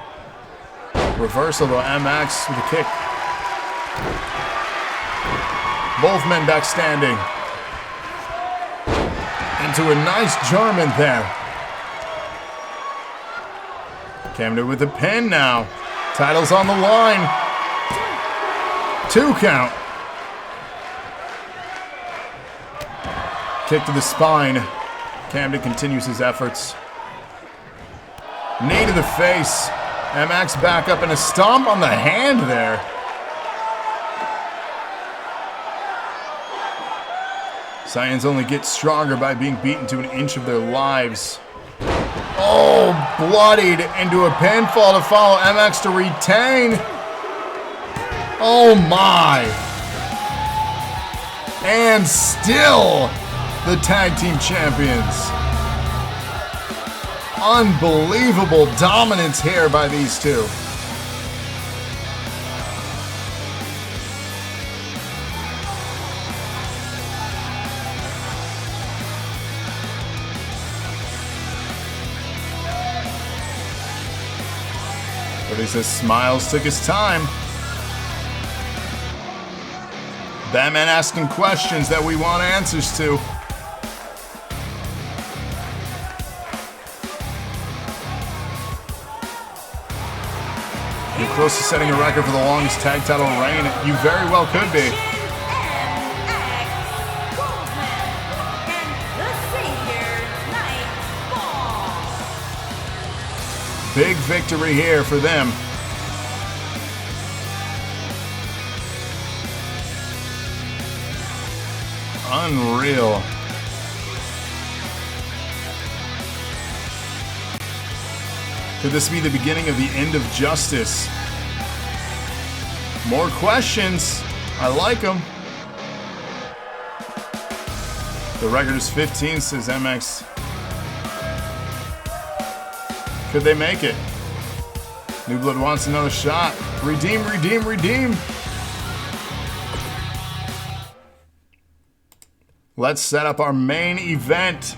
Reversal though, MX with a kick. Both men back standing. Into a nice German there. Camden with a pin now. Title's on the line. 2 count. Kick to the spine. Camden continues his efforts. Knee to the face. MX back up and a stomp on the hand there. Science only gets stronger by being beaten to an inch of their lives. Oh, bloodied into a pinfall to follow MX to retain. Oh my. And still the tag team champions. Unbelievable dominance here by these two. But he says Smiles took his time. Batman asking questions that we want answers to. You're close to setting a record for the longest tag title reign. You very well could be. Big victory here for them. Unreal. Could this be the beginning of the end of justice? More questions. I like them. The record is 15, says MX. Could they make it? New Blood wants another shot. Redeem, redeem, redeem. Let's set up our main event.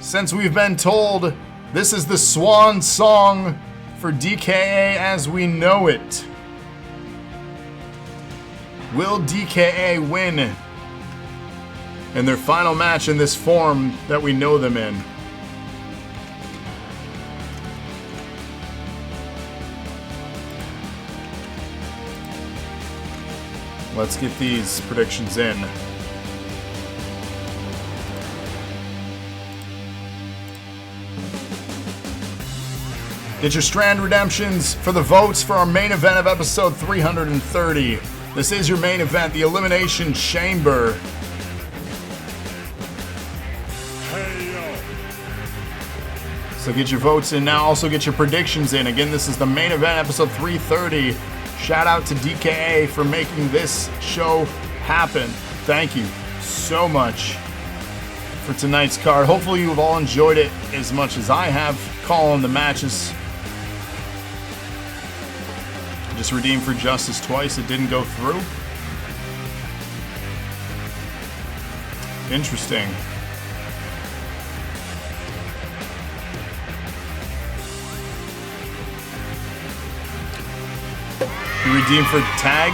Since we've been told this is the swan song for DKA as we know it. Will DKA win in their final match in this form that we know them in? Let's get these predictions in. Get your Strand redemptions for the votes for our main event of episode 330. This is your main event, the Elimination Chamber. So get your votes in now. Also get your predictions in. Again, this is the main event, episode 330. Shout out to DKA for making this show happen. Thank you so much for tonight's card. Hopefully you have all enjoyed it as much as I have. Calling the matches. Scarlett's redeemed for justice twice. It didn't go through. Interesting. You redeemed for tag.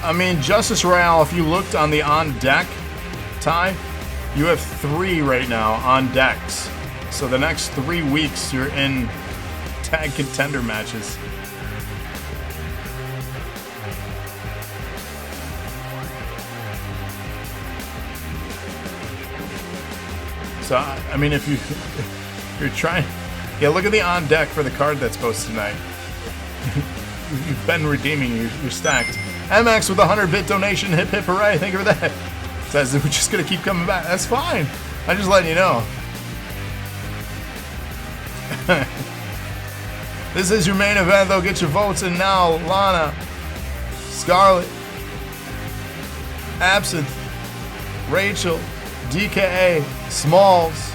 I mean, Justice Royale, if you looked on the on deck, Ty, you have 3 right now on decks. So the next 3 weeks you're in tag contender matches. So, I mean, if you're trying, yeah, look at the on deck for the card that's posted tonight. You've been redeeming, you're stacked. MX with a 100-bit donation, hip hip hooray, thank you for that. Says we're just gonna keep coming back. That's fine. I'm just letting you know. This is your main event though, get your votes in now. Lana, Scarlett, Absinthe, Rachel, DKA, Smalls.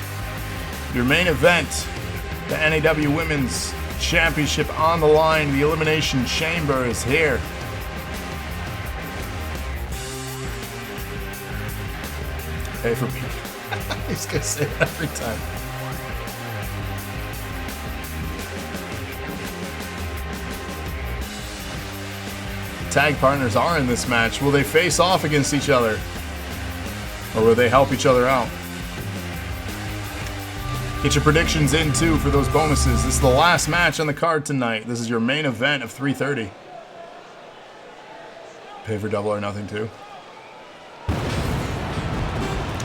Your main event, the NAW Women's Championship on the line. The Elimination Chamber is here. Pay for me. He's gonna say it every time. Tag partners are in this match. Will they face off against each other? Or will they help each other out? Get your predictions in too for those bonuses. This is the last match on the card tonight. This is your main event of 3:30. Pay for double or nothing too.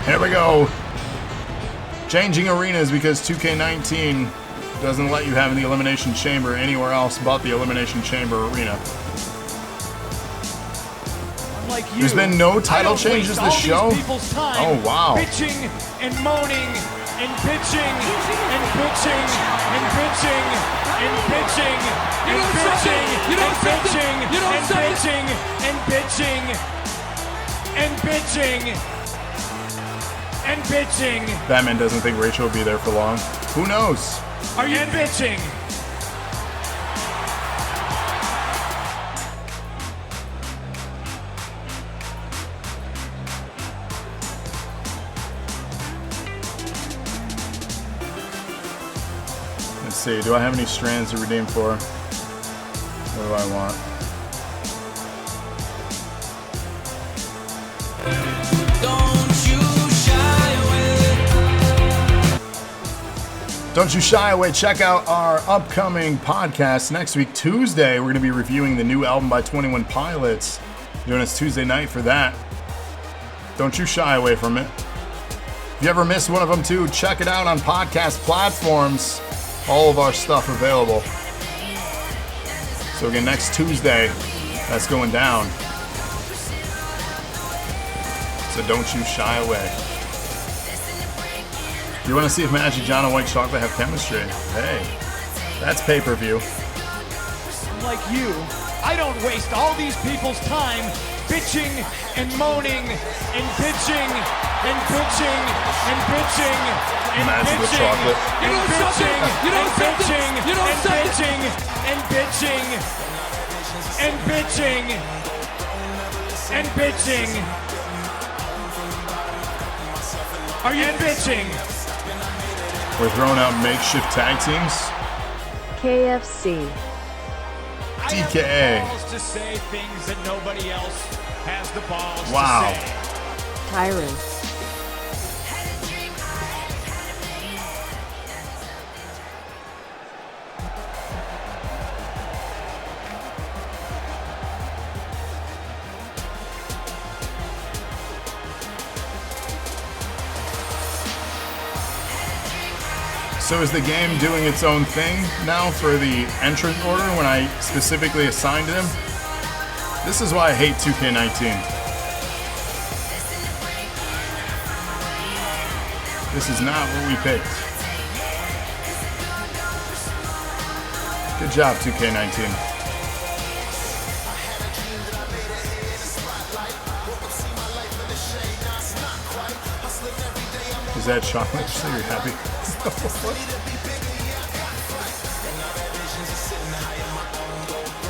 Here we go. Changing arenas because 2K19 doesn't let you have the Elimination Chamber anywhere else but the Elimination Chamber arena. Like you, there's been no title changes this show? Oh, wow. Bitching and moaning and bitching and bitching and bitching and bitching and bitching and bitching and bitching and bitching and bitching. Batman doesn't think Rachel will be there for long. Who knows? Are you bitching? Let's see, do I have any strands to redeem for? What do I want? Don't you shy away. Check out our upcoming podcast next week, Tuesday. We're going to be reviewing the new album by 21 Pilots. Doing us Tuesday night for that. Don't you shy away from it. If you ever missed one of them too, check it out on podcast platforms. All of our stuff available. So again, next Tuesday, that's going down. So don't you shy away. You want to see if Magic John and White Chocolate have chemistry? Hey, that's pay-per-view. Like you, I don't waste all these people's time bitching and moaning and bitching and bitching and bitching and Magic with chocolate. and bitching and bitching and bitching and bitching and bitching and bitching. Are you bitching? We're throwing out makeshift tag teams. KFC. I have DKA. the balls to say things that nobody else has the balls Wow. to say. Tyrant. So is the game doing its own thing now for the entrant order when I specifically assigned him? This is why I hate 2K19. This is not what we picked. Good job, 2K19. Is that chocolate? So you're happy?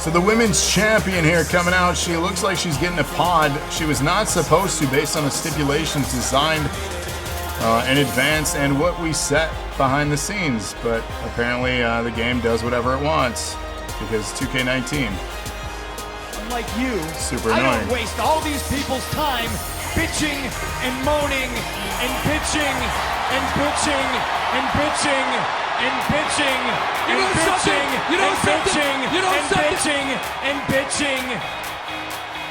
So the women's champion here coming out. She looks like she's getting a pod. She was not supposed to based on the stipulations designed in advance and what we set behind the scenes. But apparently the game does whatever it wants because 2K19. Like you, super I annoying. don't waste all these people's time bitching and moaning and bitching and bitching and bitching and bitching and bitching and bitching and bitching and bitching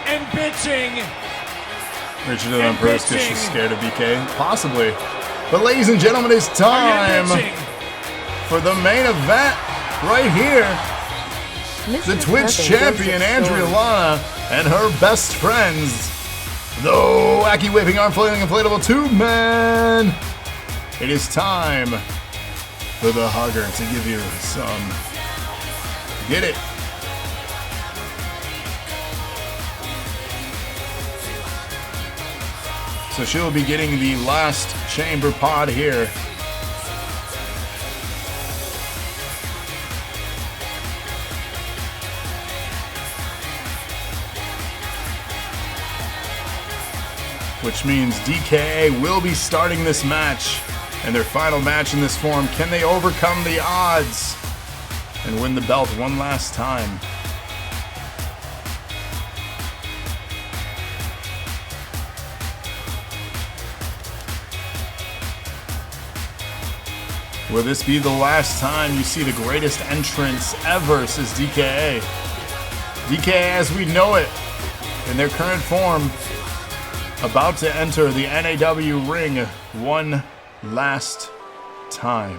and bitching. Richard did it on purpose because she's scared of BK? Possibly. But ladies and gentlemen, it's time for the main event right here. The Twitch champion, Andrea Lana, and her best friends, the wacky whipping arm flailing inflatable tube man. It is time for the hugger to give you some. Get it. So she'll be getting the last chamber pod here. Which means DKA will be starting this match and their final match in this form. Can they overcome the odds and win the belt one last time? Will this be the last time you see the greatest entrance ever, says DKA. DKA as we know it in their current form, about to enter the NAW ring one last time.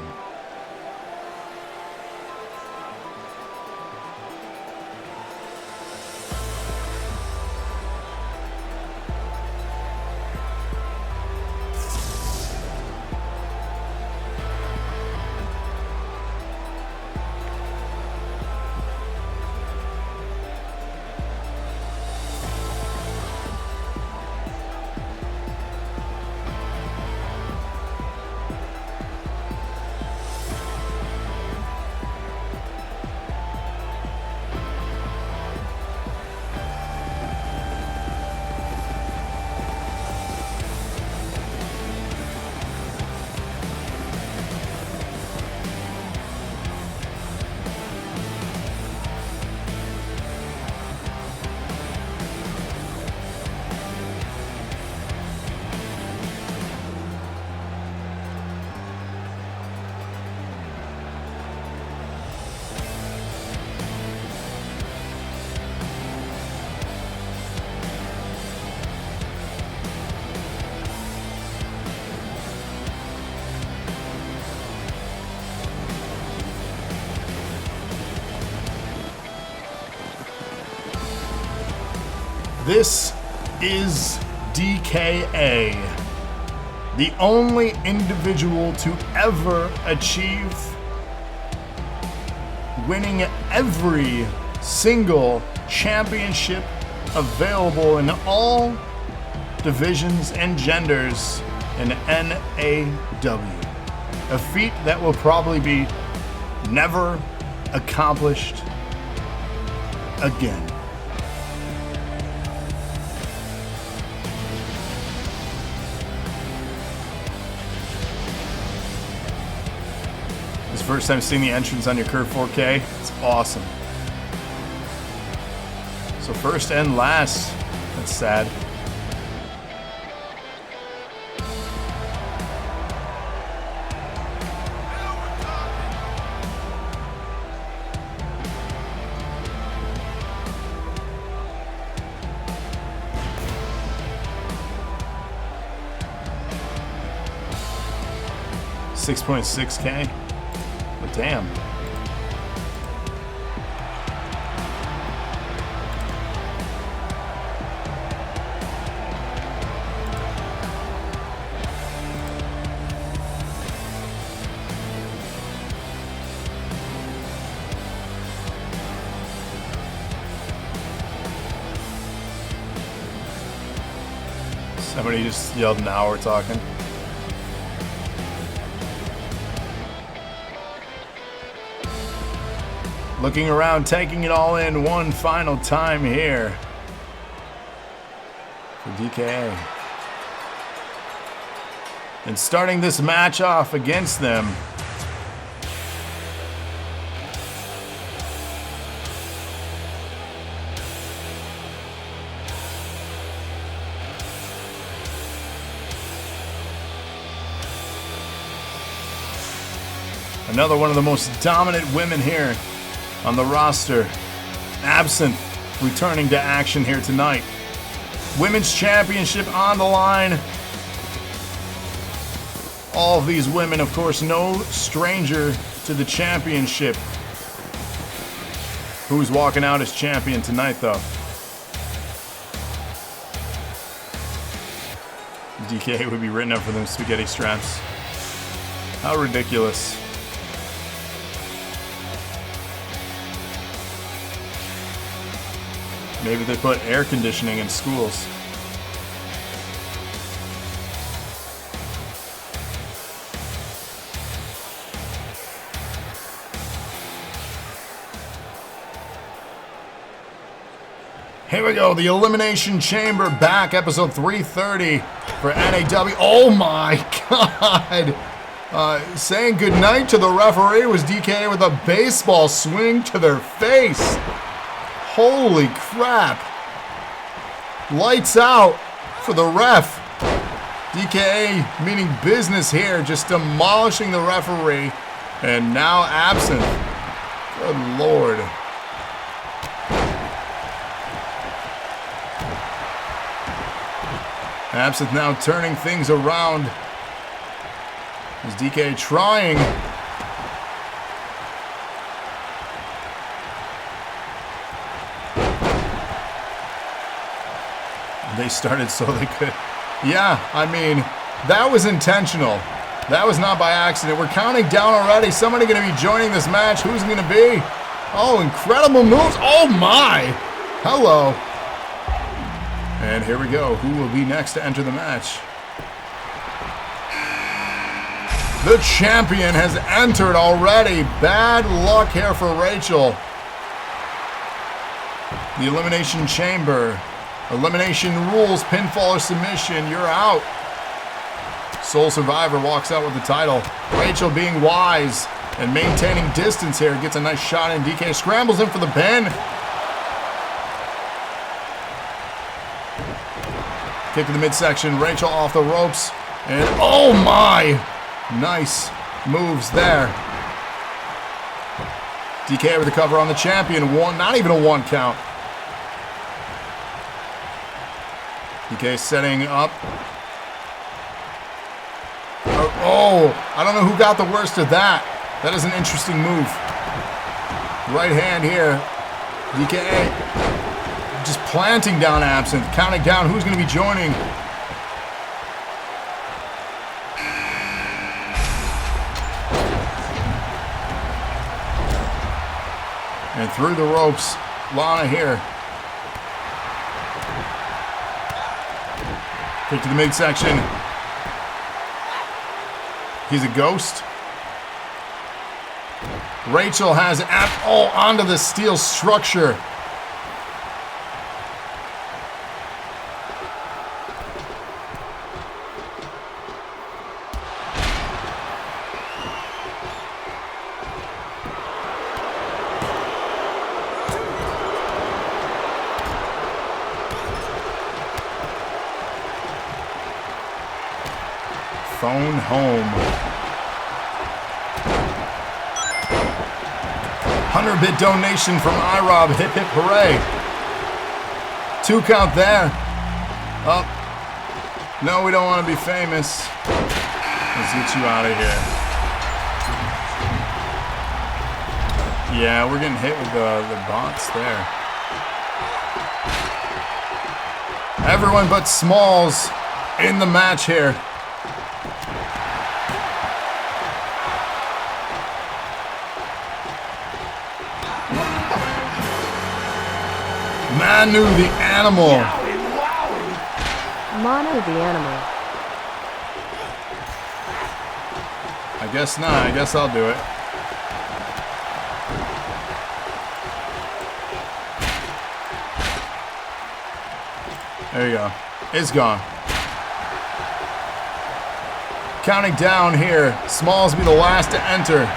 This is DKA, the only individual to ever achieve winning every single championship available in all divisions and genders in NAW. A feat that will probably be never accomplished again. First time seeing the entrance on your curved 4K. It's awesome. So first and last. That's sad. $6.6K. But damn. Somebody just yelled, "Now we're talking." Looking around, taking it all in one final time here for DKA. And starting this match off against them, another one of the most dominant women here on the roster, Absinthe, returning to action here tonight. Women's Championship on the line. All of these women, of course, no stranger to the championship. Who's walking out as champion tonight, though? DK would be written up for them spaghetti straps. How ridiculous. Maybe they put air conditioning in schools. Here we go, the Elimination Chamber back, episode 330 for NAW. Oh my God! Saying goodnight to the referee was DK with a baseball swing to their face. Holy crap. Lights out for the ref. DKA meaning business here, just demolishing the referee. And now Absinthe. Good Lord. Absinthe now turning things around. As DKA trying. They started so they could. Yeah, I mean, that was intentional. That was not by accident. We're counting down already. Somebody going to be joining this match. Who's going to be? Oh, incredible moves. Oh, my. Hello. And here we go. Who will be next to enter the match? The champion has entered already. Bad luck here for Rachel. The Elimination Chamber. Elimination rules, pinfall or submission, you're out. Sole survivor walks out with the title. Rachel being wise and maintaining distance here, gets a nice shot in. DK scrambles in for the pin. Kick to the midsection, Rachel off the ropes. And oh my! Nice moves there. DK with the cover on the champion. One, not even a one count. DK setting up. Oh, I don't know who got the worst of that. That is an interesting move. Right hand here. DK just planting down Absinthe, counting down who's going to be joining. And through the ropes, Lana here. Kick to the midsection. He's a ghost. Rachel has onto the steel structure. Phone home. 100-bit donation from iRob. Hip hip hooray. 2 count there. Oh. No, we don't want to be famous. Let's get you out of here. Yeah, we're getting hit with the bots there. Everyone but Smalls in the match here. Manu the animal. Manu the animal. I guess not. I guess I'll do it. There you go. It's gone. Counting down here. Smalls will be the last to enter.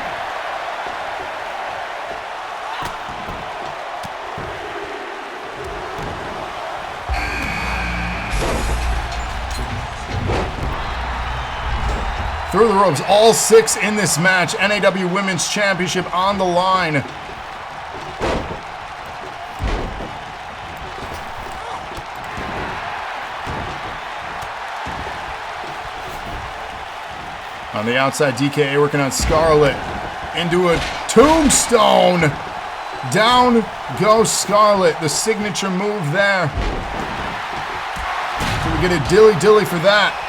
Through the ropes, all 6 in this match. NAW Women's Championship on the line. On the outside, DKA working on Scarlett. Into a tombstone. Down goes Scarlett. The signature move there. So we get a dilly-dilly for that.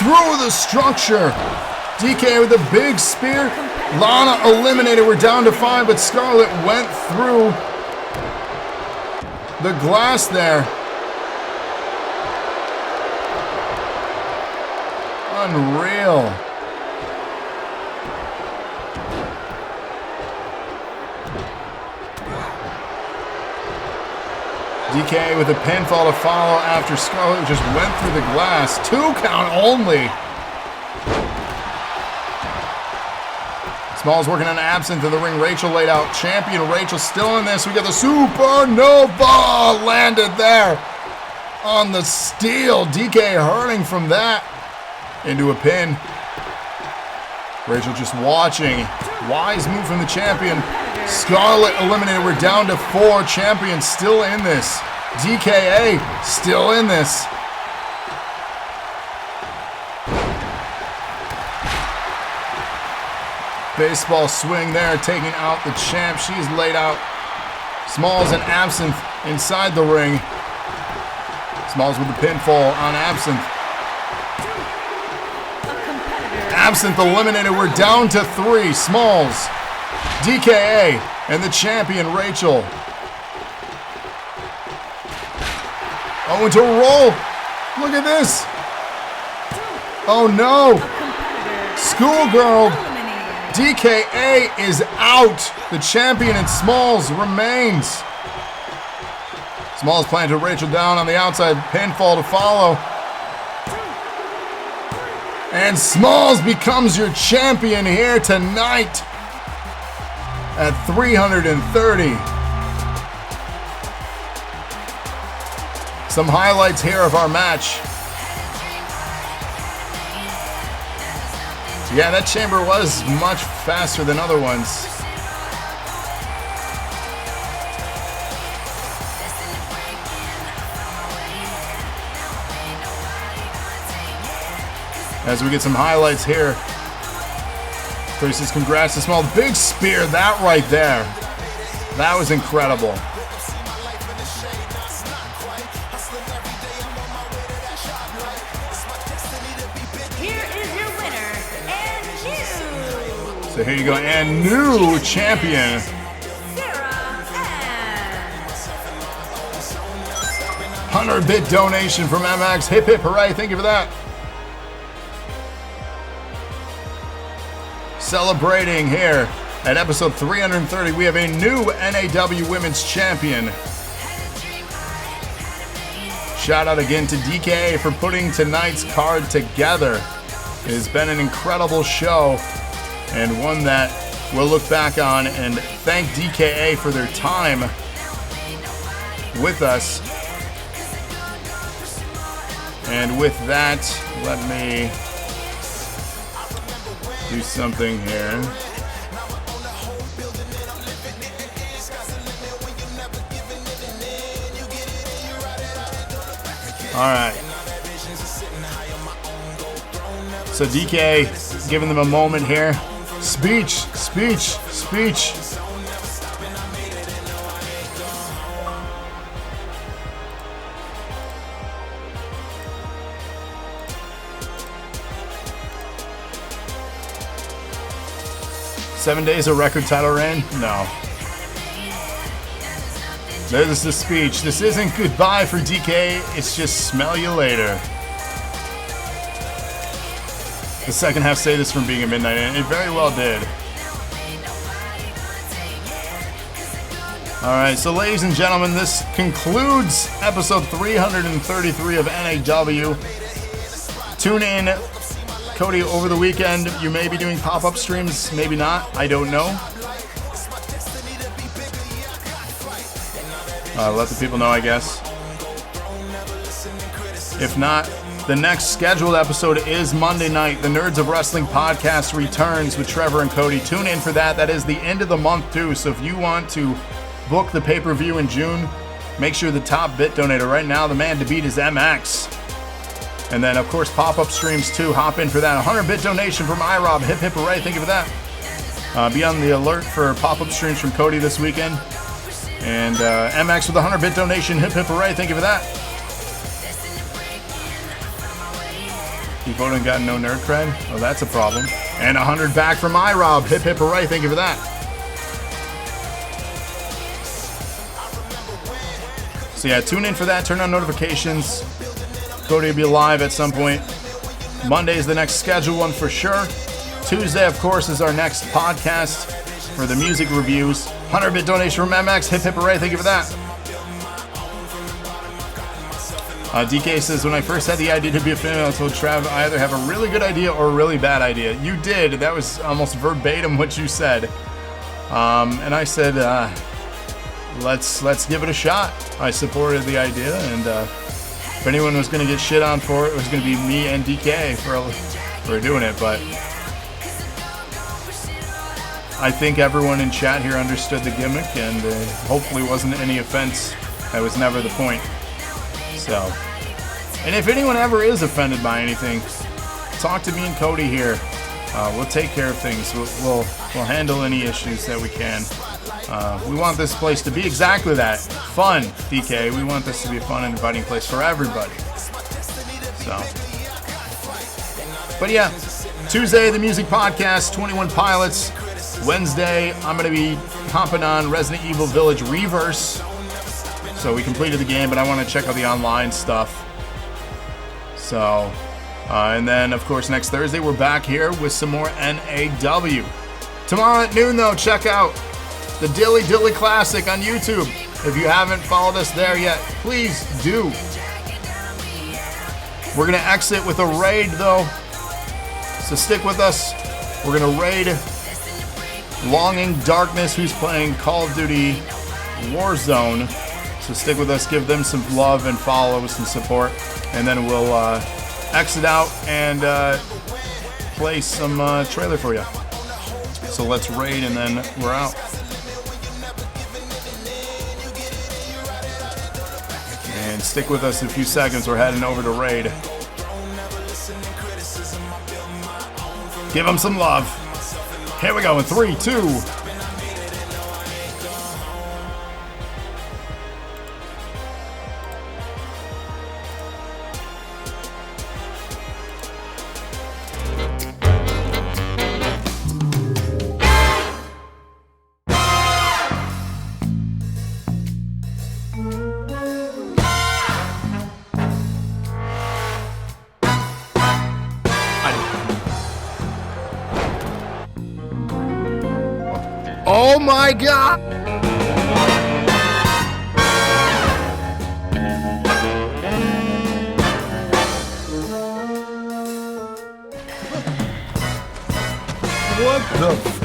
Through the structure. DK with a big spear. Lana eliminated. We're down to 5, but Scarlett went through the glass there. Unreal. DK with a pinfall to follow after Scarlett just went through the glass. 2 count only. Smalls working on Absinthe in the ring. Rachel laid out. Champion Rachel still in this. We got the Supernova landed there on the steel. DK hurting from that into a pin. Rachel just watching. Wise move from the champion. Scarlett eliminated. We're down to 4. Champion still in this. DKA still in this. Baseball swing there, taking out the champ. She's laid out. Smalls and Absinthe inside the ring. Smalls with the pinfall on Absinthe. Absinthe eliminated. We're down to 3. Smalls, DKA, and the champion, Rachel. Oh, into a roll. Look at this. Oh, no. Schoolgirl. DKA is out. The champion and Smalls remains. Smalls planted Rachel down on the outside. Pinfall to follow. And Smalls becomes your champion here tonight at 330. Some highlights here of our match. Yeah, that chamber was much faster than other ones. As we get some highlights here. Tracy says congrats to Small. Big spear, that right there. That was incredible. So here you go, and new champion. 100-bit donation from MX. Hip hip hooray, thank you for that. Celebrating here at episode 330, we have a new NAW Women's Champion. Shout out again to DKA for putting tonight's card together. It has been an incredible show, and one that we'll look back on and thank DKA for their time with us. And with that, let me do something here. All right. So DK giving them a moment here. Speech, speech, speech. "7 days of record title reign? No. There's the speech. This isn't goodbye for DK, it's just smell you later. The second half saved this from being a midnight, and it very well did. Alright, so ladies and gentlemen, this concludes episode 333 of NAW. Tune in, Cody, over the weekend. You may be doing pop-up streams, maybe not. I don't know. Let the people know, I guess. If not, the next scheduled episode is Monday night. The Nerds of Wrestling podcast returns with Trevor and Cody. Tune in for that. That is the end of the month, too. So if you want to book the pay-per-view in June, make sure the top bit donator right now, the man to beat is MX. And then, of course, pop-up streams, too. Hop in for that. 100-bit donation from iRob. Hip, hip, hooray. Thank you for that. Be on the alert for pop-up streams from Cody this weekend. And MX with a 100-bit donation. Hip, hip, hooray. Thank you for that. You voted and got no nerd cred? Oh, that's a problem. And 100 back from iRob. Hip, hip, hooray. Thank you for that. So yeah, tune in for that. Turn on notifications. Cody will be live at some point. Monday is the next scheduled one for sure. Tuesday, of course, is our next podcast for the music reviews. 100-bit donation from MX. Hip, hip, hooray. Thank you for that. DK says, when I first had the idea to be a female, I told Trav I either have a really good idea or a really bad idea. You did. That was almost verbatim what you said. And I said, let's give it a shot. I supported the idea, and if anyone was going to get shit on for it, it was going to be me and DK for doing it. But I think everyone in chat here understood the gimmick, and hopefully wasn't any offense. That was never the point. So, and if anyone ever is offended by anything, talk to me and Cody here. We'll take care of things. We'll handle any issues that we can. We want this place to be exactly that. Fun, DK. We want this to be a fun and inviting place for everybody. So, but yeah, Tuesday, the music podcast, 21 Pilots. Wednesday, I'm going to be comping on Resident Evil Village Reverse. So we completed the game, but I want to check out the online stuff. So, and then, of course, next Thursday, we're back here with some more NAW. Tomorrow at noon, though, check out the Dilly Dilly Classic on YouTube. If you haven't followed us there yet, please do. We're going to exit with a raid, though. So stick with us. We're going to raid Longing Darkness, who's playing Call of Duty Warzone. So stick with us, give them some love and follow, some support, and then we'll exit out and play some trailer for you. So let's raid and then we're out. And stick with us in a few seconds, we're heading over to raid. Give them some love. Here we go in 3, 2. Oh my God! What the